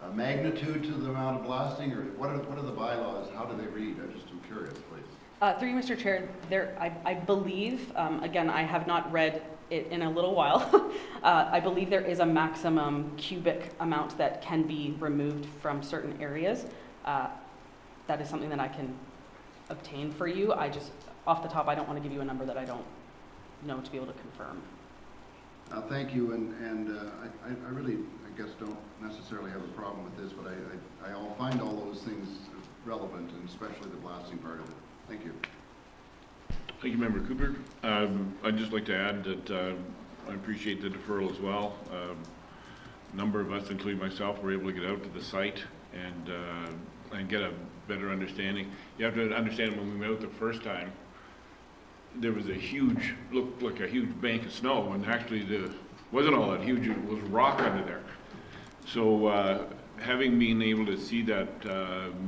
a magnitude to the amount of blasting, or what are the bylaws? How do they read? I just am curious, please. Through you, Mr. Chair, I believe, again, I have not read it in a little while. I believe there is a maximum cubic amount that can be removed from certain areas. That is something that I can obtain for you. I just, off the top, I don't want to give you a number that I don't know to be able to confirm. Thank you, and I really, I guess, don't necessarily have a problem with this, but I'll find all those things relevant, and especially the blasting part of it. Thank you. Thank you, Member Cooper. I'd just like to add that I appreciate the deferral as well. A number of us, including myself, were able to get out to the site and get a better understanding. You have to understand, when we went out the first time, there was a huge, looked like a huge bank of snow, and actually wasn't all that huge, it was rock under there. So having been able to see that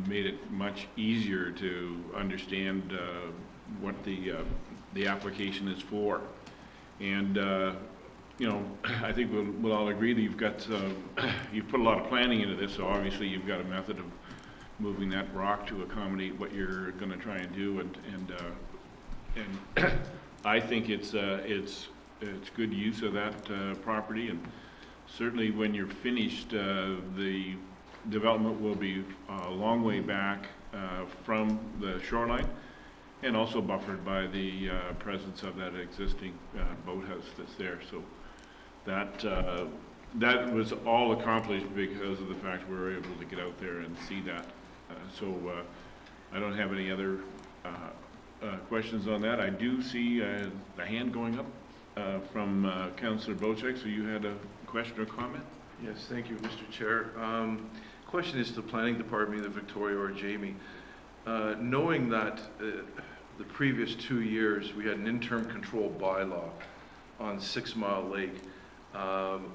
made it much easier to understand what the application is for. And you know, I think we'll all agree that you've put a lot of planning into this, so obviously you've got a method of moving that rock to accommodate what you're going to try and do, and I think it's good use of that property, and certainly when you're finished, the development will be a long way back from the shoreline, and also buffered by the presence of that existing boathouse that's there. So that was all accomplished because of the fact we were able to get out there and see that. So I don't have any other questions on that. I do see the hand going up from Councillor Bocek. So you had a question or comment? Yes, thank you, Mr. Chair. Question is to the Planning Department, either Victoria or Jamie. Knowing that the previous 2 years we had an interim control bylaw on 6 Mile Lake,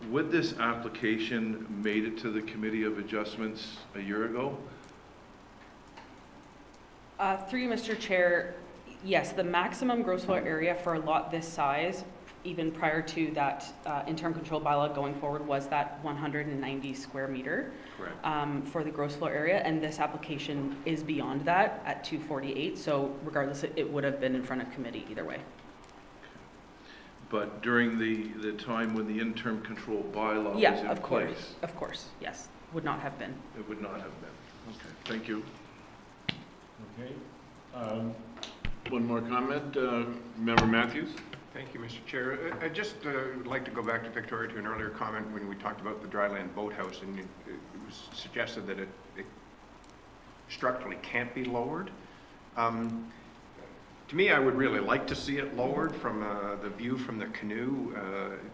would this application made it to the Committee of Adjustments a year ago? Through you, Mr. Chair, yes, the maximum gross floor area for a lot this size, even prior to that interim control bylaw going forward, was that 190 square meter. Correct. For the gross floor area, and this application is beyond that at 248, so regardless, it would have been in front of committee either way. But during the time when the interim control bylaw was in Yeah, place? of course, yes, would not have been. It would not have been. Okay, thank you. Okay. One more comment, Member Matthews. Thank you, Mr. Chair. I'd just would like to go back to Victoria, to an earlier comment when we talked about the dryland boathouse, and it was suggested that it structurally can't be lowered. To me, I would really like to see it lowered from the view from the canoe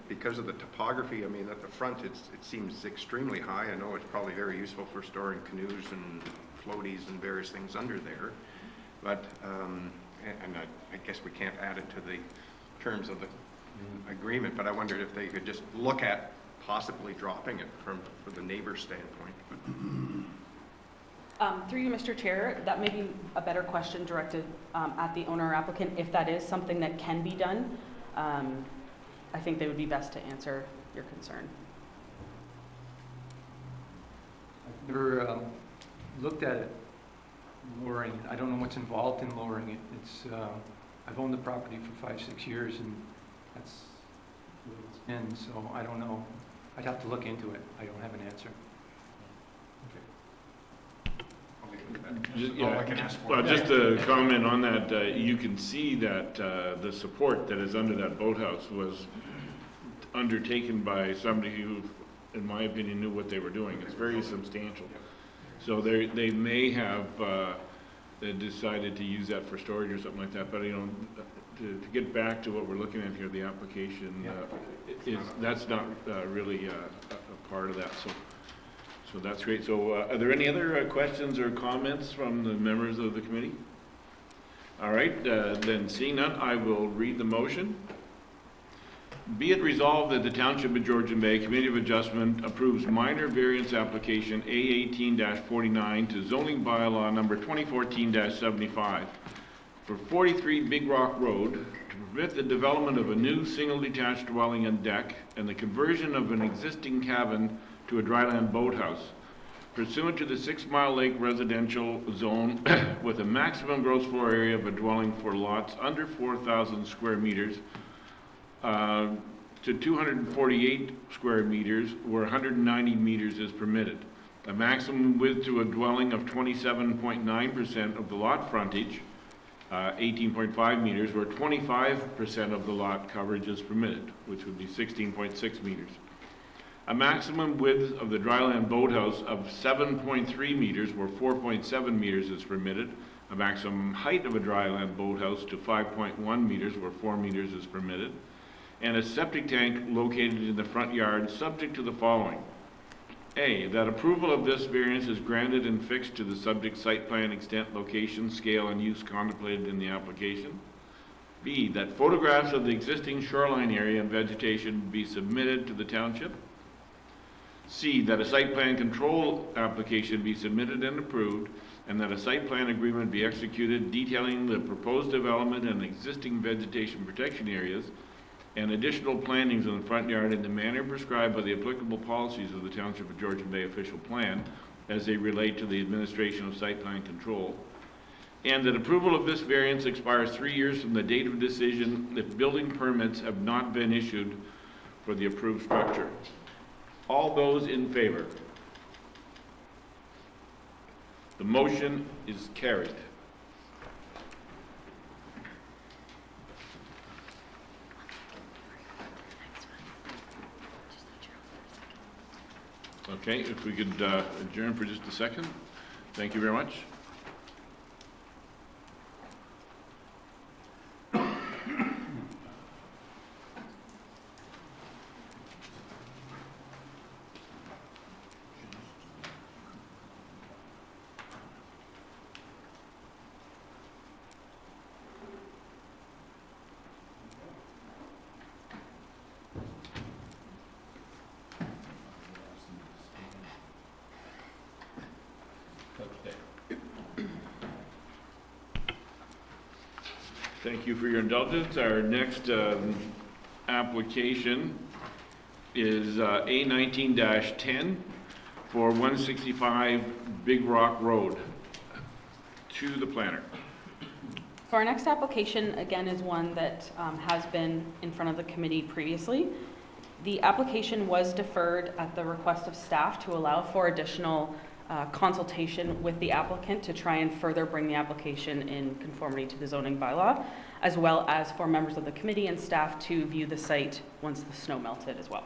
because of the topography. I mean, at the front, it seems extremely high. I know it's probably very useful for storing canoes and floaties and various things under there, but and I guess we can't add it to the terms of the agreement, but I wondered if they could just look at possibly dropping it for the neighbor's standpoint. Through you, Mr. Chair, that may be a better question directed at the owner or applicant. If that is something that can be done, I think they would be best to answer your concern. I've never looked at it, lowering it. I don't know what's involved in lowering it. It's I've owned the property for 5-6 years, and that's what it's been, so I don't know. I'd have to look into it. I don't have an answer. Just to comment on that, you can see that the support that is under that boathouse was undertaken by somebody who, in my opinion, knew what they were doing. It's very substantial. So they may have decided to use that for storage or something like that, but you know, to get back to what we're looking at here, the application, that's not really a part of that. So that's great. So are there any other questions or comments from the members of the committee? All right, then seeing none, I will read the motion. Be it resolved that the Township of Georgian Bay Committee of Adjustment approves minor variance application A18-49 to zoning bylaw number 2014-75 for 43 Big Rock Road to permit the development of a new single detached dwelling and deck and the conversion of an existing cabin to a dryland boathouse pursuant to the 6 Mile Lake residential zone with a maximum gross floor area of a dwelling for lots under 4,000 square meters to 248 square meters where 190 meters is permitted. A maximum width to a dwelling of 27.9% of the lot frontage 18.5 meters, where 25% of the lot coverage is permitted, which would be 16.6 meters. A maximum width of the dryland boathouse of 7.3 meters, where 4.7 meters is permitted. A maximum height of a dryland boathouse to 5.1 meters, where 4 meters is permitted. And a septic tank located in the front yard, subject to the following. A, that approval of this variance is granted and fixed to the subject site plan extent, location, scale, and use contemplated in the application. B, that photographs of the existing shoreline area and vegetation be submitted to the township. C, that a site plan control application be submitted and approved, and that a site plan agreement be executed detailing the proposed development and existing vegetation protection areas and additional plantings in the front yard in the manner prescribed by the applicable policies of the Township of Georgian Bay official plan as they relate to the administration of site plan control. And that approval of this variance expires 3 years from the date of decision if building permits have not been issued for the approved structure. All those in favor? The motion is carried. Okay, if we could adjourn for just a second. Thank you very much. Thank you for your indulgence. Our next application is A19-10 for 165 Big Rock Road. To the planner. So our next application, again, is one that has been in front of the committee previously. The application was deferred at the request of staff to allow for additional consultation with the applicant to try and further bring the application in conformity to the zoning bylaw, as well as for members of the committee and staff to view the site once the snow melted as well.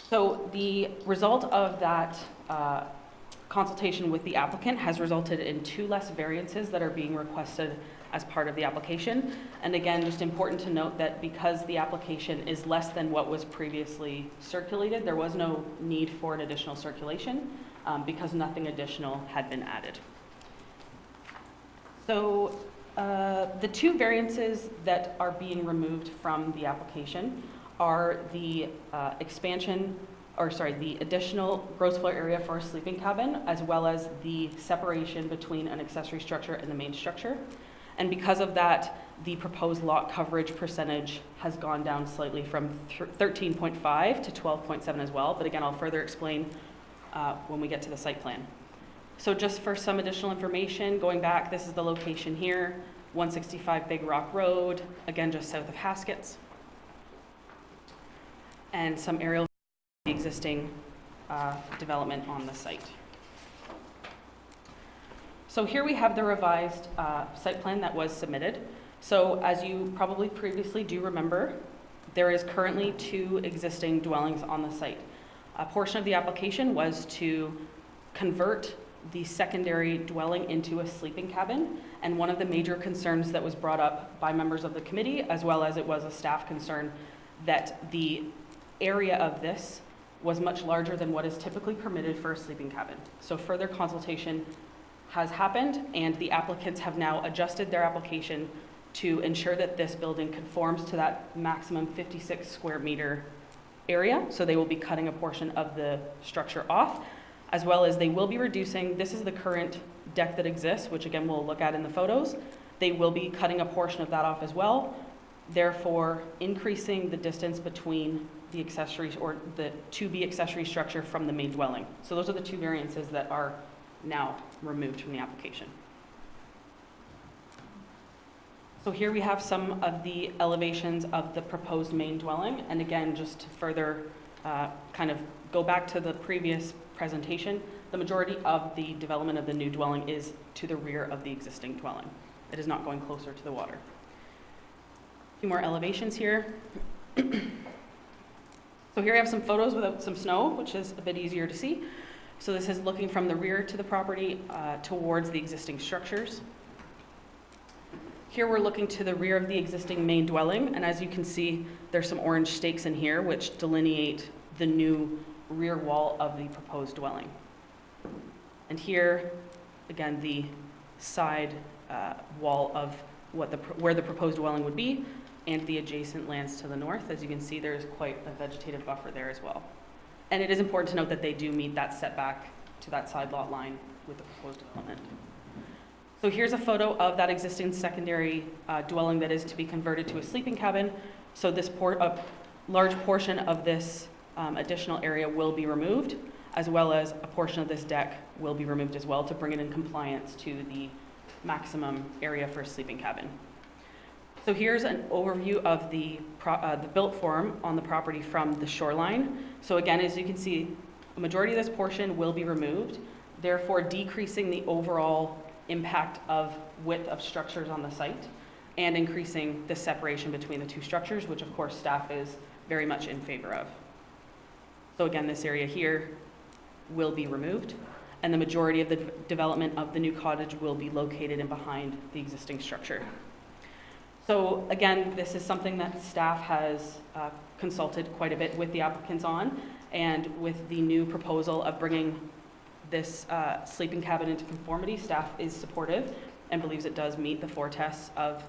So the result of that consultation with the applicant has resulted in 2 less variances that are being requested as part of the application. And again, just important to note that because the application is less than what was previously circulated, there was no need for an additional circulation because nothing additional had been added. So the 2 variances that are being removed from the application are the the additional gross floor area for a sleeping cabin, as well as the separation between an accessory structure and the main structure. And because of that, the proposed lot coverage percentage has gone down slightly from 13.5 to 12.7 as well. But again, I'll further explain when we get to the site plan. So just for some additional information, going back, this is the location here, 165 Big Rock Road, again, just south of Haskets. And some aerial of the existing development on the site. So here we have the revised site plan that was submitted. So as you probably previously do remember, there is currently 2 existing dwellings on the site. A portion of the application was to convert the secondary dwelling into a sleeping cabin. And one of the major concerns that was brought up by members of the committee, as well as it was a staff concern, that the area of this was much larger than what is typically permitted for a sleeping cabin. So further consultation has happened, and the applicants have now adjusted their application to ensure that this building conforms to that maximum 56 square meter area. So they will be cutting a portion of the structure off, as well as they will be reducing, this is the current deck that exists, which again we'll look at in the photos. They will be cutting a portion of that off as well, therefore increasing the distance between the accessories or the to-be accessory structure from the main dwelling. So those are the 2 variances that are now removed from the application. So here we have some of the elevations of the proposed main dwelling. And again, just to further kind of go back to the previous presentation, the majority of the development of the new dwelling is to the rear of the existing dwelling. It is not going closer to the water. A few more elevations here. So here I have some photos without some snow, which is a bit easier to see. So this is looking from the rear to the property towards the existing structures. Here we're looking to the rear of the existing main dwelling, and as you can see, there's some orange stakes in here which delineate the new rear wall of the proposed dwelling. And here, again, the side wall of where the proposed dwelling would be, and the adjacent lands to the north. As you can see, there's quite a vegetative buffer there as well. And it is important to note that they do meet that setback to that side lot line with the proposed development. So here's a photo of that existing secondary dwelling that is to be converted to a sleeping cabin. So this a large portion of this additional area will be removed, as well as a portion of this deck will be removed as well to bring it in compliance to the maximum area for a sleeping cabin. So here's an overview of the built form on the property from the shoreline. So again, as you can see, a majority of this portion will be removed, therefore decreasing the overall impact of width of structures on the site and increasing the separation between the two structures, which of course staff is very much in favor of. So again, this area here will be removed, and the majority of the development of the new cottage will be located in behind the existing structure. So again, this is something that staff has consulted quite a bit with the applicants on, and with the new proposal of bringing this sleeping cabin into conformity, staff is supportive and believes it does meet the 4 tests of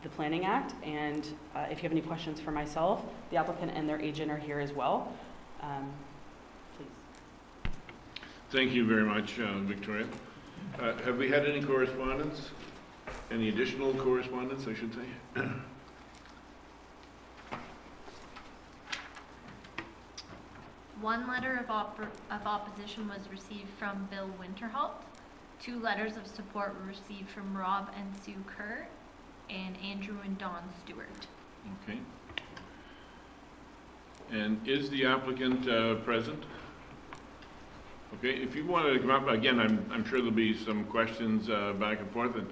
the Planning Act. And if you have any questions for myself, the applicant and their agent are here as well. Please. Thank you very much, Victoria. Have we had any correspondence? Any additional correspondence, I should say? One letter of opposition was received from Bill Winterholt. 2 letters of support were received from Rob and Sue Kerr and Andrew and Don Stewart. Okay. And is the applicant present? Okay, if you wanted to come up, again, I'm sure there'll be some questions back and forth, and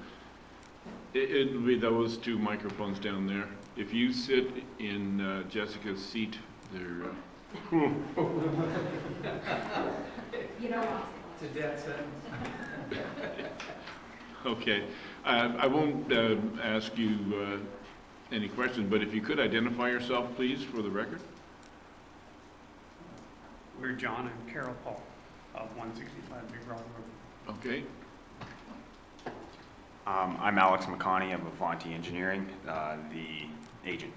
it'll be those 2 microphones down there. If you sit in Jessica's seat, they're... You know, it's a death sentence. Okay, I won't ask you any questions, but if you could identify yourself, please, for the record. We're John and Carol Paul of 165 Big Rock Road. Okay. I'm Alex McConney of Avanti Engineering, the agent.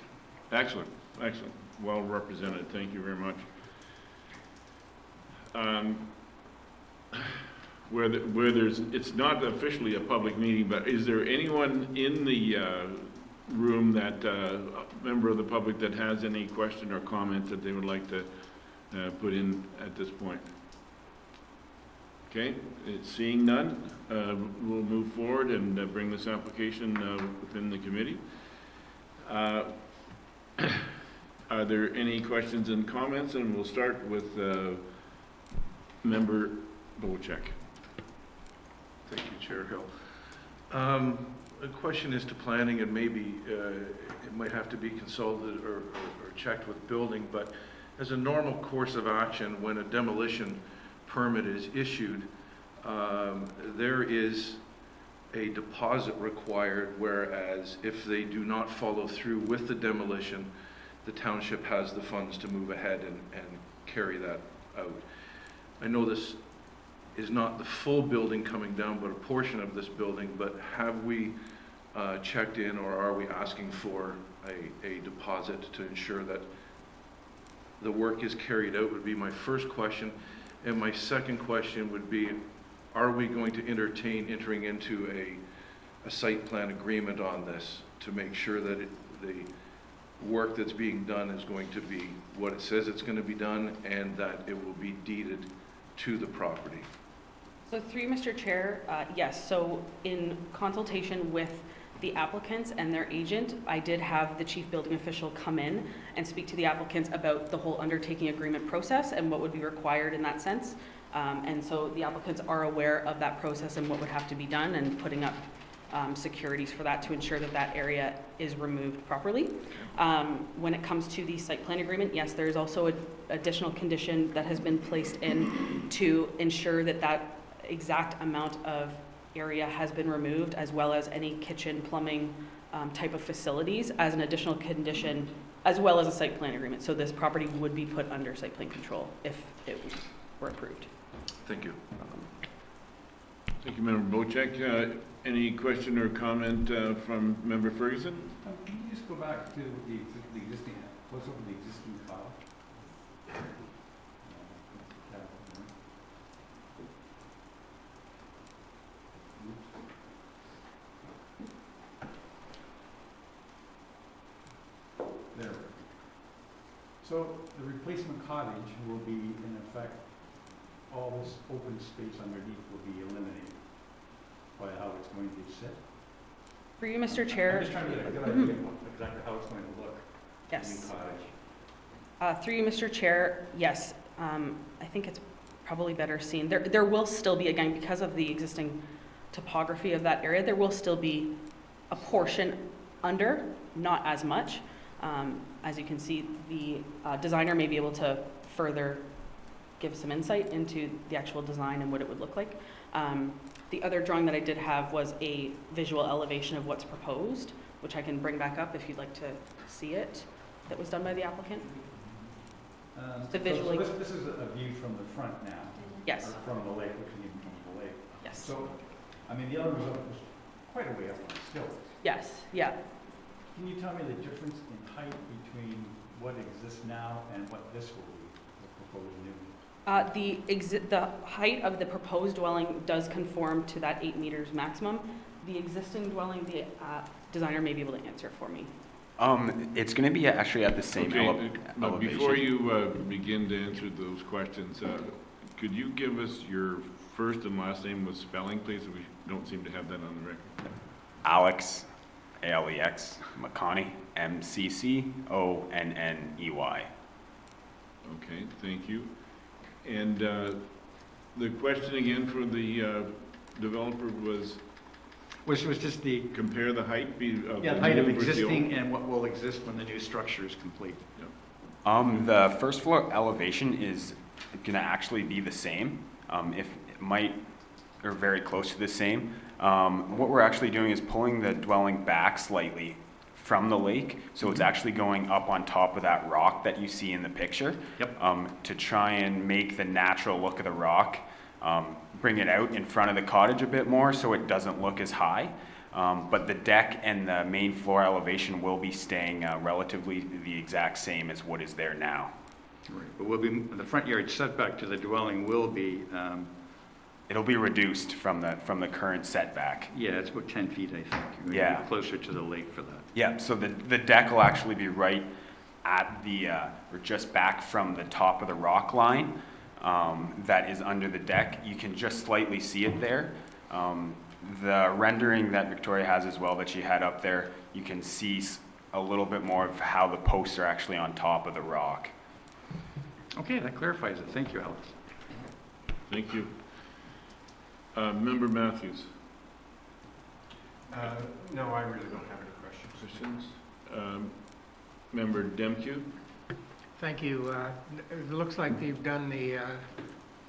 Excellent, excellent. Well represented. Thank you very much. It's not officially a public meeting, but is there anyone in the room that, a member of the public that has any question or comment that they would like to put in at this point? Okay, seeing none, we'll move forward and bring this application within the committee. Are there any questions and comments? And we'll start with Member Bocek. Thank you, Chair Hill. The question is to planning, and maybe it might have to be consulted or checked with building, but as a normal course of action, when a demolition permit is issued, there is a deposit required, whereas if they do not follow through with the demolition, the township has the funds to move ahead and carry that out. I know this is not the full building coming down, but a portion of this building, but have we checked in, or are we asking for a deposit to ensure that the work is carried out, would be my first question. And my second question would be, are we going to entertain entering into a site plan agreement on this to make sure that the work that's being done is going to be what it says it's going to be done, and that it will be deeded to the property? So through Mr. Chair, yes. So in consultation with the applicants and their agent, I did have the chief building official come in and speak to the applicants about the whole undertaking agreement process and what would be required in that sense. And so the applicants are aware of that process and what would have to be done, and putting up securities for that to ensure that that area is removed properly. When it comes to the site plan agreement, yes, there is also an additional condition that has been placed in to ensure that that exact amount of area has been removed, as well as any kitchen, plumbing type of facilities as an additional condition, as well as a site plan agreement. So this property would be put under site plan control if it were approved. Thank you. Thank you, Member Bocek. Any question or comment from Member Ferguson? Can you just go back to the existing, what's over the existing file? There. So the replacement cottage will be, in effect, all this open space underneath will be eliminated by how it's going to sit. For you, Mr. Chair. I'm just trying to get a good idea of exactly how it's going to look. Yes. The new cottage. Through you, Mr. Chair, yes, I think it's probably better seen. There will still be, again, because of the existing topography of that area, there will still be a portion under, not as much. As you can see, the designer may be able to further give some insight into the actual design and what it would look like. The other drawing that I did have was a visual elevation of what's proposed, which I can bring back up if you'd like to see it, that was done by the applicant. So this is a view from the front now? Yes. Or from the lake, looking in from the lake? Yes. So, I mean, the other was quite a way up on the hill. Yes, yeah. Can you tell me the difference in height between what exists now and what this will be, the proposed new? The height of the proposed dwelling does conform to that 8 meters maximum. The existing dwelling, the designer may be able to answer for me. It's going to be actually at the same But elevation. before you begin to answer those questions, could you give us your first and last name with spelling, please? We don't seem to have that on the record. Alex, Alex, McConney, Mcconney. Okay, thank you. And the question again for the developer was? Which was just the... Compare the height of the height of new versus the existing old. and what will exist when the new structure is complete. The first floor elevation is going to actually be the same, if it might, or very close to the same. What we're actually doing is pulling the dwelling back slightly from the lake, so it's actually going up on top of that rock that you see in the picture. Yep. To try and make the natural look of the rock, bring it out in front of the cottage a bit more so it doesn't look as high. But the deck and the main floor elevation will be staying relatively the exact same as what is there now. Right. But will be, the front yard setback to the dwelling will be... It'll be reduced from the current setback. Yeah, it's about 10 feet, I think. You're Yeah. gonna be closer to the lake for that. Yeah, so the deck will actually be right at the, or just back from the top of the rock line that is under the deck. You can just slightly see it there. The rendering that Victoria has as well that she had up there, you can see a little bit more of how the posts are actually on top of the rock. Okay, that clarifies it. Thank you, Alex. Thank you. Member Matthews. No, I really don't have any questions. Member Demke. Thank you. It looks like they've done the,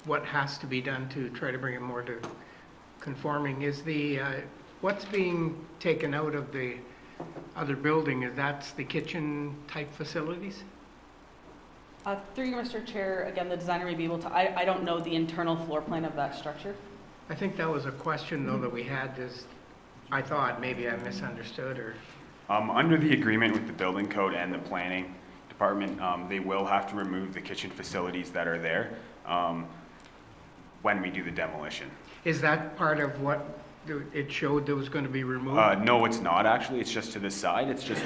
what has to be done to try to bring it more to conforming. Is the, what's being taken out of the other building, is that's the kitchen type facilities? Through you, Mr. Chair, again, the designer may be able to, I don't know the internal floor plan of that structure. I think that was a question though that we had, is, I thought, maybe I misunderstood or... Under the agreement with the building code and the planning department, they will have to remove the kitchen facilities that are there when we do the demolition. Is that part of what it showed that was going to be removed? No, it's not actually. It's just to the side. It's just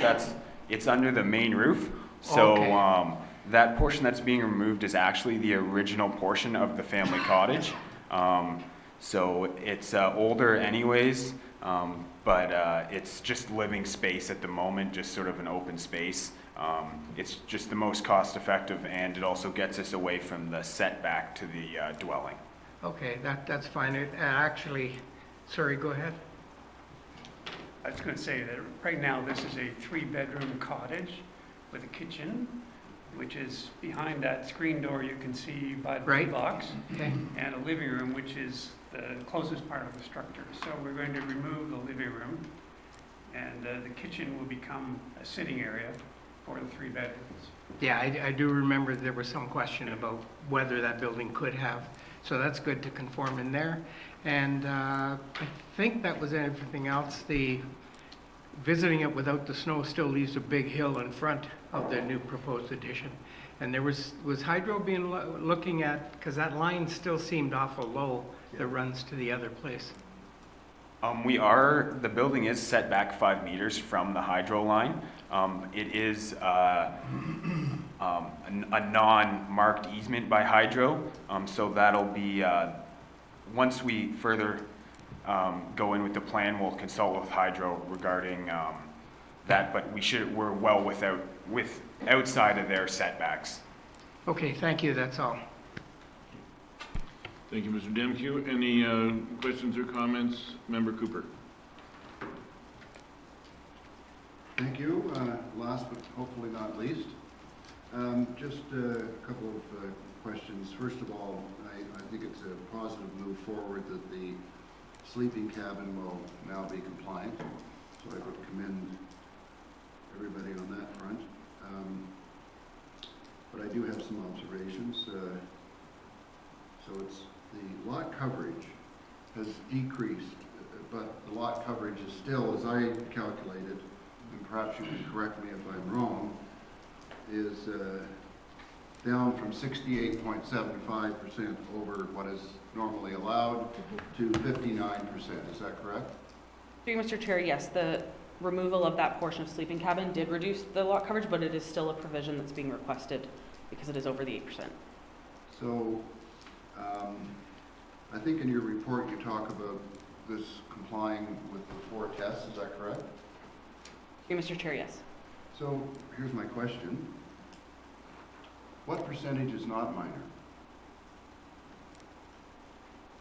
it's under the main roof. So Okay. That portion that's being removed is actually the original portion of the family cottage. So it's older anyways, but it's just living space at the moment, just sort of an open space. It's just the most cost effective, and it also gets us away from the setback to the dwelling. Okay, that's fine. It actually, sorry, go ahead. I was going to say that right now this is a 3-bedroom cottage with a kitchen, which is behind that screen door you can see by the Right. box, Okay. and a living room, which is the closest part of the structure. So we're going to remove the living room, and the kitchen will become a sitting area for the 3 bedrooms. Yeah, I do remember there was some question about whether that building could have, so that's good to conform in there. And I think that was everything else. The visiting it without the snow still leaves a big hill in front of the new proposed addition. And there was Hydro being looking at, because that line still seemed awful low that runs to the other place. The building is set back 5 meters from the hydro line. It is a non-marked easement by hydro, so that'll be, once we further go in with the plan, we'll consult with hydro regarding that, but we're well outside of their setbacks. Okay, thank you, that's all. Thank you, Mr. Demke. Any questions or comments? Member Cooper. Thank you. Last but hopefully not least, just a couple of questions. First of all, I think it's a positive move forward that the sleeping cabin will now be compliant, so I would commend everybody on that front. But I do have some observations. So it's the lot coverage has decreased, but the lot coverage is still, as I calculated, and perhaps you can correct me if I'm wrong, is down from 68.75% over what is normally allowed to 59%. Is that correct? Through you, Mr. Chair, yes, the removal of that portion of sleeping cabin did reduce the lot coverage, but it is still a provision that's being requested because it is over the 8%. So I think in your report you talk about this complying with the 4 tests. Is that correct? Through you, Mr. Chair, yes. So here's my question. What percentage is not minor?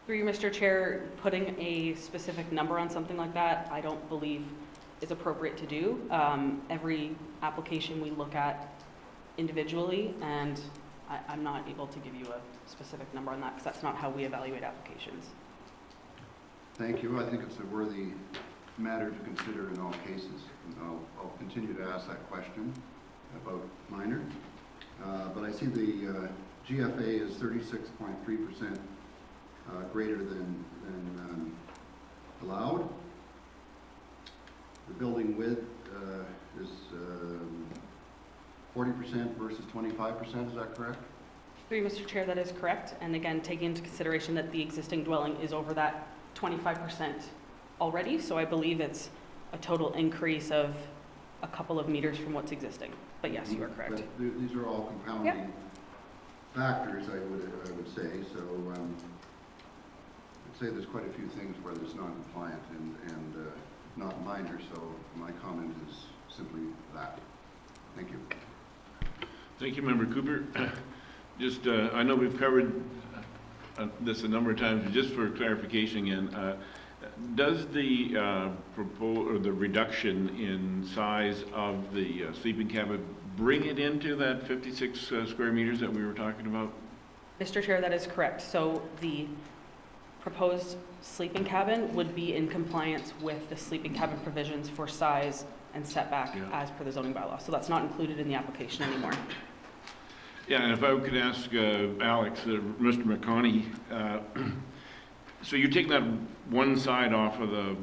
Through you, Mr. Chair, putting a specific number on something like that, I don't believe is appropriate to do. Every application we look at individually, and I'm not able to give you a specific number on that because that's not how we evaluate applications. Thank you. I think it's a worthy matter to consider in all cases. And I'll continue to ask that question about minor. But I see the GFA is 36.3% greater than allowed. The building width is 40% versus 25%, is that correct? Through you, Mr. Chair, that is correct. And again, taking into consideration that the existing dwelling is over that 25% already, so I believe it's a total increase of a couple of meters from what's existing. But yes, you are correct. But these are all compounding factors, I would say. So I'd say there's quite a few things where there's non-compliant and not minor, so my comment is simply that. Thank you. Thank you, Member Cooper. Just, I know we've covered this a number of times, but just for clarification again, does the the reduction in size of the sleeping cabin bring it into that 56 square meters that we were talking about? Mr. Chair, that is correct. So the proposed sleeping cabin would be in compliance with the sleeping cabin provisions for size and setback as per the zoning bylaw. So that's not included in the application anymore. Yeah, and if I could ask Alex, Mr. McConney, so you're taking that one side off of the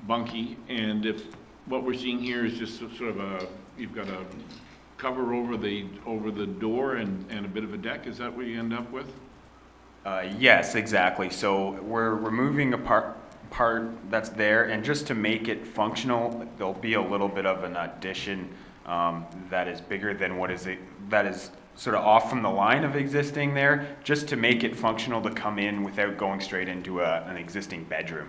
bunkie, and if what we're seeing here is just sort of you've got a cover over the door and a bit of a deck, is that what you end up with? Yes, exactly. So we're removing a part that's there, and just to make it functional, there'll be a little bit of an addition that is bigger than that is sort of off from the line of existing there, just to make it functional to come in without going straight into an existing bedroom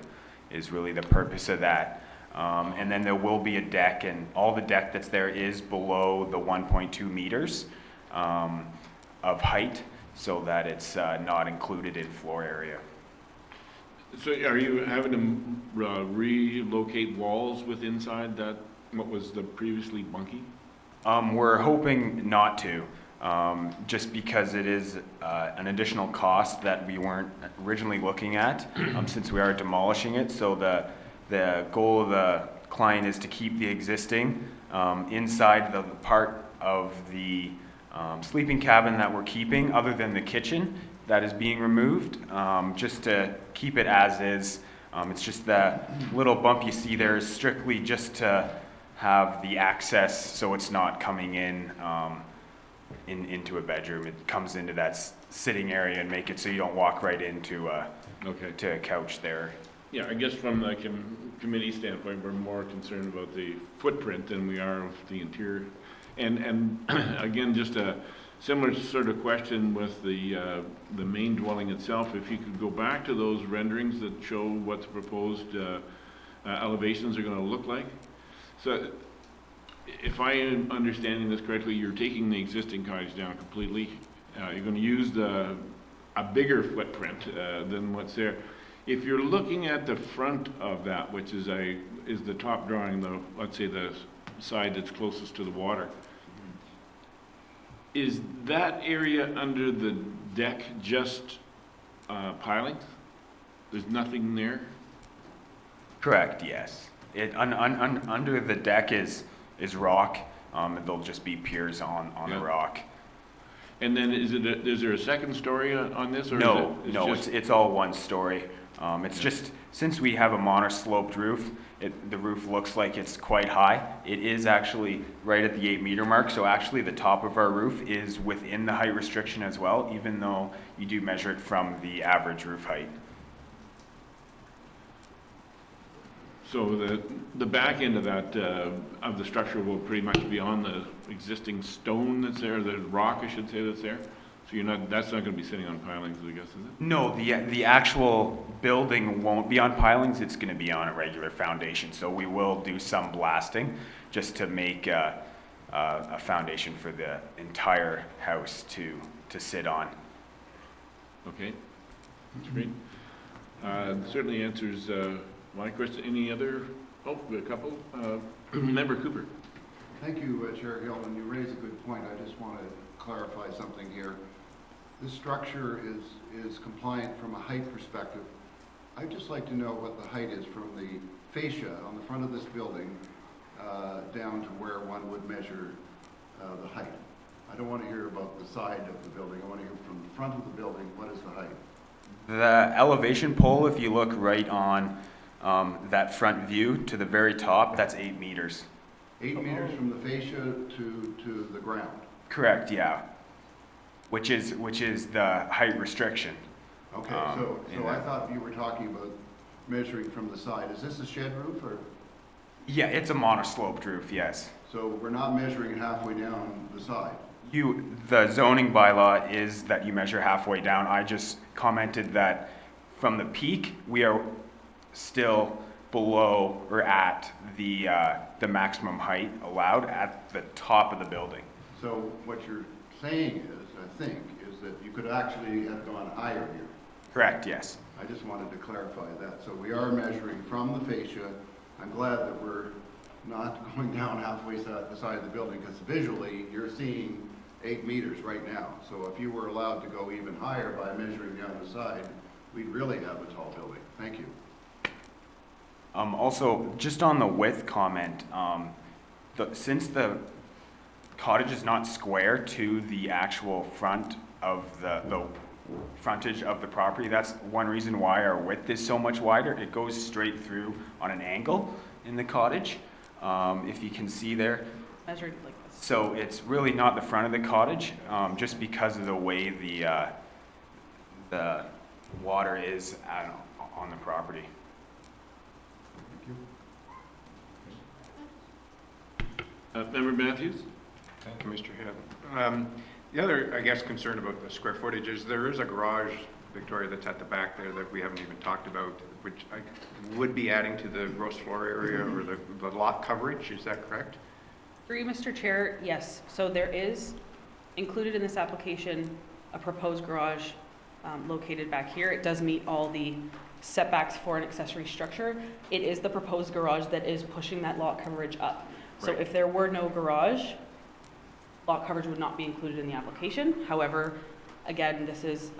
is really the purpose of that. And then there will be a deck, and all the deck that's there is below the 1.2 meters of height, so that it's not included in floor area. So are you having to relocate walls with inside that, what was the previously bunky? We're hoping not to, just because it is an additional cost that we weren't originally looking at, since we are demolishing it. So the goal of the client is to keep the existing inside the part of the sleeping cabin that we're keeping, other than the kitchen that is being removed, just to keep it as is. It's just that little bump you see there is strictly just to have the access so it's not coming into a bedroom. It comes into that sitting area and make it so you don't walk right into to a couch there. Yeah, I guess from the committee standpoint, we're more concerned about the footprint than we are of the interior. And again, just a similar sort of question with the main dwelling itself. If you could go back to those renderings that show what the proposed elevations are going to look like. So, if I am understanding this correctly, you're taking the existing cottage down completely. You're going to use a bigger footprint than what's there. If you're looking at the front of that, which is the top drawing, let's say the side that's closest to the water, is that area under the deck just pilings? There's nothing there? Correct, yes. Under the deck is rock, and there'll just be piers on the rock. And then is there a second story on this? Or No, is it's all one story. It's just, since we have a monosloped roof, the roof looks like it's quite high. It is actually right at the 8-meter mark, so actually the top of our roof is within the height restriction as well, even though you do measure it from the average roof height. So the back end of that, of the structure will pretty much be on the existing stone that's there, the rock, I should say, that's there? So that's not going to be sitting on pilings, I guess, is it? No, the actual building won't be on pilings. It's going to be on a regular foundation. So we will do some blasting just to make a foundation for the entire house to sit on. Okay, that's great. Certainly answers my question. Any other? Oh, a couple. Member Cooper. Thank you, Chair Hill, and you raise a good point. I just want to clarify something here. This structure is compliant from a height perspective. I'd just like to know what the height is from the fascia on the front of this building down to where one would measure the height. I don't want to hear about the side of the building. I want to hear from the front of the building, what is the height? The elevation pole, if you look right on that front view to the very top, that's 8 meters. 8 meters from the fascia to the ground? Correct, yeah. Which is the height restriction. Okay, so I thought you were talking about measuring from the side. Is this a shed roof or? Yeah, it's a monosloped roof, yes. So we're not measuring it halfway down the side? The zoning bylaw is that you measure halfway down. I just commented that from the peak, we are still below or at the maximum height allowed at the top of the building. So what you're saying is, I think, is that you could actually have gone higher here. Correct, yes. I just wanted to clarify that. So we are measuring from the fascia. I'm glad that we're not going down halfway the side of the building, because visually you're seeing 8 meters right now. So if you were allowed to go even higher by measuring down the side, we'd really have a tall building. Thank you. Also, just on the width comment, since the cottage is not square to the actual front of the frontage of the property, that's one reason why our width is so much wider. It goes straight through on an angle in the cottage, if you can see there. Measured like this. So it's really not the front of the cottage, just because of the way the water is on the property. Member Matthews? Thank you, Mr. Hill. The other, I guess, concern about the square footage is there is a garage, Victoria, that's at the back there that we haven't even talked about, which would be adding to the gross floor area or the lot coverage. Is that correct? Through you, Mr. Chair, yes. So there is included in this application a proposed garage located back here. It does meet all the setbacks for an accessory structure. It is the proposed garage that is pushing that lot coverage up. So Right. if there were no garage, lot coverage would not be included in the application. However, again, this is,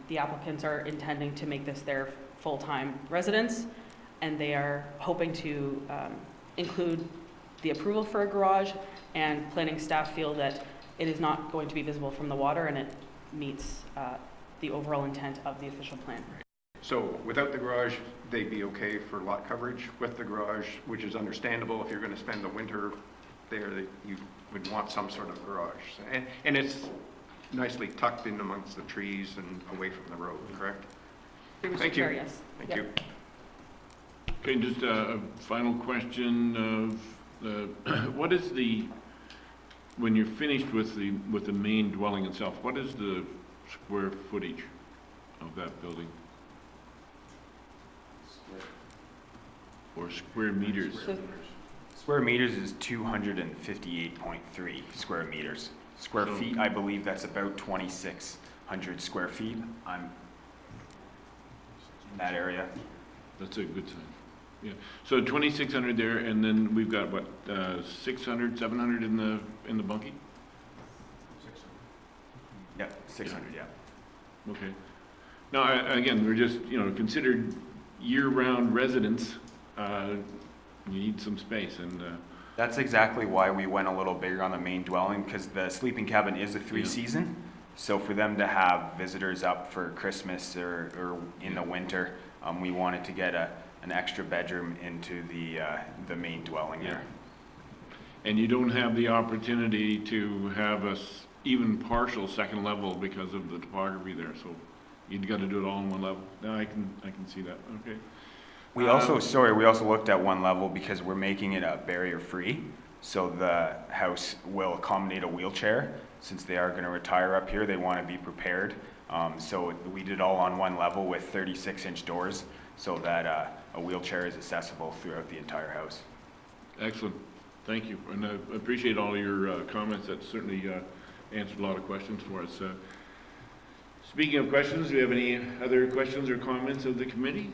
the applicants are intending to make this their full-time residence, and they are hoping to include the approval for a garage, and planning staff feel that it is not going to be visible from the water, and it meets the overall intent of the official plan. So without the garage, they'd be okay for lot coverage. With the garage, which is understandable, if you're going to spend the winter there, that you would want some sort of garage. And it's nicely tucked in amongst the trees and away from the road, correct? Through Mr. Thank Chair, you. yes. Thank Yep. you. Okay, just a final question of, what is the, when you're finished with the main dwelling itself, what is the square footage of that building? Or square meters? Square meters is 258.3 square meters. Square So- feet, I believe that's about 2,600 square feet. I'm in that area. That's a good sign. Yeah, so 2,600 there, and then we've got what, 600, 700 in the bunkie? Yep, 600, yeah. Okay. Now, again, we're just, considered year-round residents, you need some space, and, That's exactly why we went a little bigger on the main dwelling, because the sleeping cabin is a three-season. So for them to have visitors up for Christmas or in the winter, we wanted to get an extra bedroom into the main dwelling there. and you don't have the opportunity to have even partial second level because of the topography there, so you've got to do it all in one level. Now, I can see that, okay. We also looked at one level because we're making it barrier-free, so the house will accommodate a wheelchair. Since they are going to retire up here, they want to be prepared. So we did all on one level with 36-inch doors, so that a wheelchair is accessible throughout the entire house. Excellent, thank you, and I appreciate all your comments. That certainly answered a lot of questions for us. Speaking of questions, do you have any other questions or comments of the committee?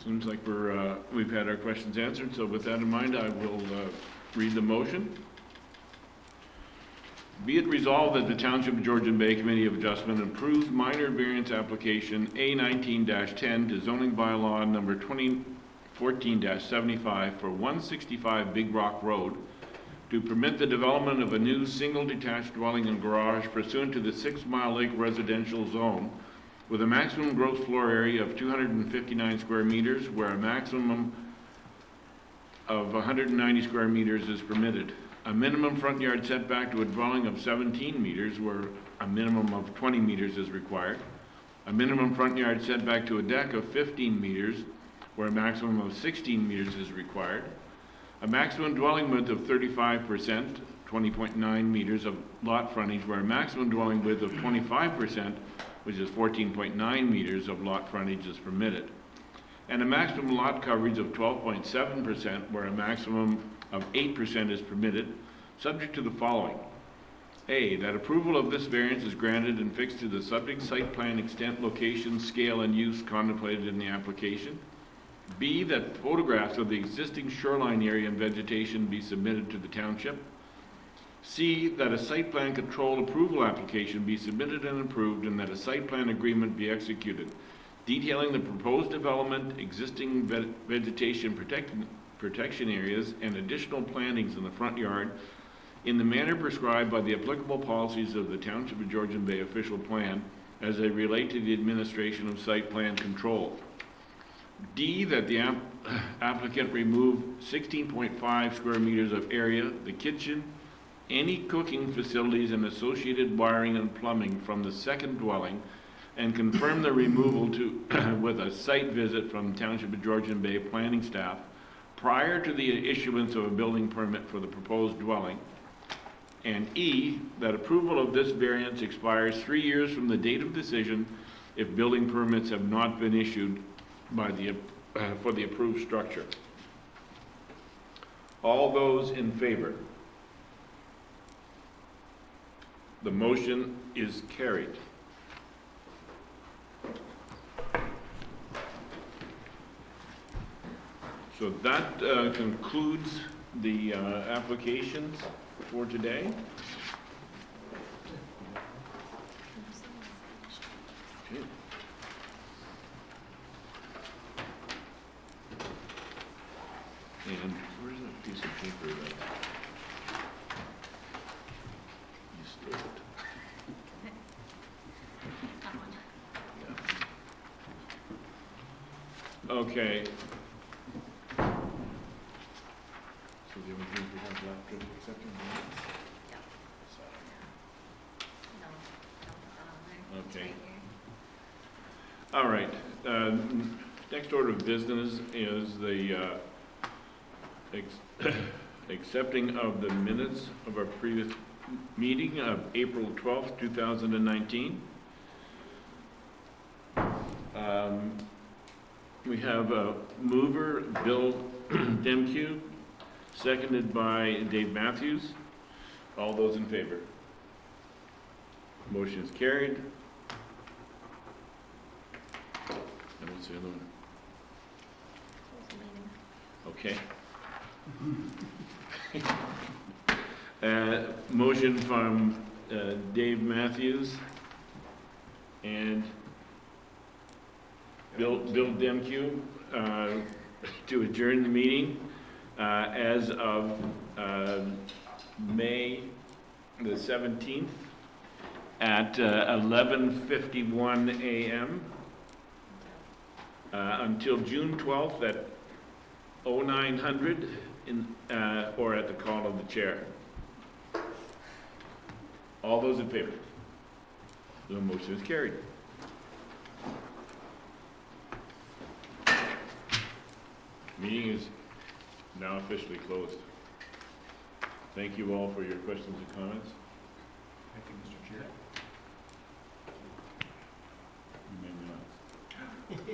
Seems like we've had our questions answered, so with that in mind, I will read the motion. Be it resolved that the Township of Georgian Bay Committee of Adjustment approves minor variance application A19-10 to zoning bylaw number 2014-75 for 165 Big Rock Road to permit the development of a new single detached dwelling and garage pursuant to the 6 Mile Lake residential zone with a maximum gross floor area of 259 square meters, where a maximum of 190 square meters is permitted. A minimum front yard setback to a dwelling of 17 meters, where a minimum of 20 meters is required. A minimum front yard setback to a deck of 15 meters, where a maximum of 16 meters is required. A maximum dwelling width of 35%, 20.9 meters of lot frontage, where a maximum dwelling width of 25%, which is 14.9 meters of lot frontage is permitted. And a maximum lot coverage of 12.7%, where a maximum of 8% is permitted, subject to the following. A, that approval of this variance is granted and fixed to the subject site plan extent, location, scale, and use contemplated in the application. B, that photographs of the existing shoreline area and vegetation be submitted to the township. C, that a site plan control approval application be submitted and approved, and that a site plan agreement be executed, detailing the proposed development, existing vegetation protection areas, and additional plantings in the front yard in the manner prescribed by the applicable policies of the Township of Georgian Bay official plan as they relate to the administration of site plan control. D, that the applicant remove 16.5 square meters of area, the kitchen, any cooking facilities and associated wiring and plumbing from the second dwelling, and confirm the removal with a site visit from Township of Georgian Bay planning staff prior to the issuance of a building permit for the proposed dwelling. And E, that approval of this variance expires 3 years from the date of decision if building permits have not been issued for the approved structure. All those in favor? The motion is carried. So that concludes the applications for today. Okay. And where's that piece of paper that you stole it? Yeah. Okay. So the only thing we have left is accepting minutes? Okay. All right. Next order of business is the accepting of the minutes of our previous meeting of April 12th, 2019. We have a mover, Bill Demke, seconded by Dave Matthews. All those in favor? Motion is carried. And what's the other one? Okay. Motion from Dave Matthews and Bill Demke to adjourn the meeting as of May the 17th at 11:51 a.m. Until June 12th at 0900 or at the call of the chair. All those in favor? The motion is carried. Meeting is now officially closed. Thank you all for your questions and comments. Thank you, Mr. Chair. You may not. Do we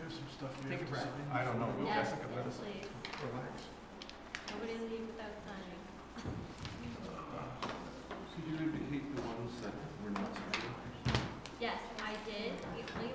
have some stuff we have to sign? I don't know. Yes, Jessica, let us please. relax. Nobody leave without signing. Could you indicate the ones that were not signed? Yes, I did. The only